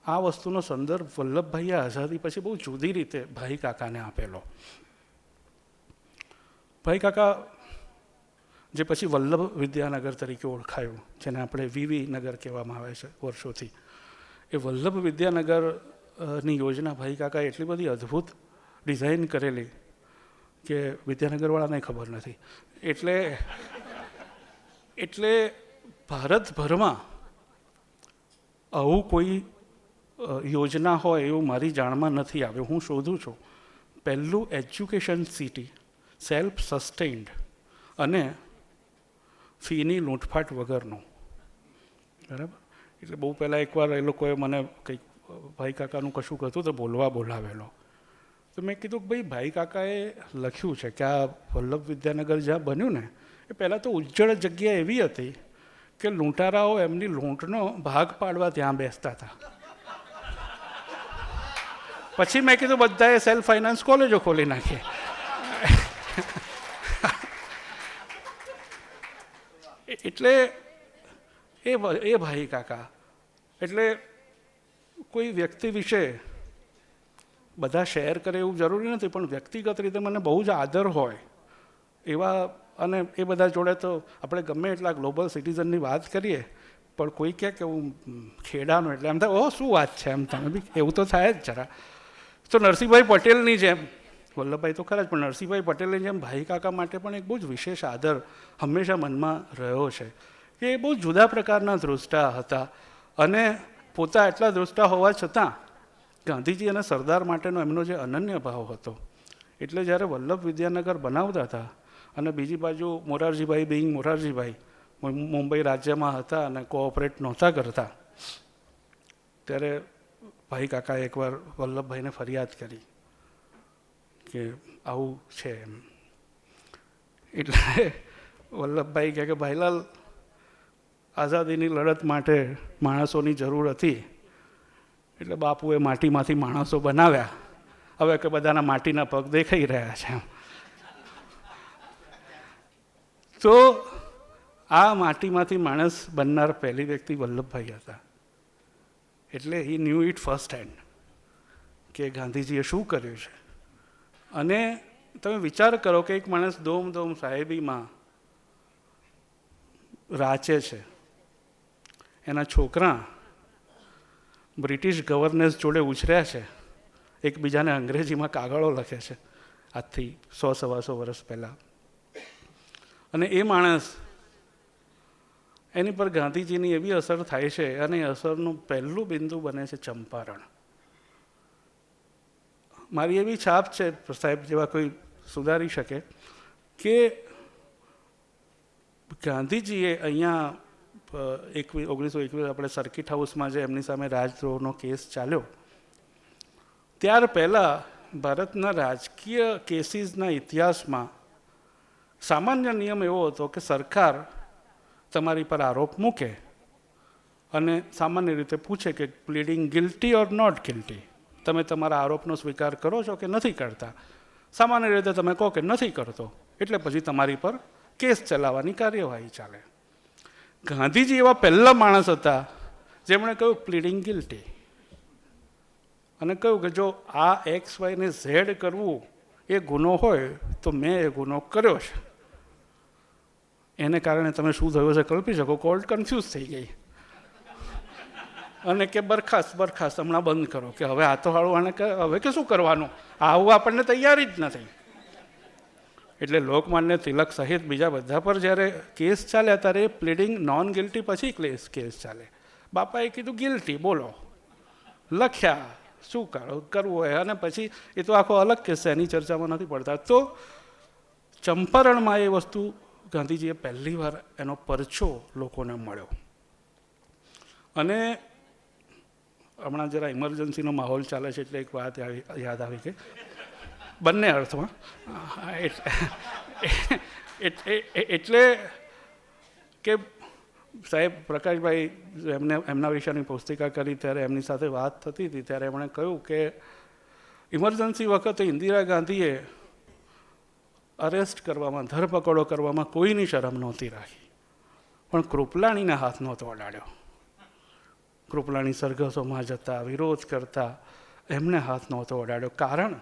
આ વસ્તુનો સંદર્ભ વલ્લભભાઈએ આઝાદી પછી બહુ જુદી રીતે ભાઈ કાકાને આપેલો. ભાઈ કાકા જે પછી વલ્લભ વિદ્યાનગર તરીકે ઓળખાયું, જેને આપણે વીવી નગર કહેવામાં આવે છે વર્ષોથી, એ વલ્લભ વિદ્યાનગરની યોજના ભાઈ કાકાએ એટલી બધી અદ્ભુત ડિઝાઇન કરેલી કે વિદ્યાનગરવાળાને ખબર નથી. એટલે ભારતભરમાં આવું કોઈ યોજના હોય એવું મારી જાણમાં નથી આવ્યું. હું શોધું છું પહેલું એજ્યુકેશન સિટી, સેલ્ફ સસ્ટેઇન્ડ અને ફીની લૂંટફાટ વગરનું. બરાબર. એટલે બહુ પહેલાં એકવાર એ લોકોએ મને કંઈક ભાઈ કાકાનું કશું હતું તો બોલાવેલો. તો મેં કીધું કે ભાઈ કાકાએ લખ્યું છે કે આ વલ્લભ વિદ્યાનગર જ્યાં બન્યું ને એ પહેલાં તો ઉજ્જળ જગ્યા એવી હતી કે લૂંટારાઓ એમની લૂંટનો ભાગ પાડવા ત્યાં બેસતા હતા. પછી મેં કીધું બધાએ સેલ્ફ ફાઇનાન્સ કોલેજો ખોલી નાખી. એટલે એ ભાઈ કાકા એટલે કોઈ વ્યક્તિ વિશે બધા શેર કરે એવું જરૂરી નથી, પણ વ્યક્તિગત રીતે મને બહુ જ આદર હોય એવા, અને એ બધા જોડે તો આપણે ગમે એટલા ગ્લોબલ સિટીઝનની વાત કરીએ પણ કોઈ કહે કે હું ખેડાનો એટલે એમ થાય ઓહ શું વાત છે એમ, તમે બી એવું તો થાય જ જરા. તો નરસિંહભાઈ પટેલની જેમ, વલ્લભભાઈ તો ખરા જ, પણ નરસિંહભાઈ પટેલની જેમ ભાઈ કાકા માટે પણ એક બહુ જ વિશેષ આદર હંમેશા મનમાં રહ્યો છે કે એ બહુ જુદા પ્રકારના દૃષ્ટા હતા. અને પોતા એટલા દૃષ્ટા હોવા છતાં ગાંધીજી અને સરદાર માટેનો એમનો જે અનન્ય ભાવ હતો. એટલે જ્યારે વલ્લભ વિદ્યાનગર બનાવતા હતા અને બીજી બાજુ મોરારજીભાઈ બિંગ મોરારજીભાઈ મુંબઈ રાજ્યમાં હતા અને કોઓપરેટ નહોતા કરતા, ત્યારે ભાઈ કાકાએ એકવાર વલ્લભભાઈને ફરિયાદ કરી કે આવું છે એમ. એટલે વલ્લભભાઈ કહે કે ભાઈલાલ, આઝાદીની લડત માટે માણસોની જરૂર હતી, એટલે બાપુએ માટીમાંથી માણસો બનાવ્યા. હવે કે બધાના માટીના પગ દેખાઈ રહ્યા છે. તો આ માટીમાંથી માણસ બનનાર પહેલી વ્યક્તિ વલ્લભભાઈ હતા. એટલે હી ન્યૂ ઇટ ફર્સ્ટ હેન્ડ કે ગાંધીજીએ શું કર્યું છે. અને તમે વિચાર કરો કે એક માણસ દોમ દોમ સાહેબીમાં રાચે છે, એના છોકરા બ્રિટિશ ગવર્નર્સ જોડે ઉછર્યા છે, એકબીજાને અંગ્રેજીમાં કાગળો લખે છે આજથી 100-125 વર્ષ પહેલાં. અને એ માણસ, એની પર ગાંધીજીની એવી અસર થાય છે, અને એ અસરનું પહેલું બિંદુ બને છે ચંપારણ. મારી એવી છાપ છે, સાહેબ જેવા કોઈ સુધારી શકે, કે ગાંધીજીએ અહીંયા 1921 આપણે સર્કિટ હાઉસમાં જે એમની સામે રાજદ્રોહનો કેસ ચાલ્યો, ત્યાર પહેલાં ભારતના રાજકીય કેસીસના ઇતિહાસમાં સામાન્ય નિયમ એવો હતો કે સરકાર તમારી પર આરોપ મૂકે અને સામાન્ય રીતે પૂછે કે pleading guilty or not guilty, તમે તમારા આરોપનો સ્વીકાર કરો છો કે નથી કરતા. સામાન્ય રીતે તમે કહો કે નથી કરતો, એટલે પછી તમારી પર કેસ ચલાવવાની કાર્યવાહી ચાલે. ગાંધીજી એવા પહેલા માણસ હતા જેમણે કહ્યું પ્લીડિંગ ગિલ્ટી, અને કહ્યું કે જો આ XY ને Z કરવું એ ગુનો હોય તો મેં એ ગુનો કર્યો છે. એને કારણે તમે શું થયું છે કલ્પી શકો. કોર્ટ કન્ફ્યુઝ થઈ ગઈ અને કે બરખાસ્ત હમણાં બંધ કરો, કે હવે આ તો હાળું આને હવે કે શું કરવાનું, આવું આપણને તૈયારી જ નથી. એટલે લોકમાન્ય તિલક સહિત બીજા બધા પર જ્યારે કેસ ચાલ્યા ત્યારે પ્લીડિંગ નોન ગિલ્ટી પછી કેસ ચાલે. બાપાએ કીધું ગિલ્ટી, બોલો, લખ્યા, શું કરવું હોય. અને પછી એ તો આખો અલગ કેસ છે, એની ચર્ચામાં નથી પડતા. તો ચંપારણમાં એ વસ્તુ ગાંધીજીએ પહેલી વાર એનો પરચો લોકોને મળ્યો. અને હમણાં જરા ઇમરજન્સીનો માહોલ ચાલે છે એટલે એક વાત યાદ આવી કે બંને અર્થમાં, એટલે કે સાહેબ પ્રકાશભાઈ એમના વિશેની પુસ્તિકા કરી ત્યારે એમની સાથે વાત થતી હતી, ત્યારે એમણે કહ્યું કે ઇમરજન્સી વખતે ઇન્દિરા ગાંધીએ અરેસ્ટ કરવામાં, ધરપકડો કરવામાં કોઈની શરમ નહોતી રાખી, પણ કૃપલાણીને હાથ નહોતો અડાડ્યો. કૃપલાણી સરઘસોમાં જતા, વિરોધ કરતા, એમને હાથ નહોતો અડાડ્યો. કારણ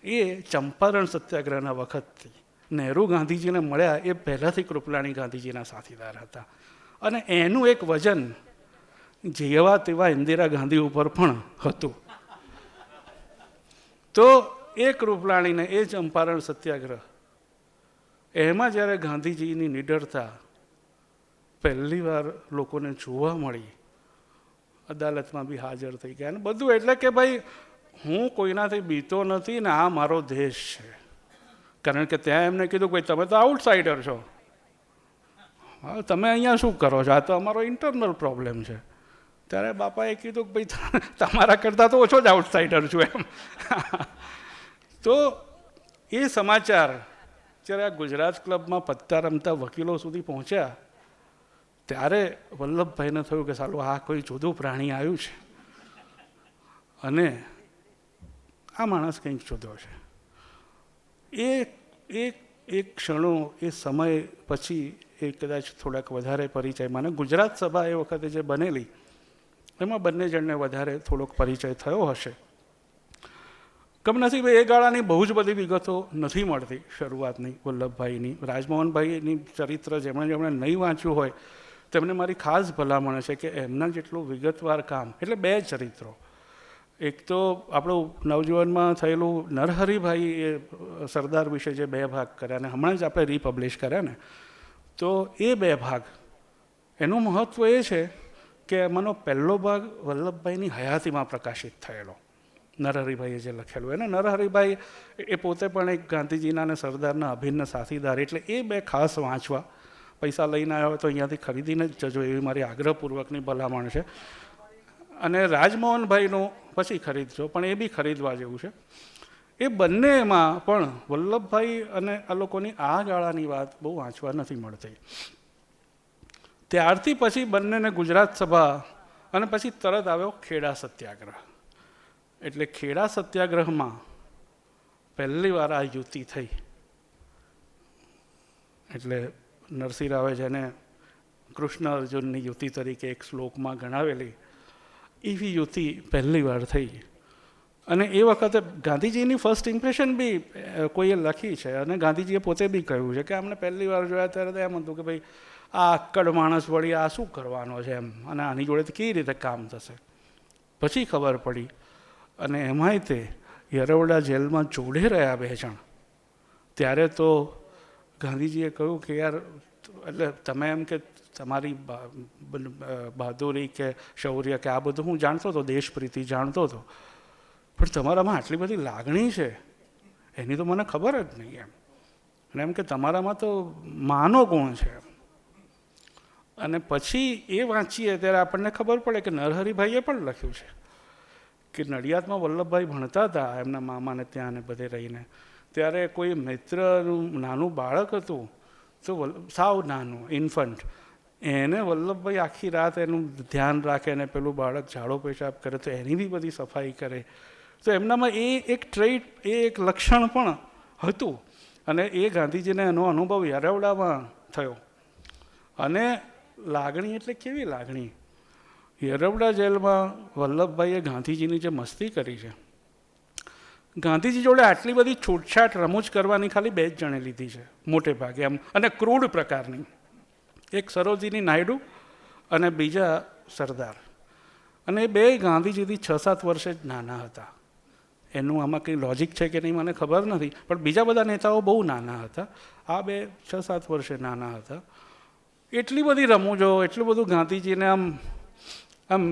એ ચંપારણ સત્યાગ્રહના વખતથી નહેરુ ગાંધીજીને મળ્યા એ પહેલાંથી કૃપલાણી ગાંધીજીના સાથીદાર હતા. અને એનું એક વજન જેવા તેવા ઇન્દિરા ગાંધી ઉપર પણ હતું. તો એ કૃપલાણીને એ ચંપારણ સત્યાગ્રહ, એમાં જ્યારે ગાંધીજીની નિડરતા પહેલી વાર લોકોને જોવા મળી, અદાલતમાં બી હાજર થઈ ગયા, અને બધું. એટલે કે ભાઈ હું કોઈનાથી બીતો નથી ને આ મારો દેશ છે. કારણ કે ત્યાં એમને કીધું ભાઈ તમે તો આઉટસાઇડર છો, હા તમે અહીંયા શું કરો છો, આ તો અમારો ઇન્ટરનલ પ્રોબ્લેમ છે. ત્યારે બાપાએ કીધું કે ભાઈ તમારા કરતાં તો ઓછો જ આઉટસાઇડર છું એમ. તો એ સમાચાર જ્યારે આ ગુજરાત ક્લબમાં પત્તા રમતા વકીલો સુધી પહોંચ્યા, ત્યારે વલ્લભભાઈને થયું કે સાલું આ કોઈ જુદું પ્રાણી આવ્યું છે, અને આ માણસ કંઈક જુદો છે. એક ક્ષણો, એ સમય પછી એ કદાચ થોડાક વધારે પરિચય, મને ગુજરાત સભા એ વખતે જે બનેલી એમાં બંને જણને વધારે થોડોક પરિચય થયો હશે. કમનસીબે એ ગાળાની બહુ જ બધી વિગતો નથી મળતી શરૂઆતની વલ્લભભાઈની. રાજમોહનભાઈની ચરિત્ર જેમણે નહીં વાંચ્યું હોય તેમને મારી ખાસ ભલામણ છે કે એમના જેટલું વિગતવાર કામ, એટલે બે ચરિત્રો, એક તો આપણું નવજીવનમાં થયેલું નરહરિભાઈ એ સરદાર વિશે જે 2 ભાગ કર્યા, અને હમણાં જ આપણે રીપબ્લિશ કર્યા ને, તો એ 2 ભાગ, એનું મહત્ત્વ એ છે કે એમાંનો પહેલો ભાગ વલ્લભભાઈની હયાતીમાં પ્રકાશિત થયેલો, નરહરિભાઈએ જે લખેલું. એને નરહરિભાઈ એ પોતે પણ એક ગાંધીજીના અને સરદારના અભિન્ન સાથીદાર, એટલે એ 2 ખાસ વાંચવા. પૈસા લઈને આવ્યા હોય તો અહીંયાથી ખરીદીને જ જજો, એવી મારી આગ્રહપૂર્વકની ભલામણ છે. અને રાજમોહનભાઈનું પછી ખરીદજો, પણ એ બી ખરીદવા જેવું છે. એ બંનેમાં પણ વલ્લભભાઈ અને આ લોકોની આ ગાળાની વાત બહુ વાંચવા નથી મળતી. ત્યારથી પછી બંનેને ગુજરાત સભા અને પછી તરત આવ્યો ખેડા સત્યાગ્રહ. એટલે ખેડા સત્યાગ્રહમાં પહેલી વાર આ યુતિ થઈ. એટલે નરસિંહ રાવે જેને કૃષ્ણ અર્જુનની યુતિ તરીકે એક શ્લોકમાં ગણાવેલી, એવી યુતિ પહેલી વાર થઈ. અને એ વખતે ગાંધીજીની ફર્સ્ટ ઇમ્પ્રેશન બી કોઈએ લખી છે, અને ગાંધીજીએ પોતે બી કહ્યું છે કે અમને પહેલી વાર જોયા ત્યારે તો એમ હતું કે ભાઈ આ આક્કડ માણસ વળી આ શું કરવાનો છે એમ, અને આની જોડે કેવી રીતે કામ થશે. પછી ખબર પડી, અને એમાંય તે યરવડા જેલમાં જોડે રહ્યા 2 જણ. ત્યારે તો ગાંધીજીએ કહ્યું કે યાર, એટલે તમે એમ કે તમારી બહાદુરી કે શૌર્ય કે આ બધું હું જાણતો હતો, દેશપ્રીતિ જાણતો હતો, પણ તમારામાં આટલી બધી લાગણી છે એની તો મને ખબર જ નહીં એમ. અને એમ કે તમારામાં તો માનો ગુણ છે. અને પછી એ વાંચીએ ત્યારે આપણને ખબર પડે કે નરહરિભાઈએ પણ લખ્યું છે કે નડિયાદમાં વલ્લભભાઈ ભણતા હતા એમના મામાને ત્યાં ને બધે રહીને, ત્યારે કોઈ મિત્રનું નાનું બાળક હતું, તો સાવ નાનું ઇન્ફન્ટ, એને વલ્લભભાઈ આખી રાત એનું ધ્યાન રાખે ને પેલું બાળક ઝાડો પેશાબ કરે તો એની બી બધી સફાઈ કરે. તો એમનામાં એ એક ટ્રેટ, એ એક લક્ષણ પણ હતું. અને એ ગાંધીજીને એનો અનુભવ યરવડામાં થયો. અને લાગણી એટલે કેવી લાગણી! યરવડા જેલમાં વલ્લભભાઈએ ગાંધીજીની જે મસ્તી કરી છે, ગાંધીજી જોડે આટલી બધી છૂટછાટ રમૂજ કરવાની ખાલી 2 જ જણે લીધી છે મોટે ભાગે એમ, અને ક્રૂડ પ્રકારની. એક સરોજિની નાયડુ અને બીજા સરદાર. અને એ 2 ગાંધીજીથી 6-7 વર્ષે જ નાના હતા. એનું આમાં કંઈ લોજિક છે કે નહીં મને ખબર નથી, પણ બીજા બધા નેતાઓ બહુ નાના હતા. આ 2 6-7 વર્ષે નાના હતા. એટલી બધી રમૂજો, એટલું બધું ગાંધીજીને આમ આમ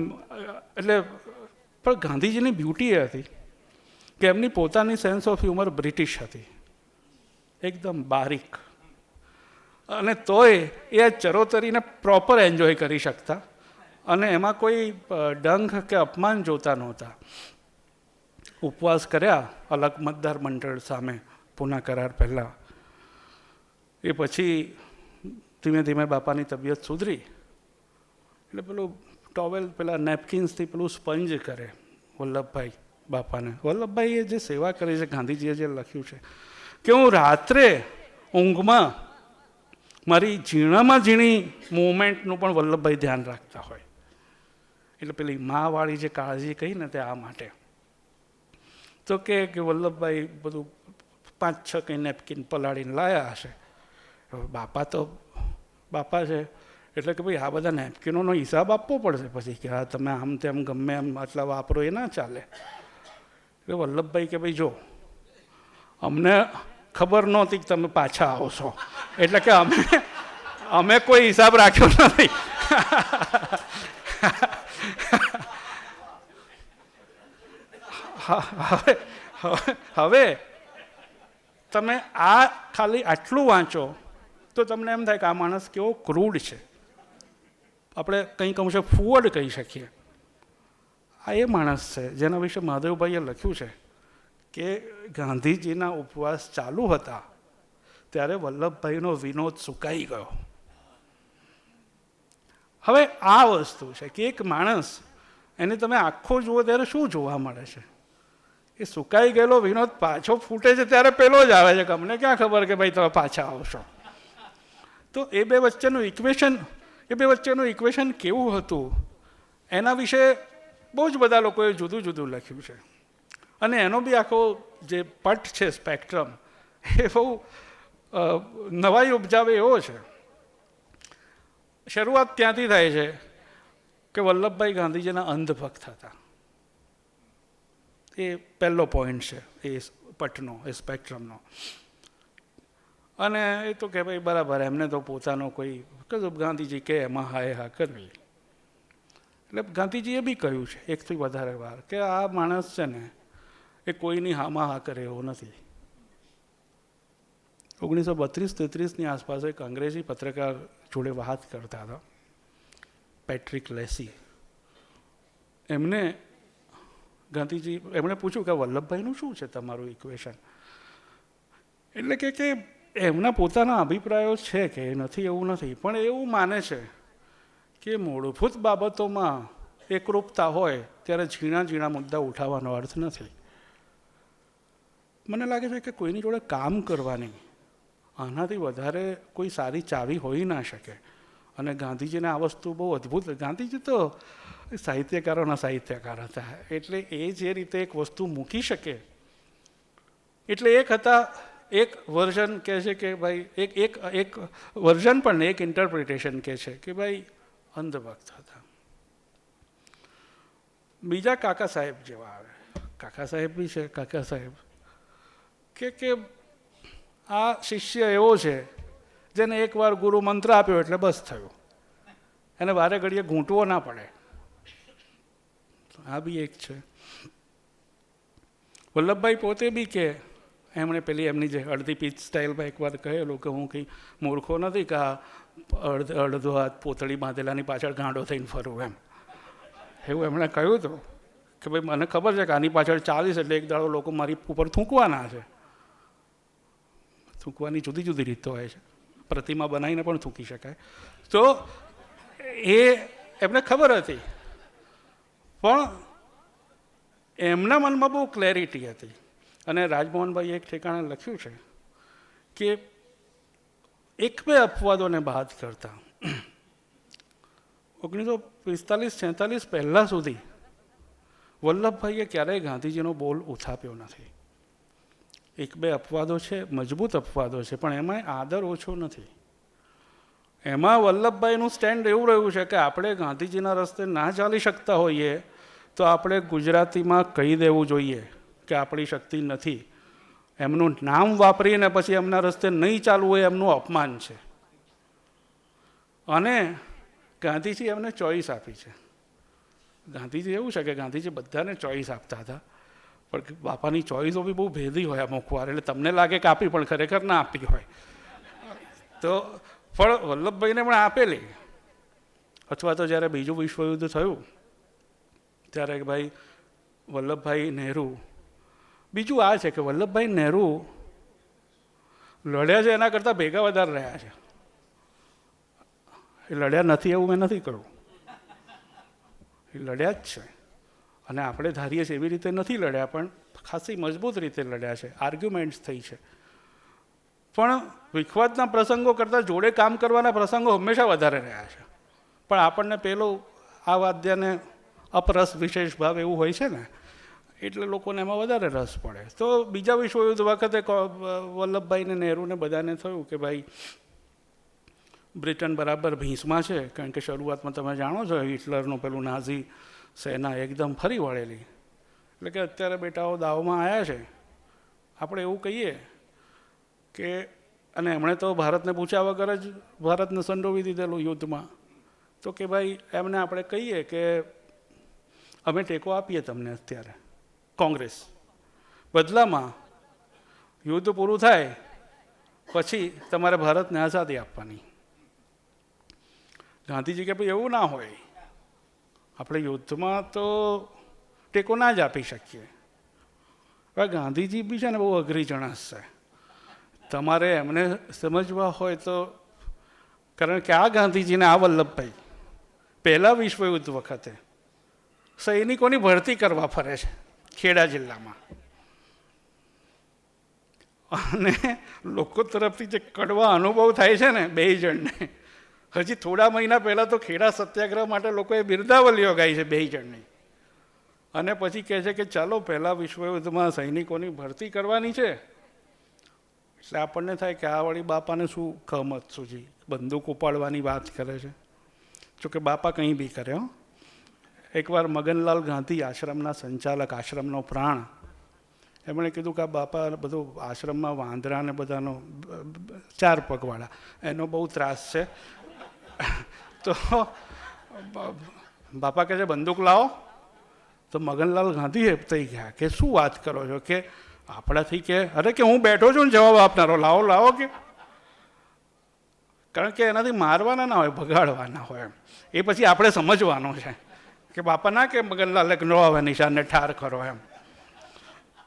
એટલે, પણ ગાંધીજીની બ્યુટી એ હતી કે એમની પોતાની સેન્સ ઓફ હ્યુમર બ્રિટિશ હતી, એકદમ બારીક. અને તોય એ ચરોતરીને પ્રોપર એન્જોય કરી શકતા, અને એમાં કોઈ ડંખ કે અપમાન જોતા નહોતા. ઉપવાસ કર્યા અલગ મતદાર મંડળ સામે પૂના કરાર પહેલાં. એ પછી ધીમે ધીમે બાપાની તબિયત સુધરી એટલે પેલું ટોવેલ, પેલા નેપકિન્સથી પેલું સ્પંજ કરે વલ્લભભાઈ બાપાને. વલ્લભભાઈએ જે સેવા કરી છે, ગાંધીજીએ જે લખ્યું છે કે હું રાત્રે ઊંઘમાં મારી ઝીણામાં ઝીણી મૂવમેન્ટનું પણ વલ્લભભાઈ ધ્યાન રાખતા હોય. એટલે પેલી માવાળી જે કાળજી કહી ને તે આ માટે. તો કે વલ્લભભાઈ બધું 5-6 કંઈ નેપકિન પલાળીને લાયા હશે. બાપા તો બાપા છે એટલે કે ભાઈ આ બધા નેપકિનોનો હિસાબ આપવો પડશે પછી, કે હા તમે આમ તેમ ગમે એમ આટલા વાપરો એ ના ચાલે. એટલે વલ્લભભાઈ કે ભાઈ જો, અમને ખબર નહોતી કે તમે પાછા આવશો, એટલે કે અમે કોઈ હિસાબ રાખ્યો નથી. હવે તમે આ ખાલી આટલું વાંચો તો તમને એમ થાય કે આ માણસ કેવો ક્રૂડ છે. આપણે કંઈક અંશે ફુવડ કહી શકીએ. આ એ માણસ છે જેના વિશે મહાદેવભાઈએ લખ્યું છે કે ગાંધીજીના ઉપવાસ ચાલુ હતા ત્યારે વલ્લભભાઈનો વિનોદ સુકાઈ ગયો. હવે આ વસ્તુ છે કે એક માણસ, એને તમે આખો જુઓ ત્યારે શું જોવા મળે છે? એ સુકાઈ ગયેલો વિનોદ પાછો ફૂટે છે ત્યારે પેલો જ આવે છે કે અમને ક્યાં ખબર કે ભાઈ તમે પાછા આવશો. તો એ બે વચ્ચેનું ઇક્વેશન કેવું હતું એના વિશે બહુ જ બધા લોકોએ જુદું જુદું લખ્યું છે. અને એનો બી આખો જે પટ છે, સ્પેક્ટ્રમ, એ બહુ નવાઈ ઉપજાવે એવો છે. શરૂઆત ત્યાંથી થાય છે કે વલ્લભભાઈ ગાંધીજીના અંધભક્ત હતા. એ પહેલો પોઈન્ટ છે એ પટનો, એ સ્પેક્ટ્રમનો. અને એ તો કે ભાઈ બરાબર, એમને તો પોતાનો કોઈ ગાંધીજી કે એમાં હાય હા કરવી. એટલે ગાંધીજીએ બી કહ્યું છે 1 થી વધારે વાર કે આ માણસ છે ને એ કોઈની હામાં હા કરે એવો નથી. 1932-33ની આસપાસ એક અંગ્રેજી પત્રકાર જોડે વાત કરતા હતા, પેટ્રિક લેસી. એમને ગાંધીજી એમણે પૂછ્યું કે વલ્લભભાઈનું શું છે તમારું ઇક્વેશન? એટલે કે એમના પોતાના અભિપ્રાયો છે કે નથી એવું નથી, પણ એવું માને છે કે મૂળભૂત બાબતોમાં એકરૂપતા હોય ત્યારે ઝીણા ઝીણા મુદ્દા ઉઠાવવાનો અર્થ નથી. મને લાગે છે કે કોઈની જોડે કામ કરવાની આનાથી વધારે કોઈ સારી ચાવી હોઈ ના શકે. અને ગાંધીજીને આ વસ્તુ બહુ અદ્ભુત. ગાંધીજી તો સાહિત્યકારોના સાહિત્યકાર હતા, એટલે એ જે રીતે એક વસ્તુ મૂકી શકે, એટલે એક હતા, એક વર્ઝન કહે છે કે ભાઈ એક વર્ઝન પણ એક ઇન્ટરપ્રિટેશન કહે છે કે ભાઈ અંધભક્ત હતા. બીજા કાકા સાહેબ જેવા આવે, કાકા સાહેબ બી છે, કાકા સાહેબ કે આ શિષ્ય એવો છે જેને એકવાર ગુરુ મંત્ર આપ્યો એટલે બસ થયું, એને વારે ઘડીએ ઘૂંટવો ના પડે. આ બી એક છે. વલ્લભભાઈ પોતે બી કે એમણે પેલી એમની જે અડધી પીચ સ્ટાઇલમાં એકવાર કહેલું કે હું કંઈ મૂર્ખો નથી કે આ અડધો હાથ પોતળી બાંધેલાની પાછળ ગાંડો થઈને ફરું એમ. એવું એમણે કહ્યું હતું કે ભાઈ મને ખબર છે કે આની પાછળ 40 એટલે એક દાડો લોકો મારી ઉપર થૂંકવાના છે. થૂંકવાની જુદી જુદી રીતો હોય છે, પ્રતિમા બનાવીને પણ થૂંકી શકાય. તો એ એમને ખબર હતી, પણ એમના મનમાં બહુ ક્લેરિટી હતી. અને રાજમોહનભાઈ એક ઠેકાણે લખ્યું છે કે એક બે અપવાદોને બાદ કરતા 1945-46 પહેલાં સુધી વલ્લભભાઈએ ક્યારેય ગાંધીજીનો બોલ ઉથાપ્યો નથી. એક બે અપવાદો છે, મજબૂત અપવાદો છે, પણ એમાંય આદર ઓછો નથી. એમાં વલ્લભભાઈનું સ્ટેન્ડ એવું રહ્યું છે કે આપણે ગાંધીજીના રસ્તે ના ચાલી શકતા હોઈએ તો આપણે ગુજરાતીમાં કહી દેવું જોઈએ કે આપણી શક્તિ નથી. એમનું નામ વાપરીને પછી એમના રસ્તે નહીં ચાલવું હોય એમનું અપમાન છે. અને ગાંધીજી એમને ચોઈસ આપી છે. ગાંધીજી એવું છે કે ગાંધીજી બધાને ચોઈસ આપતા હતા, પણ બાપાની ચોઈસો બી બહુ ભેદી હોય અમુક વાર, એટલે તમને લાગે કે આપી પણ ખરેખર ના આપી હોય. તો પણ વલ્લભભાઈને પણ આપેલી. અથવા તો જ્યારે બીજું વિશ્વયુદ્ધ થયું ત્યારે ભાઈ વલ્લભભાઈ નહેરુ, બીજું આ છે કે વલ્લભભાઈ નહેરુ લડ્યા છે એના કરતાં ભેગા વધારે રહ્યા છે. એ લડ્યા નથી એવું મેં નથી કહ્યું, એ લડ્યા જ છે. અને આપણે ધારીએ છીએ એવી રીતે નથી લડ્યા, પણ ખાસી મજબૂત રીતે લડ્યા છે, આર્ગ્યુમેન્ટ્સ થઈ છે. પણ વિખવાદના પ્રસંગો કરતાં જોડે કામ કરવાના પ્રસંગો હંમેશા વધારે રહ્યા છે. પણ આપણને પેલું આ વાદ્યને અપરસ વિશેષ ભાવ એવું હોય છે ને, એટલે લોકોને એમાં વધારે રસ પડે. તો બીજા વિશ્વયુદ્ધ વખતે વલ્લભભાઈને નહેરુને બધાને થયું કે ભાઈ બ્રિટન બરાબર ભીંસમાં છે, કારણ કે શરૂઆતમાં તમે જાણો છો હિટલરનું પેલું નાઝી સેના એકદમ ફરી વળેલી. એટલે કે અત્યારે બેટાઓ દાવમાં આવ્યા છે. આપણે એવું કહીએ કે, અને એમણે તો ભારતને પૂછ્યા વગર જ ભારતને સંડોવી દીધેલું યુદ્ધમાં. તો કે ભાઈ એમને આપણે કહીએ કે અમે ટેકો આપીએ તમને અત્યારે કોંગ્રેસ, બદલામાં યુદ્ધ પૂરું થાય પછી તમારે ભારતને આઝાદી આપવાની. ગાંધીજી કે ભાઈ એવું ના હોય, આપણે યુદ્ધમાં તો ટેકો ના જ આપી શકીએ. હવે ગાંધીજી બી છે ને બહુ અઘરી જણાશ છે. તમારે એમને સમજવા હોય તો, કારણ કે આ ગાંધીજીને આ વલ્લભભાઈ પહેલા વિશ્વયુદ્ધ વખતે સૈનિકોની ભરતી કરવા ફરે છે ખેડા જિલ્લામાં, અને લોકો તરફથી જે કડવા અનુભવ થાય છે ને બે જણને, હજી થોડા મહિના પહેલાં તો ખેડા સત્યાગ્રહ માટે લોકોએ બિરદાવલીઓ ગાઈ છે બે જણની. અને પછી કહે છે કે ચાલો પહેલાં વિશ્વયુદ્ધમાં સૈનિકોની ભરતી કરવાની છે. એટલે આપણને થાય કે આ વળી બાપાને શું કમત સૂજી, બંદૂક ઉપાડવાની વાત કરે છે. જોકે બાપા કંઈ બી કરે. એકવાર મગનલાલ ગાંધી આશ્રમના સંચાલક, આશ્રમનો પ્રાણ, એમણે કીધું કે આ બાપા બધું આશ્રમમાં વાંદરા ને બધાનો 4 પગવાળા એનો બહુ ત્રાસ છે. તો બાપા કહે છે બંદૂક લાવો. તો મગનલાલ ગાંધી થઈ ગયા કે શું વાત કરો છો, કે આપણાથી કે અરે કે હું બેઠો છું ને જવાબ આપનારો, લાવો લાવો કે. કારણ કે એનાથી મારવાના ના હોય, ભગાડવાના હોય. એ પછી આપણે સમજવાનું છે કે બાપા ના કે મગનલાલ ન આવે નિશાનને ઠાર કરો એમ.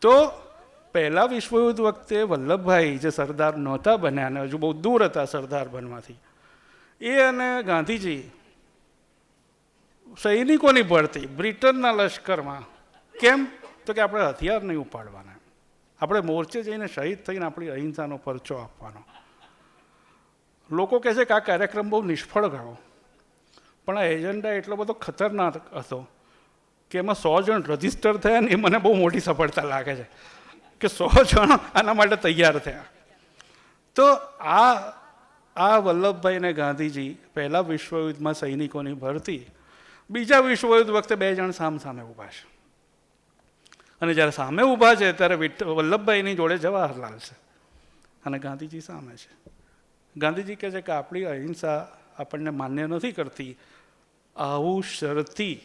તો પહેલા વિશ્વયુદ્ધ વખતે વલ્લભભાઈ જે સરદાર નહોતા બન્યા અને હજુ બહુ દૂર હતા સરદાર બનવાથી, એ અને ગાંધીજી સૈનિકોની ભરતી બ્રિટનના લશ્કરમાં. કેમ? તો કે આપણે હથિયાર નહીં ઉપાડવાના, આપણે મોરચે જઈને શહીદ થઈને આપણી અહિંસાનો પરચો આપવાનો. લોકો કહે છે કે આ કાર્યક્રમ બહુ નિષ્ફળ ગયો, પણ આ એજન્ડા એટલો બધો ખતરનાક હતો કે એમાં 100 જણ રજીસ્ટર થયા ને એ મને બહુ મોટી સફળતા લાગે છે કે 100 જણ આના માટે તૈયાર થયા. તો આ વલ્લભભાઈ અને ગાંધીજી પહેલા વિશ્વયુદ્ધમાં સૈનિકોની ભરતી, બીજા વિશ્વયુદ્ધ વખતે 2 જણ સામે ઊભા છે. અને જ્યારે સામે ઊભા છે ત્યારે વલ્લભભાઈની જોડે જવાહરલાલ છે અને ગાંધીજી સામે છે. ગાંધીજી કહે છે કે આપણી અહિંસા આપણને માન્ય નથી કરતી, આવું શરતી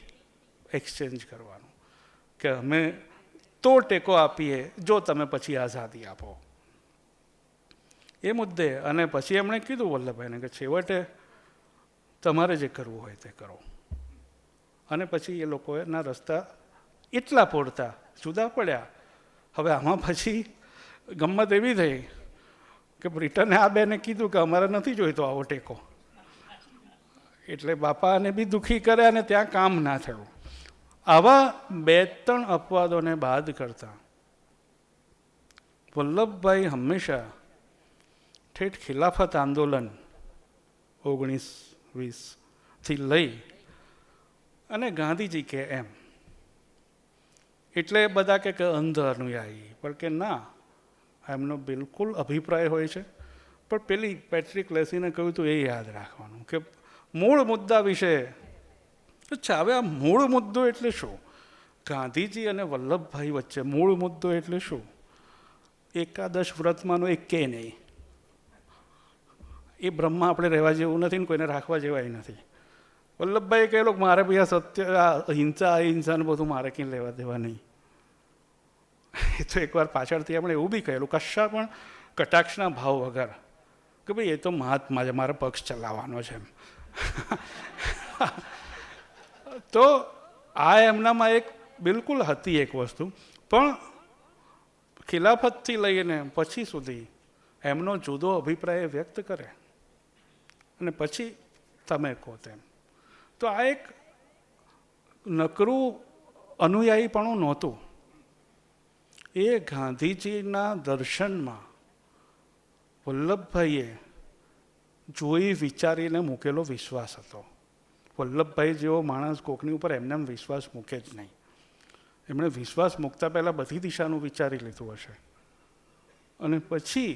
એક્સચેન્જ કરવાનું કે અમે તો ટેકો આપીએ જો તમે પછી આઝાદી આપો. એ મુદ્દે અને પછી એમણે કીધું વલ્લભભાઈને કે છેવટે તમારે જે કરવું હોય તે કરો. અને પછી એ લોકોના રસ્તા એટલા પૂરતા જુદા પડ્યા. હવે આમાં પછી ગમ્મત એવી થઈ કે બ્રિટને આ બેને કીધું કે અમારે નથી જોઈતો આવો ટેકો, એટલે બાપાને બી દુઃખી કર્યા અને ત્યાં કામ ના થયું. આવા 2-3 અપવાદોને બાદ કરતા વલ્લભભાઈ હંમેશા ઠેઠ ખિલાફત આંદોલન 1920થી લઈ અને ગાંધીજી કે એમ, એટલે બધા કે અંધ અનુયાયી, પણ કે ના, એમનો બિલકુલ અભિપ્રાય હોય છે. પણ પેલી પેટ્રિક લેસીને કહ્યું હતું એ યાદ રાખવાનું કે મૂળ મુદ્દા વિશે. અચ્છા, હવે આ મૂળ મુદ્દો એટલે શું? ગાંધીજી અને વલ્લભભાઈ વચ્ચે મૂળ મુદ્દો એટલે શું? એકાદશ વ્રતમાંનો એક કે નહીં, એ બ્રહ્મા આપણે રહેવા જેવું નથી ને કોઈને રાખવા જેવાય નથી. વલ્લભભાઈ કહેલું કે મારે ભાઈ આ સત્ય, આ હિંસા અહિંસાને બધું મારે ક્યાં લેવા દેવા નહીં. એ તો એકવાર પાછળથી આપણે એવું બી કહેલું કશા પણ કટાક્ષના ભાવ વગર કે ભાઈ એ તો મહાત્મા છે, મારે પક્ષ ચલાવવાનો છે એમ. તો આ એમનામાં એક બિલકુલ હતી એક વસ્તુ, પણ ખિલાફતથી લઈને પછી સુધી એમનો જુદો અભિપ્રાય વ્યક્ત કરે અને પછી તમે કહો તેમ. તો આ એક નકરું અનુયાયીપણું નહોતું, એ ગાંધીજીના દર્શનમાં વલ્લભભાઈએ જોઈ વિચારીને મૂકેલો વિશ્વાસ હતો. વલ્લભભાઈ જેવો માણસ કોકની ઉપર એમને વિશ્વાસ મૂકે જ નહીં. એમણે વિશ્વાસ મૂકતા પહેલાં બધી દિશાનું વિચારી લીધું હશે અને પછી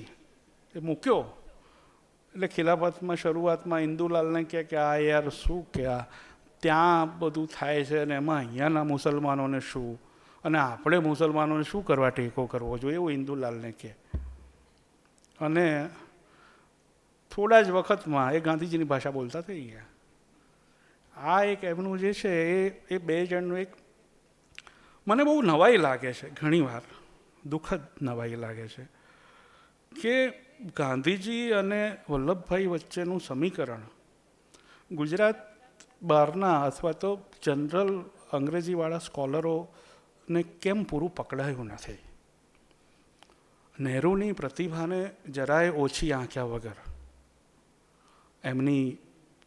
એ મૂક્યો. એટલે ખિલાફતમાં શરૂઆતમાં ઇન્દુલાલને કહે કે આ યાર શું કે આ ત્યાં બધું થાય છે અને એમાં અહીંયાના મુસલમાનોને શું, અને આપણે મુસલમાનોને શું કરવા ટેકો કરવો જોઈએ, એવું ઇન્દુલાલને કહે. અને થોડા જ વખતમાં એ ગાંધીજીની ભાષા બોલતા થઈ ગયા. આ એક એમનું જે છે એ 2 જણનું એક મને બહુ નવાઈ લાગે છે, ઘણીવાર દુઃખદ નવાઈ લાગે છે કે ગાંધીજી અને વલ્લભભાઈ વચ્ચેનું સમીકરણ ગુજરાત બહારના અથવા તો જનરલ અંગ્રેજીવાળા સ્કોલરોને કેમ પૂરું પકડાયું નથી. નહેરુની પ્રતિભાને જરાય ઓછી આંક્યા વગર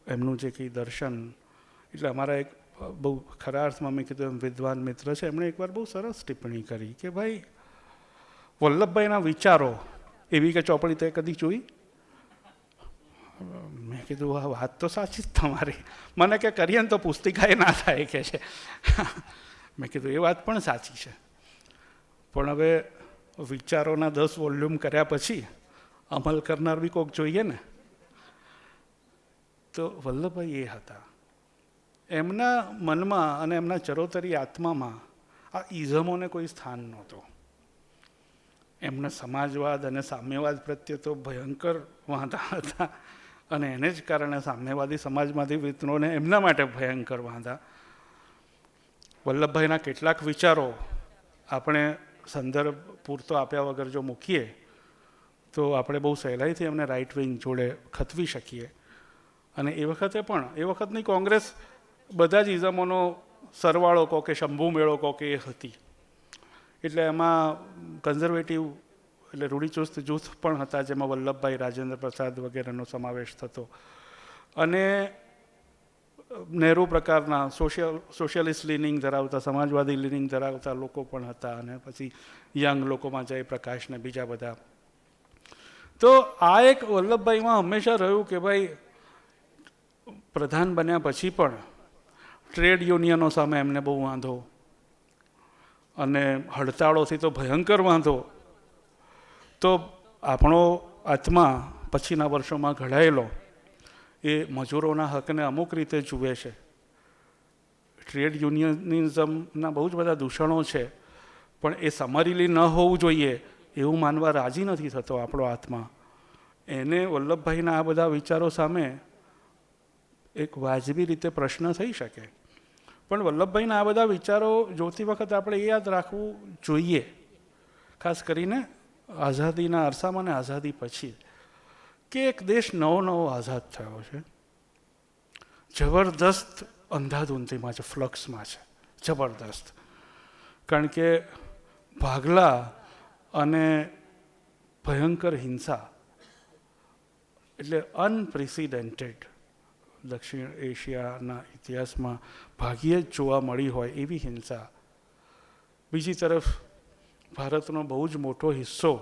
એમનું જે કંઈ દર્શન, એટલે અમારા એક બહુ ખરા અર્થમાં મેં કીધું એમ વિદ્વાન મિત્ર છે, એમણે એકવાર બહુ સરસ ટિપ્પણી કરી કે ભાઈ વલ્લભભાઈના વિચારો એવી કે ચોપડી તે કદી જોઈ? મેં કીધું આ વાત તો સાચી જ તમારી, મને કે કરીએ ને તો પુસ્તિકાએ ના થાય કે છે. મેં કીધું એ વાત પણ સાચી છે, પણ હવે વિચારોના 10 વોલ્યુમ કર્યા પછી અમલ કરનાર બી કોક જોઈએ ને. તો વલ્લભભાઈ એ હતા, એમના મનમાં અને એમના ચરોતરી આત્મામાં આ ઇઝમોને કોઈ સ્થાન નહોતું. એમને સમાજવાદ અને સામ્યવાદ પ્રત્યે તો ભયંકર વાંધા હતા અને એને જ કારણે સામ્યવાદી સમાજમાંથી વિદ્રોહને એમના માટે ભયંકર વાંધા. વલ્લભભાઈના કેટલાક વિચારો આપણે સંદર્ભ પૂરતો આપ્યા વગર જો મૂકીએ તો આપણે બહુ સહેલાઈથી એમને રાઇટ વિંગ જોડે ખતવી શકીએ. અને એ વખતે પણ, એ વખતની કોંગ્રેસ બધા જ ઇઝમોનો સરવાળો કહો કે શંભુ મેળો કહો કે એ હતી. એટલે એમાં કન્ઝર્વેટિવ એટલે રૂઢિચુસ્ત જૂથ પણ હતા, જેમાં વલ્લભભાઈ, રાજેન્દ્ર પ્રસાદ વગેરેનો સમાવેશ થતો. અને નહેરુ પ્રકારના સોશિયલિસ્ટ લીનિંગ ધરાવતા, સમાજવાદી લીનિંગ ધરાવતા લોકો પણ હતા. અને પછી યંગ લોકોમાં જયપ્રકાશ ને બીજા બધા. તો આ એક વલ્લભભાઈમાં હંમેશા રહ્યું કે ભાઈ પ્રધાન બન્યા પછી પણ ટ્રેડ યુનિયનો સામે એમને બહુ વાંધો, અને હડતાળોથી તો ભયંકર વાંધો. તો આપણો આત્મા પછીના વર્ષોમાં ઘડાયેલો એ મજૂરોના હકને અમુક રીતે જુએ છે. ટ્રેડ યુનિયનિઝમના બહુ જ બધા દૂષણો છે, પણ એ સમરીલી ન હોવું જોઈએ એવું માનવા રાજી નથી થતો આપણો આત્મા. એને વલ્લભભાઈના આ બધા વિચારો સામે એક વાજબી રીતે પ્રશ્ન થઈ શકે. પણ વલ્લભભાઈના આ બધા વિચારો જોતી વખત આપણે એ યાદ રાખવું જોઈએ, ખાસ કરીને આઝાદીના અરસામાં ને આઝાદી પછી, કે એક દેશ નવો નવો આઝાદ થયો છે, જબરદસ્ત અંધાધૂંધીમાં છે, ફ્લક્સમાં છે, જબરદસ્ત. કારણ કે ભાગલા અને ભયંકર હિંસા એટલે અનપ્રેસિડેન્ટેડ દક્ષિણ એશિયાના ઇતિહાસમાં ભાગ્યે જ જોવા મળી હોય એવી હિંસા. બીજી તરફ ભારતનો બહુ જ મોટો હિસ્સો,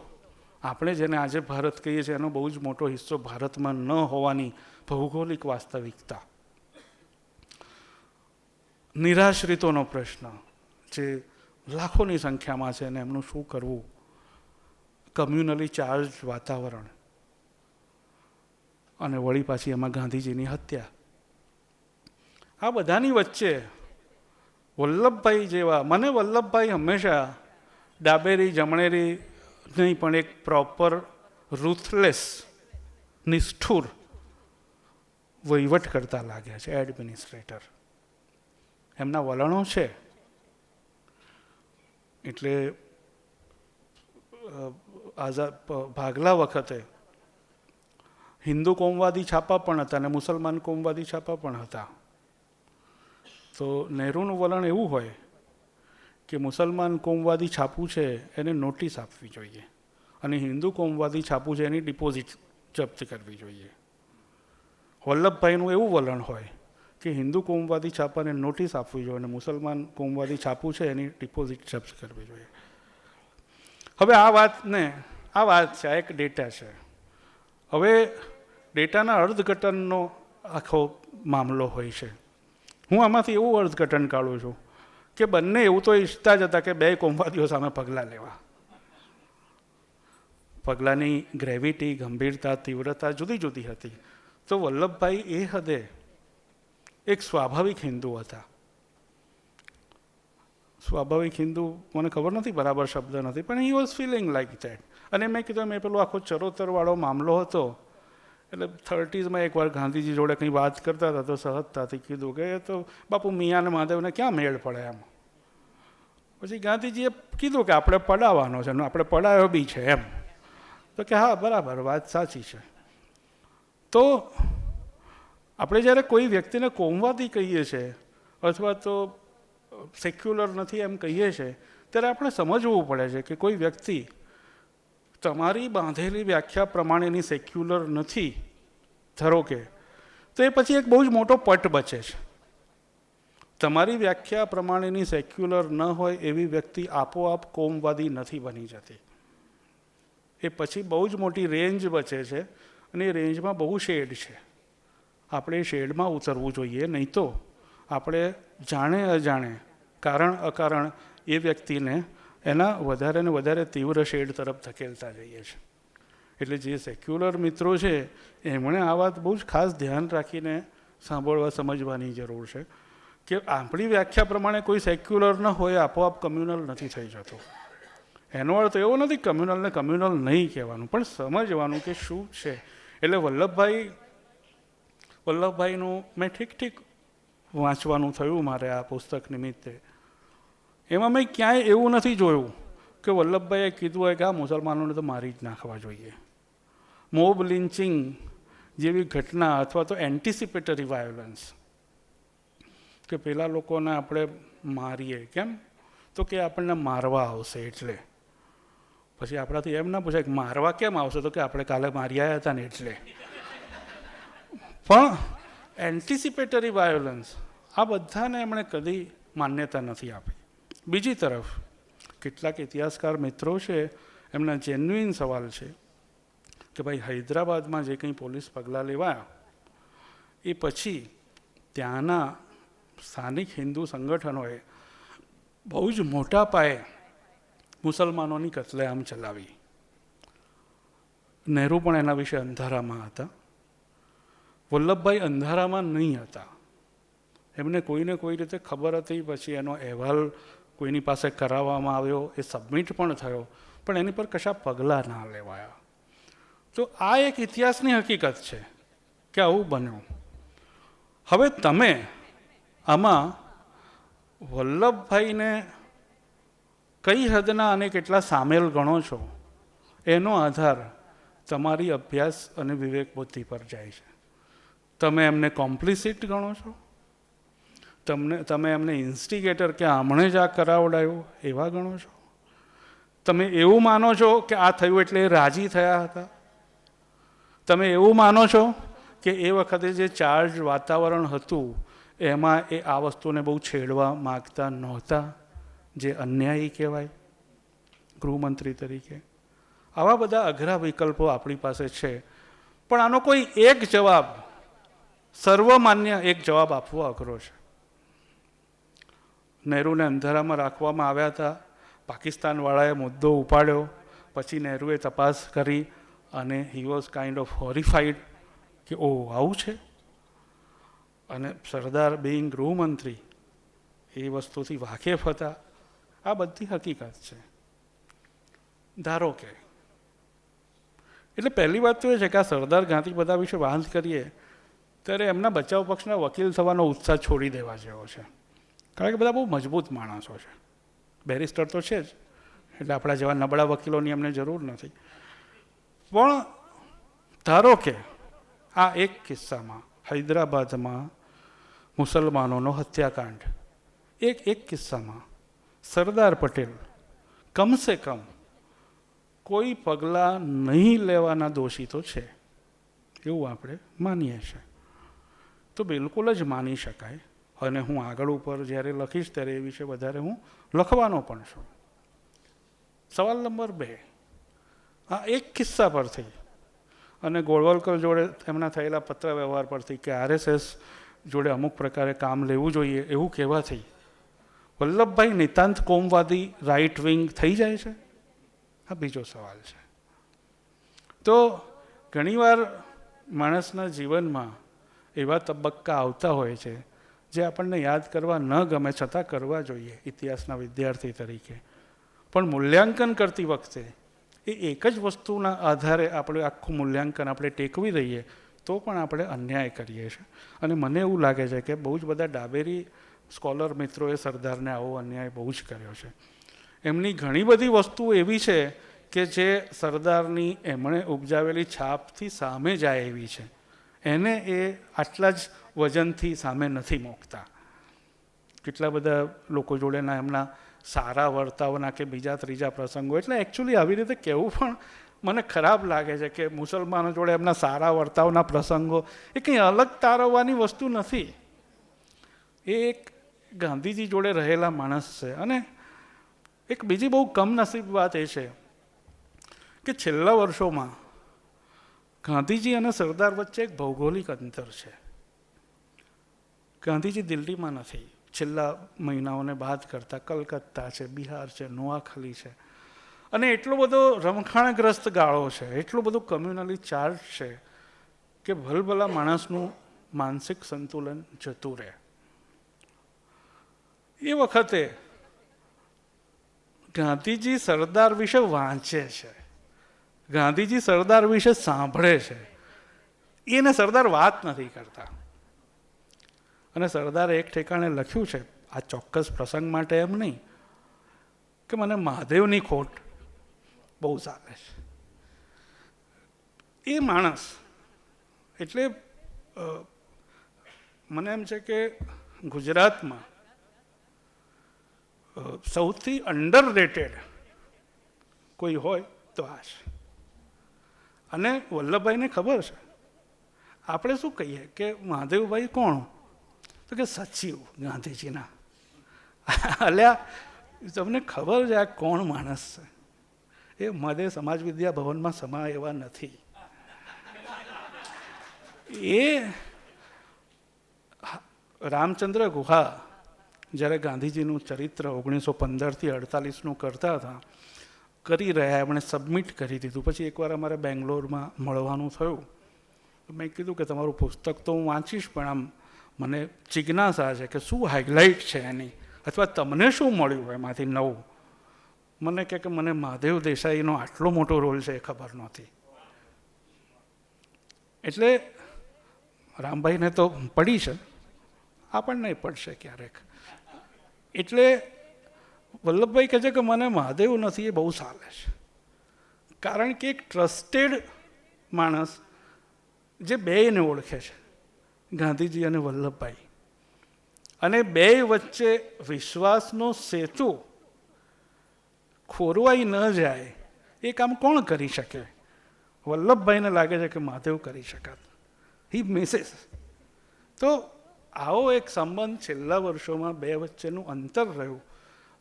આપણે જેને આજે ભારત કહીએ છીએ એનો બહુ જ મોટો હિસ્સો ભારતમાં ન હોવાની ભૌગોલિક વાસ્તવિકતા. નિરાશ્રિતોનો પ્રશ્ન જે લાખોની સંખ્યામાં છે અને એમનું શું કરવું, કમ્યુનલી ચાર્જ વાતાવરણ, અને વળી પાછી એમાં ગાંધીજીની હત્યા. આ બધાની વચ્ચે વલ્લભભાઈ જેવા, મને વલ્લભભાઈ હંમેશા ડાબેરી જમણેરી નહીં પણ એક પ્રોપર રૂથલેસ, નિષ્ઠુર વહીવટ કરતા લાગ્યા છે, એડમિનિસ્ટ્રેટર. એમના વલણો છે. એટલે ભાગલા વખતે હિન્દુ કોમવાદી છાપા પણ હતા અને મુસલમાન કોમવાદી છાપા પણ હતા. તો નહેરુનું વલણ એવું હોય કે મુસલમાન કોમવાદી છાપું છે એને નોટિસ આપવી જોઈએ, અને હિન્દુ કોમવાદી છાપું છે એની ડિપોઝિટ જપ્ત કરવી જોઈએ. વલ્લભભાઈનું એવું વલણ હોય કે હિન્દુ કોમવાદી છાપાને નોટિસ આપવી જોઈએ અને મુસલમાન કોમવાદી છાપું છે એની ડિપોઝિટ જપ્ત કરવી જોઈએ. હવે આ વાત છે, આ એક ડેટા છે. હવે ડેટાના અર્થઘટનનો આખો મામલો હોય છે. હું આમાંથી એવું અર્થઘટન કાઢું છું કે બંને એવું તો ઈચ્છતા જ હતા કે બે કોમવાદીઓ સામે પગલાં લેવા. પગલાંની ગ્રેવિટી, ગંભીરતા, તીવ્રતા જુદી જુદી હતી. તો વલ્લભભાઈ એ હદે એક સ્વાભાવિક હિન્દુ હતા. સ્વાભાવિક હિન્દુ મને ખબર નથી, બરાબર શબ્દ નથી, પણ he was feeling like that. અને મેં કીધું મેં પેલો આખો ચરોતરવાળો મામલો હતો, એટલે 30s એકવાર ગાંધીજી જોડે કંઈ વાત કરતા હતા તો સહજતાથી કીધું કે એ તો બાપુ મિયાન મહાદેવને ક્યાં મેળ પડે એમ. પછી ગાંધીજીએ કીધું કે આપણે પડાવવાનો છે, આપણે પડાયો બી છે એમ. તો કે હા બરાબર, વાત સાચી છે. તો આપણે જ્યારે કોઈ વ્યક્તિને કોમવાદી કહીએ છીએ અથવા તો સેક્યુલર નથી એમ કહીએ છીએ, ત્યારે આપણે સમજવું પડે છે કે કોઈ વ્યક્તિ તમારી બાંધેલી વ્યાખ્યા પ્રમાણેની સેક્યુલર નથી, ધારો કે, તો એ પછી એક બહુ જ મોટો પટ બચે છે. તમારી વ્યાખ્યા પ્રમાણેની સેક્યુલર ન હોય એવી વ્યક્તિ આપોઆપ કોમવાદી નથી બની જતી. એ પછી બહુ જ મોટી રેન્જ બચે છે, અને એ રેન્જમાં બહુ શેડ છે. આપણે એ શેડમાં ઉતરવું જોઈએ, નહીં તો આપણે જાણે અજાણે, કારણ અકારણ એ વ્યક્તિને એના વધારે ને વધારે તીવ્ર શેડ તરફ ધકેલતા જઈએ છીએ. એટલે જે સેક્યુલર મિત્રો છે એમણે આ વાત બહુ જ ખાસ ધ્યાન રાખીને સાંભળવા સમજવાની જરૂર છે કે આપણી વ્યાખ્યા પ્રમાણે કોઈ સેક્યુલર ન હોય આપોઆપ કમ્યુનલ નથી થઈ જતો. એનો અર્થ એવો નથી કમ્યુનલને કમ્યુનલ નહીં કહેવાનું, પણ સમજવાનું કે શું છે. એટલે વલ્લભભાઈનું મેં ઠીક વાંચવાનું થયું મારે આ પુસ્તક નિમિત્તે. એમાં મેં ક્યાંય એવું નથી જોયું કે વલ્લભભાઈએ કીધું હોય કે આ મુસલમાનોને તો મારી જ નાખવા જોઈએ. મોબ લિન્ચિંગ જેવી ઘટના અથવા તો એન્ટિસિપેટરી વાયોલન્સ કે પેલા લોકોને આપણે મારીએ, કેમ? તો કે આપણને મારવા આવશે એટલે. પછી આપણાથી એમ ના પૂછાય કે મારવા કેમ આવશે, તો કે આપણે કાલે મારી આવ્યા હતા ને એટલે. પણ એન્ટિસિપેટરી વાયોલન્સ આ બધાને એમણે કદી માન્યતા નથી આપી. બીજી તરફ કેટલાક ઇતિહાસકાર મિત્રો છે, એમના જેન્યુઇન સવાલ છે કે ભાઈ હૈદરાબાદમાં જે કંઈ પોલીસ પગલાં લેવાયા એ પછી ત્યાંના સ્થાનિક હિન્દુ સંગઠનોએ બહુ જ મોટા પાયે મુસલમાનોની કતલેઆમ ચલાવી. નહેરુ પણ એના વિશે અંધારામાં હતા. વલ્લભભાઈ અંધારામાં નહીં હતા. એમને કોઈને કોઈ રીતે ખબર હતી, પછી એનો અહેવાલ કોઈની પાસે કરાવવામાં આવ્યો, એ સબમિટ પણ થયો, પણ એની પર કશા પગલાં ના લેવાયા. તો આ એક ઇતિહાસની હકીકત છે કે આવું બન્યું. હવે તમે આમાં વલ્લભભાઈને કઈ હદના અને કેટલા સામેલ ગણો છો એનો આધાર તમારી અભ્યાસ અને વિવેક બુદ્ધિ પર જાય છે. તમે એમને કોમ્પ્લિસિટ ગણો છો, તમે એમને ઇન્સ્ટિગેટર કે આમણે જ આ કરાવડાયું એવા ગણો છો, તમે એવું માનો છો કે આ થયું એટલે એ રાજી થયા હતા, તમે એવું માનો છો કે એ વખતે જે ચાર્જ વાતાવરણ હતું એમાં એ આ વસ્તુને બહુ છેડવા માગતા નહોતા, જે અન્યાયી કહેવાય ગૃહમંત્રી તરીકે. આવા બધા અઘરા વિકલ્પો આપણી પાસે છે, પણ આનો કોઈ એક જવાબ, સર્વમાન્ય એક જવાબ આપવો અઘરો છે. નહેરુને અંધારામાં રાખવામાં આવ્યા હતા, પાકિસ્તાનવાળાએ મુદ્દો ઉપાડ્યો, પછી નહેરુએ તપાસ કરી અને હી વોઝ કાઇન્ડ ઓફ હોરિફાઈડ કે ઓ આવું છે. અને સરદાર બિંગ ગૃહમંત્રી એ વસ્તુથી વાકેફ હતા. આ બધી હકીકત છે. ધારો કે એટલે પહેલી વાત તો એ છે કે આ સરદાર ગાંધી બધા વિશે વાત કરીએ ત્યારે એમના બચાવ પક્ષના વકીલ થવાનો ઉત્સાહ છોડી દેવા જેવો છે, કારણ કે બધા બહુ મજબૂત માણસો છે. બેરિસ્ટર તો છે જ, એટલે આપણા જેવા નબળા વકીલોની અમને જરૂર નથી. પણ ધારો કે આ એક કિસ્સામાં હૈદરાબાદમાં મુસલમાનોનો હત્યાકાંડ, એક કિસ્સામાં સરદાર પટેલ કમસે કમ કોઈ પગલાં નહીં લેવાના દોષી તો છે એવું આપણે માનીએ છીએ. તો બિલકુલ જ માની શકાય. અને હું આગળ ઉપર જ્યારે લખીશ ત્યારે એ વિશે વધારે હું લખવાનો પણ છું. સવાલ નંબર 2, આ એક કિસ્સા પરથી અને ગોળવલકર જોડે એમના થયેલા પત્ર વ્યવહાર પરથી કે RSS જોડે અમુક પ્રકારે કામ લેવું જોઈએ એવું કહેવાથી વલ્લભભાઈ નિતાંત કોમવાદી રાઇટ વિંગ થઈ જાય છે? આ બીજો સવાલ છે. તો ઘણીવાર માણસના જીવનમાં એવા તબક્કા આવતા હોય છે જે આપણને યાદ કરવા ન ગમે છતાં કરવા જોઈએ ઇતિહાસના વિદ્યાર્થી તરીકે. પણ મૂલ્યાંકન કરતી વખતે એ એક જ વસ્તુના આધારે આપણે આખું મૂલ્યાંકન આપણે ટેકવી દઈએ તો પણ આપણે અન્યાય કરીએ છીએ. અને મને એવું લાગે છે કે બહુ જ બધા ડાબેરી સ્કોલર મિત્રોએ સરદારને આવો અન્યાય બહુ જ કર્યો છે. એમની ઘણી બધી વસ્તુઓ એવી છે કે જે સરદારની એમણે ઉપજાવેલી છાપથી સામે જાય એવી છે, એને એ આટલા જ વજનથી સામે નથી મૂકતા. કેટલા બધા લોકો જોડેના એમના સારા વર્તાવના કે બીજા ત્રીજા પ્રસંગો, એટલે એકચ્યુઅલી આવી રીતે કહેવું પણ મને ખરાબ લાગે છે કે મુસલમાનો જોડે એમના સારા વર્તાવના પ્રસંગો એ કંઈ અલગ તારવવાની વસ્તુ નથી. એ એક ગાંધીજી જોડે રહેલા માણસ છે. અને એક બીજી બહુ કમનસીબ વાત એ છે કે છેલ્લા વર્ષોમાં ગાંધીજી અને સરદાર વચ્ચે એક ભૌગોલિક અંતર છે. ગાંધીજી દિલ્હીમાં નથી, છેલ્લા મહિનાઓને બાદ કરતાં કલકત્તા છે, બિહાર છે, નોઆખલી છે. અને એટલો બધો રમખાણગ્રસ્ત ગાળો છે, એટલું બધું કમ્યુનલી ચાર્જ છે કે ભલભલા માણસનું માનસિક સંતુલન જતું રહે. એ વખતે ગાંધીજી સરદાર વિશે વાંચે છે, ગાંધીજી સરદાર વિશે સાંભળે છે, એને સરદાર વાત નથી કરતા. અને સરદારે એક ઠેકાણે લખ્યું છે, આ ચોક્કસ પ્રસંગ માટે એમ નહીં, કે મને મહાદેવની ખોટ બહુ ચાલે છે. એ માણસ એટલે મને એમ છે કે ગુજરાતમાં સૌથી અંડરરેટેડ કોઈ હોય તો આ છે. અને વલ્લભભાઈને ખબર છે. આપણે શું કહીએ કે મહાદેવભાઈ કોણ? તો કે સચિવ ગાંધીજીના. અલ્યા તમને ખબર છે આ કોણ માણસ છે? એ મહાદેવ સમાજ વિદ્યા ભવનમાં સમા એવા નથી. એ રામચંદ્ર ગુહા જ્યારે ગાંધીજીનું ચરિત્ર 1915થી 48 કરતા હતા, કરી રહ્યા, એમણે સબમિટ કરી દીધું. પછી એકવાર અમારે બેંગ્લોરમાં મળવાનું થયું. મેં કીધું કે તમારું પુસ્તક તો હું વાંચીશ, પણ આમ મને જિજ્ઞાસા છે કે શું હાઇલાઇટ છે એની, અથવા તમને શું મળ્યું એમાંથી નવું. મને કહે કે મને મહાદેવ દેસાઈનો આટલો મોટો રોલ છે એ ખબર નહોતી. એટલે રામભાઈને તો પડી છે, આપણને પડશે ક્યારેક. એટલે વલ્લભભાઈ કહે છે કે મને મહાદેવ નથી એ બહુ ચાલે છે, કારણ કે એક ટ્રસ્ટેડ માણસ જે બેયને ઓળખે છે, ગાંધીજી અને વલ્લભભાઈ, અને બેય વચ્ચે વિશ્વાસનો સેતુ ખોરવાઈ ન જાય એ કામ કોણ કરી શકે? વલ્લભભાઈને લાગે છે કે મહાદેવ કરી શકાત. હી મિસિસ. તો આવો એક સંબંધ છેલ્લા વર્ષોમાં બે વચ્ચેનું અંતર રહ્યું.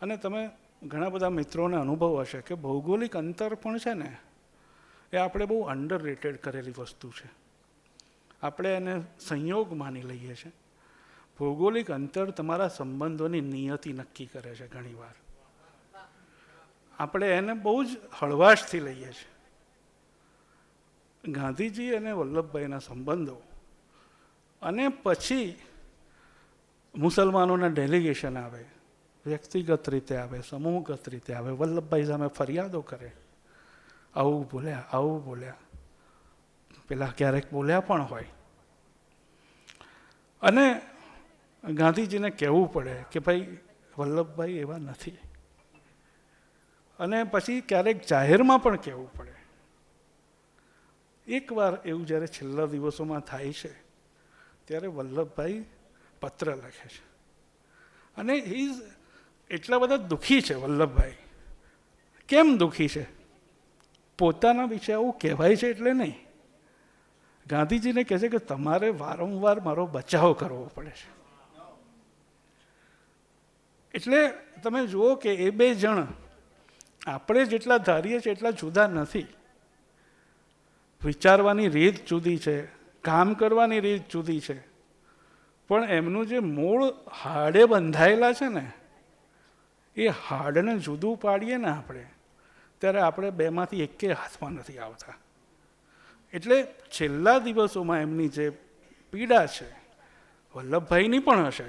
અને તમે ઘણા બધા મિત્રોને અનુભવ હશે કે ભૌગોલિક અંતર પણ છે ને, એ આપણે બહુ અંડરરેટેડ કરેલી વસ્તુ છે. આપણે એને સંયોગ માની લઈએ છીએ. ભૌગોલિક અંતર તમારા સંબંધોની નિયતિ નક્કી કરે છે. ઘણીવાર આપણે એને બહુ જ હળવાશથી લઈએ છીએ. ગાંધીજી અને વલ્લભભાઈના સંબંધો, અને પછી મુસલમાનોના ડેલિગેશન આવે, વ્યક્તિગત રીતે આવે, સમૂહગત રીતે આવે, વલ્લભભાઈ સામે ફરિયાદો કરે, આવું બોલ્યા, આવું બોલ્યા, પેલા ક્યારેક બોલ્યા પણ હોય. અને ગાંધીજીને કહેવું પડે કે ભાઈ વલ્લભભાઈ એવા નથી. અને પછી ક્યારેક જાહેરમાં પણ કહેવું પડે. એકવાર એવું જ્યારે છેલ્લા દિવસોમાં થાય છે, ત્યારે વલ્લભભાઈ પત્ર લખે છે. અને એટલા બધા દુઃખી છે વલ્લભભાઈ. કેમ દુઃખી છે? પોતાના વિશે આવું કહેવાય છે એટલે નહીં. ગાંધીજીને કહે છે કે તમારે વારંવાર મારો બચાવ કરવો પડે છે. એટલે તમે જુઓ કે એ બે જણ આપણે જેટલા ધારીએ છીએ એટલા જુદા નથી. વિચારવાની રીત જુદી છે, કામ કરવાની રીત જુદી છે, પણ એમનું જે મૂળ હાડે બંધાયેલા છે ને, એ હાડને જુદું પાડીએ ને આપણે, ત્યારે આપણે બેમાંથી એકે હાથમાં નથી આવતા. એટલે છેલ્લા દિવસોમાં એમની જે પીડા છે, વલ્લભભાઈની પણ હશે.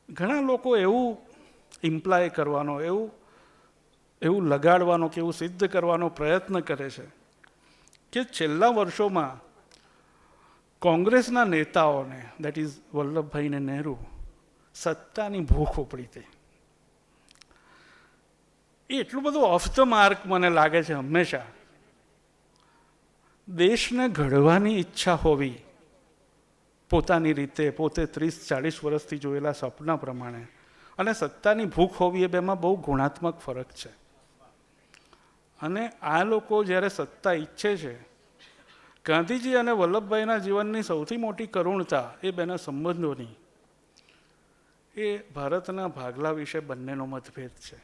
ઘણા લોકો એવું ઇમ્પ્લાય કરવાનો, એવું લગાડવાનો કે એવું સિદ્ધ કરવાનો પ્રયત્ન કરે છે કે છેલ્લા વર્ષોમાં કોંગ્રેસના નેતાઓને, દેટ ઇઝ વલ્લભભાઈ ને નહેરુ, સત્તાની ભૂખ ઉપડી હતી. એ એટલું બધું ઓફ ધ માર્ક મને લાગે છે હંમેશા. દેશને ઘડવાની ઈચ્છા હોવી પોતાની રીતે, પોતે 30-40 વર્ષથી જોયેલા સપના પ્રમાણે, અને સત્તાની ભૂખ હોવી, એ બેમાં બહુ ગુણાત્મક ફરક છે. અને આ લોકો જ્યારે સત્તા ઈચ્છે છે, ગાંધીજી અને વલ્લભભાઈના જીવનની સૌથી મોટી કરુણતા એ બેના સંબંધોની, એ ભારતના ભાગલા વિશે બંનેનો મતભેદ છે.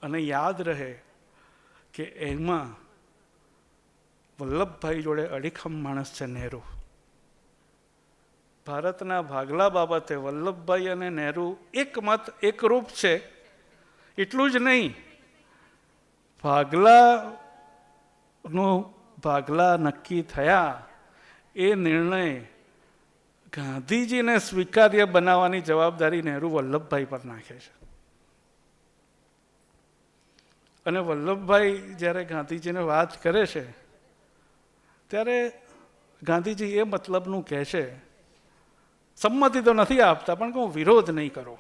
અને યાદ રહે કે એમાં વલ્લભભાઈ જોડે અડીખમ માણસ છે નહેરુ. ભારતના ભાગલા બાબતે વલ્લભભાઈ અને નહેરુ એક મત, એક રૂપ છે. એટલું જ નહીં, ભાગલા નક્કી થયા, એ નિર્ણય ગાંધીજીને સ્વીકાર્ય બનાવવાની જવાબદારી નહેરુ વલ્લભભાઈ પર નાખે છે. અને વલ્લભભાઈ જ્યારે ગાંધીજીને વાત કરે છે, ત્યારે ગાંધીજી એ મતલબનું કહે છે, સંમતિ તો નથી આપતા, પણ કહું વિરોધ નહીં કરો.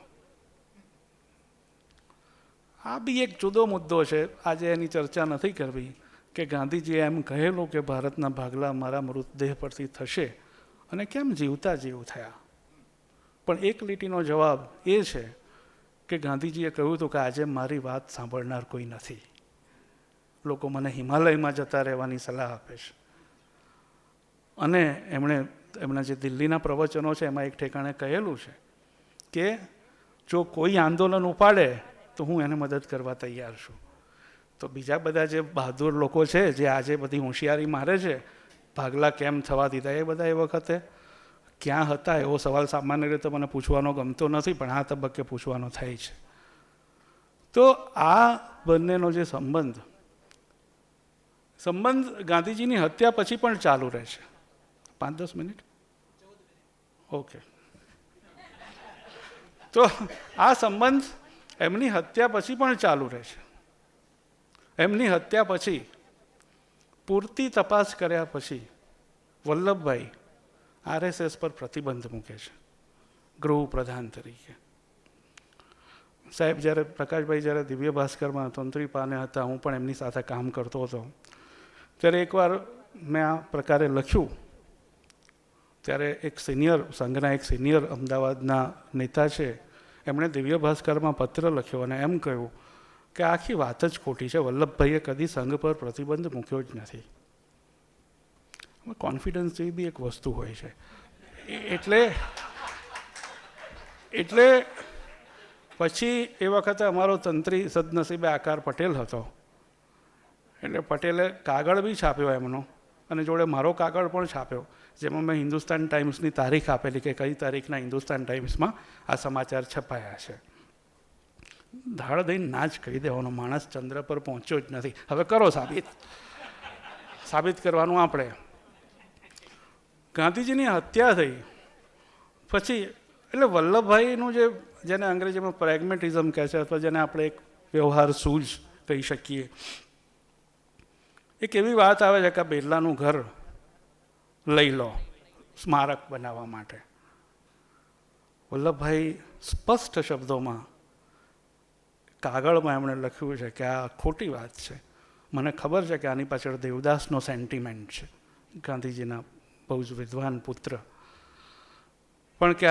આ બી એક જુદો મુદ્દો છે, આજે એની ચર્ચા નથી કરવી, કે ગાંધીજીએ એમ કહેલું કે ભારતના ભાગલા મારા મૃતદેહ પરથી થશે અને કેમ જીવતા જીવ થયા? પણ એક લીટીનો જવાબ એ છે કે ગાંધીજીએ કહ્યું હતું કે આજે મારી વાત સાંભળનાર કોઈ નથી. લોકો મને હિમાલયમાં જતા રહેવાની સલાહ આપે છે. અને એમના જે દિલ્હીના પ્રવચનો છે એમાં એક ઠેકાણે કહેલું છે કે જો કોઈ આંદોલન ઉપાડે તો હું એને મદદ કરવા તૈયાર છું. તો બીજા બધા જે બહાદુર લોકો છે જે આજે બધી હોશિયારી મારે છે, ભાગલા કેમ થવા દીધા, એ બધા એ વખતે ક્યાં હતા એવો સવાલ સામાન્ય રીતે મને પૂછવાનો ગમતો નથી, પણ આ તબક્કે પૂછવાનો થાય છે. તો આ બંનેનો જે સંબંધ ગાંધીજીની હત્યા પછી પણ ચાલુ રહે છે. 5-10 મિનિટ, ઓકે. તો આ સંબંધ એમની હત્યા પછી પણ ચાલુ રહે છે. એમની હત્યા પછી પૂરતી તપાસ કર્યા પછી વલ્લભભાઈ RSS પર પ્રતિબંધ મૂકે છે ગૃહપ્રધાન તરીકે. સાહેબ જ્યારે પ્રકાશભાઈ જ્યારે દિવ્ય ભાસ્કરમાં તંત્રી પાને હતા, હું પણ એમની સાથે કામ કરતો હતો, ત્યારે એકવાર મેં આ પ્રકારે લખ્યું. ત્યારે એક સિનિયર સંઘના એક સિનિયર અમદાવાદના નેતા છે, એમણે દિવ્ય ભાસ્કરમાં પત્ર લખ્યો અને એમ કહ્યું કે આખી વાત જ ખોટી છે, વલ્લભભાઈએ કદી સંઘ પર પ્રતિબંધ મૂક્યો જ નથી. કોન્ફિડન્સ જેવી બી એક વસ્તુ હોય છે. એટલે પછી એ વખતે અમારો તંત્રી સદનસીબે આકાર પટેલ હતો. એટલે પટેલે કાગળ બી છાપ્યો એમનો, અને જોડે મારો કાગળ પણ છાપ્યો, જેમાં મેં હિન્દુસ્તાન ટાઈમ્સની તારીખ આપેલી કે કઈ તારીખના હિન્દુસ્તાન ટાઈમ્સમાં આ સમાચાર છપાયા છે. ધાડ દઈને ના જ કહી દેવાનો, માણસ ચંદ્ર પર પહોંચ્યો જ નથી. હવે કરો સાબિત કરવાનું આપણે. ગાંધીજીની હત્યા થઈ પછી એટલે વલ્લભભાઈનું જેને અંગ્રેજીમાં પ્રેગ્મેટિઝમ કહે છે, અથવા જેને આપણે એક વ્યવહાર સૂઝ કહી શકીએ, એક એવી વાત આવે છે કે બિરલાનું ઘર લઈ લો સ્મારક બનાવવા માટે. વલ્લભભાઈ સ્પષ્ટ શબ્દોમાં કાગળમાં એમણે લખ્યું છે કે આ ખોટી વાત છે. મને ખબર છે કે આની પાછળ દેવદાસનો સેન્ટિમેન્ટ છે, ગાંધીજીના બહુ જ વિદ્વાન પુત્ર. પણ કે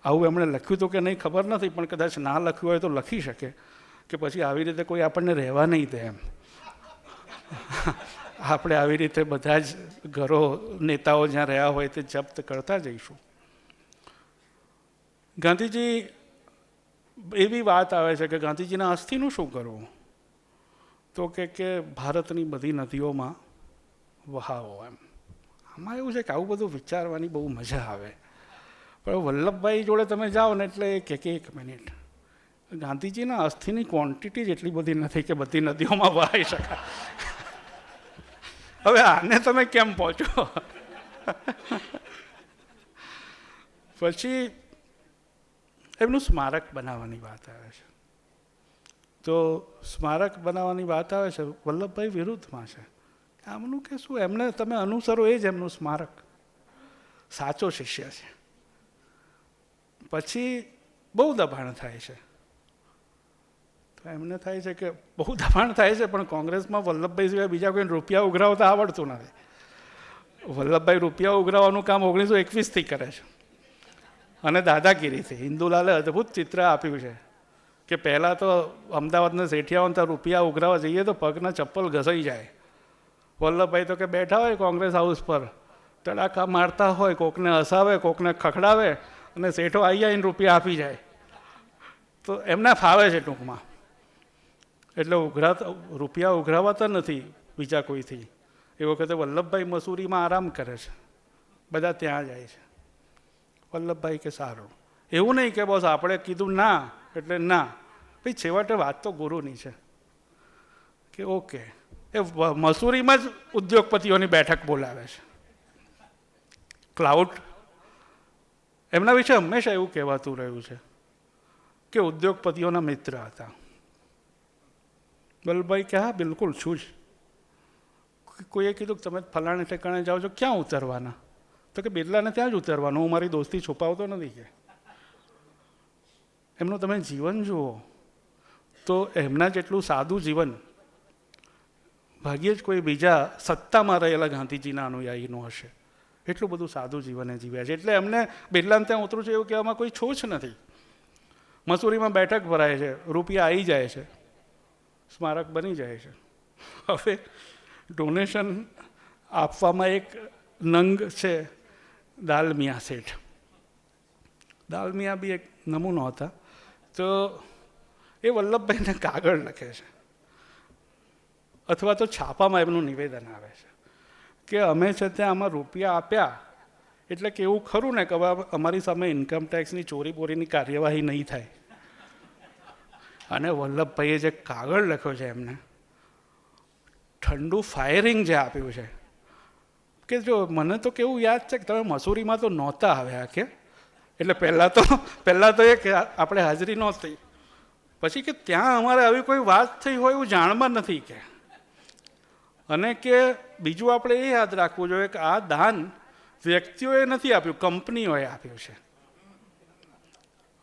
આવું એમણે લખ્યું હતું કે નહીં ખબર નથી, પણ કદાચ ના લખ્યું હોય તો લખી શકે કે પછી આવી રીતે કોઈ આપણને રહેવા નહીં દે એમ. આપણે આવી રીતે બધા જ ઘરો નેતાઓ જ્યાં રહ્યા હોય તે જપ્ત કરતા જઈશું. ગાંધીજી એવી વાત આવે છે કે ગાંધીજીના અસ્થિનું શું કરવું? તો કે ભારતની બધી નદીઓમાં વહાવો એમ. આમાં એવું છે કે આવું બધું વિચારવાની બહુ મજા આવે. પણ વલ્લભભાઈ જોડે તમે જાઓ ને એટલે એક મિનિટ, ગાંધીજીના અસ્થિની ક્વોન્ટિટી જ એટલી બધી નથી કે બધી નદીઓમાં વહાઈ શકાય. હવે આને તમે કેમ પહોંચો? પછી એમનું સ્મારક બનાવવાની વાત આવે છે. તો સ્મારક બનાવવાની વાત આવે છે, વલ્લભભાઈ વિરુદ્ધમાં છે. આમનું કે શું, એમને તમે અનુસરો એ જ એમનું સ્મારક. સાચો શિષ્ય છે. પછી બહુ દબાણ થાય છે. તો એમને થાય છે કે બહુ દબાણ થાય છે, પણ કોંગ્રેસમાં વલ્લભભાઈ સિવાય બીજા કોઈને રૂપિયા ઉઘરાવતા આવડતું નથી. વલ્લભભાઈ રૂપિયા ઉઘરાવવાનું કામ 1921થી કરે છે, અને દાદાગીરીથી. હિન્દુલાલે અદ્ભુત ચિત્ર આપ્યું છે કે પહેલાં તો અમદાવાદના શેઠિયાઓને ત્યાં રૂપિયા ઉઘરાવવા જઈએ તો પગના ચપ્પલ ઘસાઈ જાય. વલ્લભભાઈ તો કે બેઠા હોય કોંગ્રેસ હાઉસ પર, તડાકા મારતા હોય, કોકને હસાવે, કોકને ખખડાવે, અને શેઠો આવીને રૂપિયા આપી જાય. તો એમને ફાવે છે ટૂંકમાં. એટલે રૂપિયા ઉઘરાવાતા નથી બીજા કોઈથી. એ વખતે વલ્લભભાઈ મસૂરીમાં આરામ કરે છે, બધા ત્યાં જાય છે. વલ્લભભાઈ કે સારું. એવું નહીં કે બસ આપણે કીધું ના એટલે ના. ભાઈ છેવટે વાત તો ગુરુની છે કે ઓકે. એ મસૂરીમાં જ ઉદ્યોગપતિઓની બેઠક બોલાવે છે. ક્લાઉડ એમના વિશે હંમેશા એવું કહેવાતું રહ્યું છે કે ઉદ્યોગપતિઓના મિત્ર હતા. વલ્લભભાઈ કે હા બિલકુલ છું જ. કોઈએ કીધું કે તમે ફલાણે ઠેકાણે જાઓ છો, ક્યાં ઉતરવાના? તો કે બિરલાને ત્યાં જ ઉતરવાનું, હું મારી દોસ્તી છુપાવતો નથી. કે એમનું તમે જીવન જુઓ તો એમના જેટલું સાદું જીવન ભાગ્યે જ કોઈ બીજા સત્તામાં રહેલા ગાંધીજીના અનુયાયીનું હશે. એટલું બધું સાદું જીવન એ જીવ્યા છે. એટલે એમને બિરલાને ત્યાં ઉતરું છે એવું કહેવામાં કોઈ છોછ નથી. મસૂરીમાં બેઠક ભરાય છે, રૂપિયા આવી જાય છે, સ્મારક બની જાય છે. હવે ડોનેશન આપવામાં એક નંગ છે દાલમિયા શેઠ. દાલમિયા બી એક નમૂનો હતા. તો એ વલ્લભભાઈને કાગળ લખે છે, અથવા તો છાપામાં એમનું નિવેદન આવે છે કે અમે છે ત્યાં આમાં રૂપિયા આપ્યા એટલે કે એવું ખરું ને કે અમારી સામે ઇન્કમટેક્સની ચોરી બોરીની કાર્યવાહી નહીં થાય. અને વલ્લભભાઈએ જે કાગળ લખ્યો છે એમને ઠંડુ ફાયરિંગ જે આપ્યું છે કે જો મને તો કેવું યાદ છે કે તમે મસૂરીમાં તો નહોતા આવ્યા કે એટલે પહેલાં તો એ કે આપણે હાજરી નહોતી, પછી કે ત્યાં અમારે આવી કોઈ વાત થઈ હોય એવું જાણમાં નથી કે. અને કે બીજું આપણે એ યાદ રાખવું જોઈએ કે આ દાન વ્યક્તિઓએ નથી આપ્યું, કંપનીઓએ આપ્યું છે.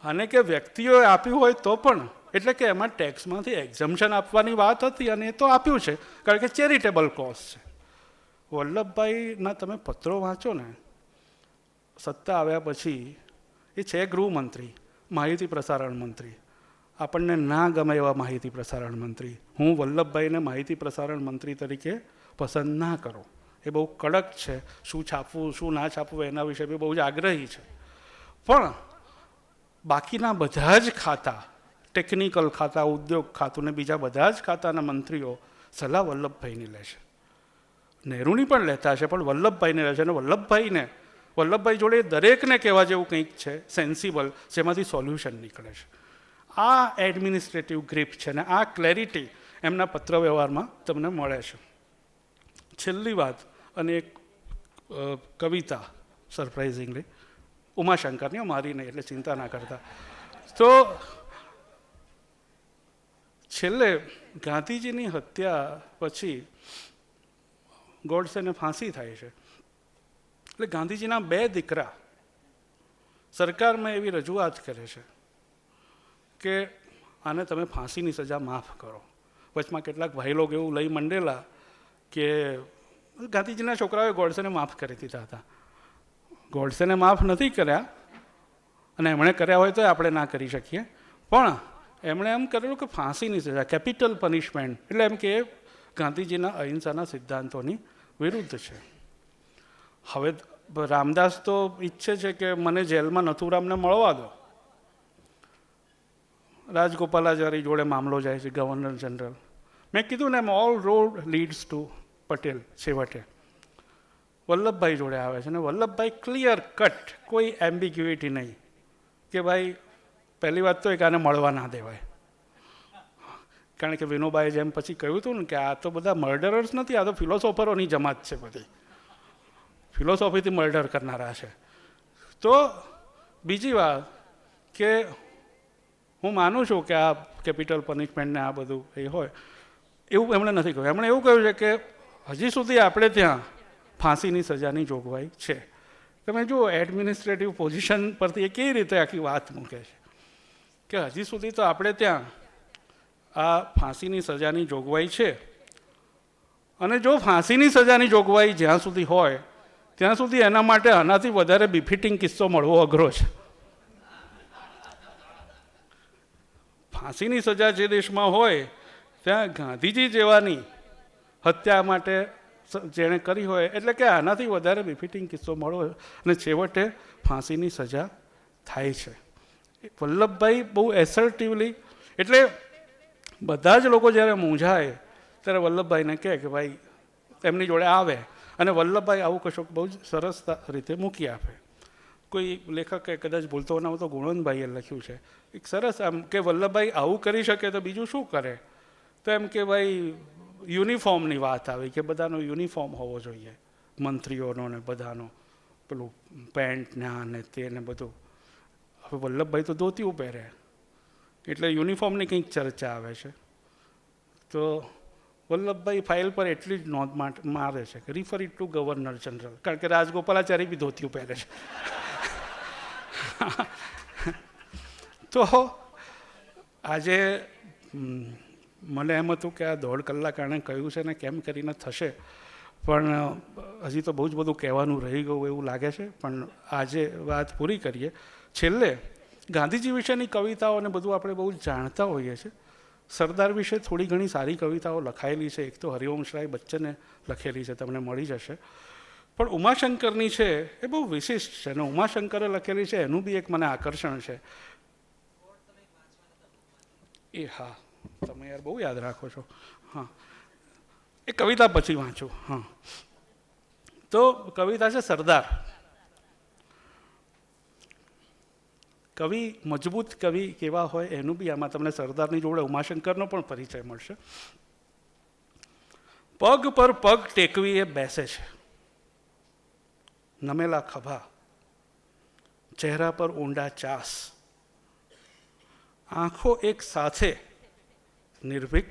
અને કે વ્યક્તિઓએ આપ્યું હોય તો પણ એટલે કે એમાં ટેક્સમાંથી એક્ઝમ્પશન આપવાની વાત હતી અને એ તો આપ્યું છે કારણ કે ચેરિટેબલ કોઝ છે. વલ્લભભાઈના તમે પત્રો વાંચો ને, સત્તા આવ્યા પછી એ છે ગૃહમંત્રી, માહિતી પ્રસારણ મંત્રી, આપણને ના ગમે એવા માહિતી પ્રસારણ મંત્રી. હું વલ્લભભાઈને માહિતી પ્રસારણ મંત્રી તરીકે પસંદ ના કરું, એ બહુ કડક છે, શું છાપવું શું ના છાપવું એના વિશે બી બહુ જ આગ્રહી છે. પણ બાકીના બધા જ ખાતા, ટેકનિકલ ખાતા, ઉદ્યોગ ખાતું ને બીજા બધા જ ખાતાના મંત્રીઓ સલાહ વલ્લભભાઈની લે છે. નહેરુની પણ લેતા છે પણ વલ્લભભાઈને લે છે. અને વલ્લભભાઈ જોડે દરેકને કહેવા જેવું કંઈક છે સેન્સિબલ, જેમાંથી સોલ્યુશન નીકળે છે. આ એડમિનિસ્ટ્રેટિવ ગ્રીપ છે ને આ ક્લેરિટી એમના પત્ર વ્યવહારમાં તમને મળે છે. છેલ્લી વાત અને એક કવિતા સરપ્રાઇઝિંગલી ઉમાશંકરની, મારી નહીં એટલે ચિંતા ના કરતા. તો છેલ્લે ગાંધીજીની હત્યા પછી ગોડસેને ફાંસી થાય છે. એટલે ગાંધીજીના 2 દીકરા સરકારમાં એવી રજૂઆત કરે છે કે આને તમે ફાંસીની સજા માફ કરો. વચમાં કેટલાક ભાઈ લોકો એવું લઈ મંડેલા કે ગાંધીજીના છોકરાઓએ ગોડસેને માફ કરી દીધા હતા. ગોડસેને માફ નથી કર્યા અને એમણે કર્યા હોય તો આપણે ના કરી શકીએ, પણ એમણે એમ કરેલું કે ફાંસીની સજા, કેપિટલ પનિશમેન્ટ, એટલે એમ કે ગાંધીજીના અહિંસાના સિદ્ધાંતોની વિરુદ્ધ છે. હવે રામદાસ તો ઈચ્છે છે કે મને જેલમાં નથુરામને મળવા દો. રાજગોપાલાચારી જોડે મામલો જાય છે, ગવર્નર જનરલ. મેં કીધું ને એમ all road leads to Patel. છેવટે વલ્લભભાઈ જોડે આવે છે ને વલ્લભભાઈ ક્લિયર કટ, કોઈ એમ્બિગ્યુઇટી નહીં કે ભાઈ પહેલી વાત તો એક આને મળવા ના દેવાય. કારણ કે વિનોબાએ જેમ પછી કહ્યું હતું ને કે આ તો બધા મર્ડરર્સ નથી, આ તો ફિલોસોફરોની જમાત છે, બધી ફિલોસોફીથી મર્ડર કરનારા છે. તો બીજી વાત કે હું માનું છું કે આ કેપિટલ પનિશમેન્ટને આ બધું એ હોય એવું એમણે નથી કહ્યું. એમણે એવું કહ્યું છે કે હજી સુધી આપણે ત્યાં ફાંસીની સજાની જોગવાઈ છે. તમે જુઓ એડમિનિસ્ટ્રેટિવ પોઝિશન પરથી એ કેવી રીતે આખી વાત મૂકે છે કે હજી સુધી તો આપણે ત્યાં આ ફાંસીની સજાની જોગવાઈ છે. અને જો ફાંસીની સજાની જોગવાઈ જ્યાં સુધી હોય ત્યાં સુધી એના માટે આનાથી વધારે બિફિટિંગ કિસ્સો મળવો અઘરો છે. ફાંસીની સજા જે દેશમાં હોય ત્યાં ગાંધીજી જેવાની હત્યા માટે જેણે કરી હોય એટલે કે આનાથી વધારે બિફિટિંગ કિસ્સો મળવો અને છેવટે ફાંસીની સજા થાય છે. વલ્લભભાઈ બહુ એસર્ટિવલી, એટલે બધા જ લોકો જ્યારે મૂંઝાય ત્યારે વલ્લભભાઈને કહે કે ભાઈ એમની જોડે આવે અને વલ્લભભાઈ આવું કશોક બહુ જ સરસ રીતે મૂકી આપે. કોઈ લેખકે કદાચ ભૂલતો ના હોય તો ગુણવંતભાઈએ લખ્યું છે એક સરસ આમ કે વલ્લભભાઈ આવું કરી શકે તો બીજું શું કરે. તો એમ કે ભાઈ યુનિફોર્મની વાત આવી કે બધાનો યુનિફોર્મ હોવો જોઈએ, મંત્રીઓનો ને બધાનો, પેલું પેન્ટ ને આ ને તે ને બધું. હવે વલ્લભભાઈ તો ધોતિયું પહેરે એટલે યુનિફોર્મની કંઈક ચર્ચા આવે છે. તો વલ્લભભાઈ ફાઇલ પર એટલી જ નોંધ મારે છે કે refer it to governor general, કારણ કે રાજગોપાલાચારી બી ધોતિયું પહેરે છે. તો આજે મને એમ હતું કે આ 1.5 કલાક આણે કહ્યું છે ને કેમ કરીને થશે, પણ હજી તો બહુ જ બધું કહેવાનું રહી ગયું એવું લાગે છે, પણ આજે વાત પૂરી કરીએ. છેલ્લે ગાંધીજી વિશેની કવિતાઓ અને બધું આપણે બહુ જાણતા હોઈએ છીએ. સરદાર વિશે થોડી ઘણી સારી કવિતાઓ લખાયેલી છે. એક તો હરિવંશરાય બચ્ચને લખેલી છે, તમને મળી જશે. પણ ઉમાશંકરની છે એ બહુ વિશિષ્ટ છે, અને ઉમાશંકરે લખેલી છે એનું બી એક મને આકર્ષણ છે. એ હા, તમે યાર બહુ યાદ રાખો છો. હા, એ કવિતા પછી વાંચું. હા, તો કવિતા છે સરદાર. કવિ, મજબૂત કવિ કેવા હોય એનું બી આમાં તમને સરદારની જોડે ઉમાશંકરનો પણ પરિચય મળશે. પગ પર પગ ટેકવી એ બેસે છે, નમેલા ખભા, ચહેરા પર ઊંડા ચાસ, આંખો એક સાથે નિર્ભીક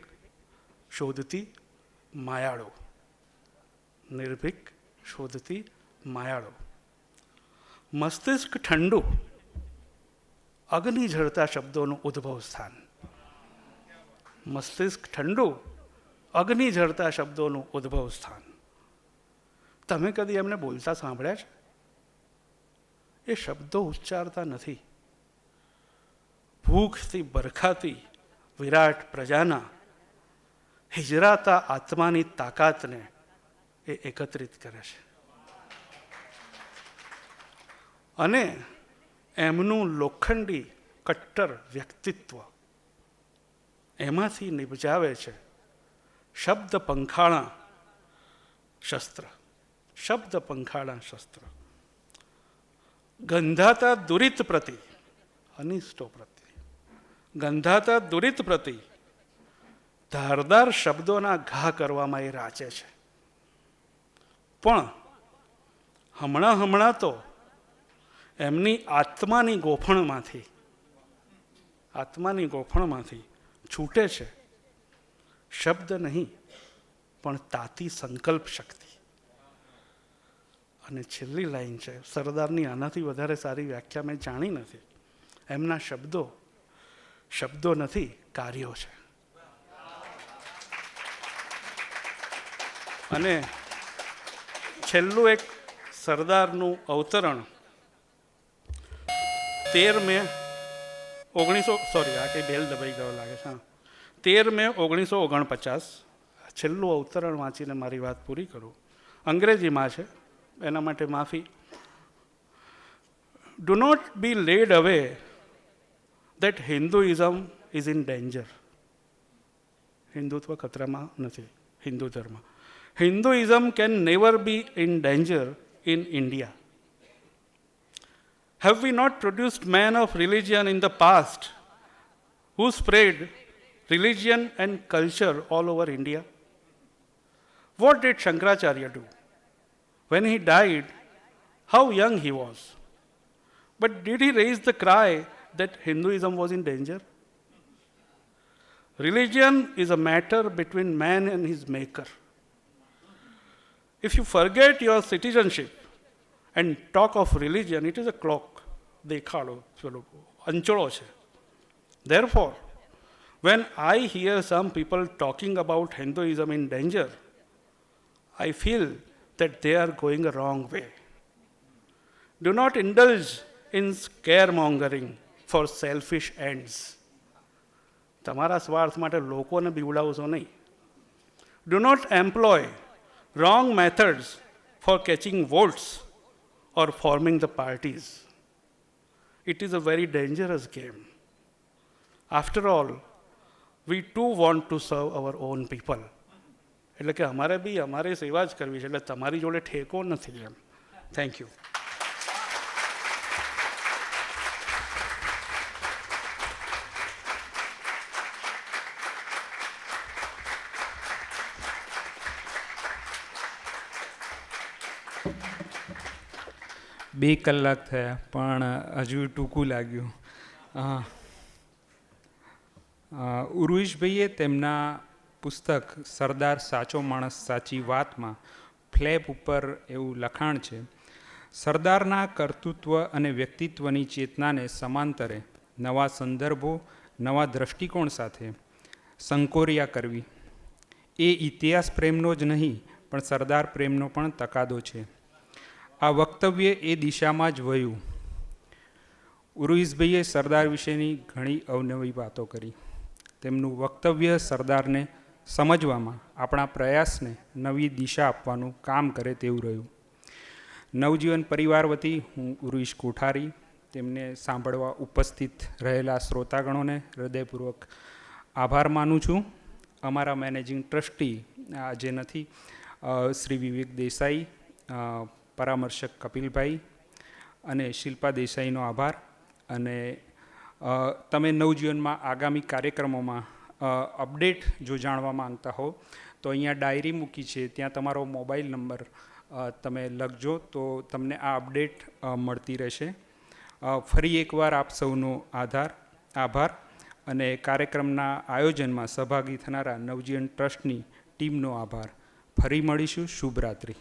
શોધતી માયાળો, નિર્ભીક શોધતી માયાળો, મસ્તિષ્ક ઠંડુ, અગ્નિ ઝરતા શબ્દોનું ઉદ્ભવ સ્થાન. મસ્તિષ્ક ઠંડુ, અગ્નિ ઝરતા શબ્દોનું ઉદ્ભવ સ્થાન. તમે કદી એમને બોલતા સાંભળ્યા છે? એ શબ્દો ઉચ્ચારતા નથી. ભૂખથી બરખાતી વિરાટ પ્રજાના હિજરાતા આત્માની તાકાતને એ એકત્રિત કરે છે, અને એમનું લોખંડી કટ્ટર વ્યક્તિત્વ એમાંથી નિપજાવે છે શબ્દ પંખાળા શસ્ત્ર. શબ્દ પંખાળા શસ્ત્ર. ગંધાતા દુરિત પ્રતિ, અનિષ્ટો પ્રતિ, ગંધાતા દુરિત પ્રતિ ધારદાર શબ્દોના ઘા કરવામાં એ રાચે છે. પણ હમણાં તો એમની આત્માની ગોફણમાંથી છૂટે છે શબ્દ નહીં પણ તાતી સંકલ્પ શક્તિ. અને છેલ્લી લાઈન છે સરદારની, આનાથી વધારે સારી વ્યાખ્યા મેં જાણી નથી. એમના શબ્દો નથી, કાર્યો છે. અને છેલ્લું એક સરદારનું અવતરણ 13 મે 1900, આ કંઈ બેલ દબાઈ ગયો લાગે છે. 13 મે 1949. છેલ્લું અવતરણ વાંચીને મારી વાત પૂરી કરું. અંગ્રેજીમાં છે, એના માટે માફી. Do not be led away that Hinduism is in danger. હિન્દુત્વ ખતરામાં નથી, હિન્દુ ધર્મ. Hinduism can never be in danger in India. Have we not produced men of religion in the past who spread religion and culture all over India? What did Shankaracharya do? When he died, how young he was. But did he raise the cry that Hinduism was in danger? Religion is a matter between man and his maker. If you forget your citizenship and talk of religion, it is a cloak. દેખાડો, પેલો અંચળો છે. Therefore, when I hear some people talking about Hinduism in danger, I feel that they are going a wrong way. Do not indulge in scaremongering for selfish ends. તમારા સ્વાર્થ માટે લોકોને બીવડાવશો નહીં. Do not employ wrong methods for catching votes or forming the parties. It is a very dangerous game. After all, we too want to serve our own people. એટલે કે અમારે બી અમારી સેવા જ કરવી છે, એટલે તમારી જોડે ઠેકો નથી એમ. Thank you. બે કલાક થયા પણ હજુ ટૂંકું લાગ્યું. ઉર્વિશભાઈએ તેમના પુસ્તક સરદાર સાચો માણસ સાચી વાતમાં ફ્લેપ ઉપર એવું લખાણ છે: સરદારના કર્તૃત્વ અને વ્યક્તિત્વની ચેતનાને સમાંતરે નવા સંદર્ભો, નવા દ્રષ્ટિકોણ સાથે સંકોરિયા કરવી એ ઇતિહાસ પ્રેમનો જ નહીં પણ સરદાર પ્રેમનો પણ તકાદો છે. આ વક્તવ્ય એ દિશામાં જ વહ્યું. ઉર્વિશભાઈએ સરદાર વિશેની ઘણી અવનવી વાતો કરી. તેમનું વક્તવ્ય સરદારને સમજવામાં આપણા પ્રયાસને નવી દિશા આપવાનું કામ કરે તેવું રહ્યું. નવજીવન પરિવાર વતી હું ઉર્વિશ કોઠારી તેમને સાંભળવા ઉપસ્થિત રહેલા શ્રોતાગણોને હૃદયપૂર્વક આભાર માનું છું. અમારા મેનેજિંગ ટ્રસ્ટી આજે નથી, શ્રી વિવેક દેસાઈ, પરામર્શક કપિલભાઈ અને શિલ્પા દેસાઈનો આભાર. અને તમે નવજીવનમાં આગામી કાર્યક્રમોમાં અપડેટ જો જાણવા માંગતા હો તો અહીંયા ડાયરી મૂકી છે, ત્યાં તમારો મોબાઈલ નંબર તમે લખજો તો તમને આ અપડેટ મળતી રહેશે. ફરી એકવાર આપ સૌનો આભાર અને કાર્યક્રમના આયોજનમાં સહભાગી થનારા નવજીવન ટ્રસ્ટની ટીમનો આભાર. ફરી મળીશું. શુભરાત્રિ.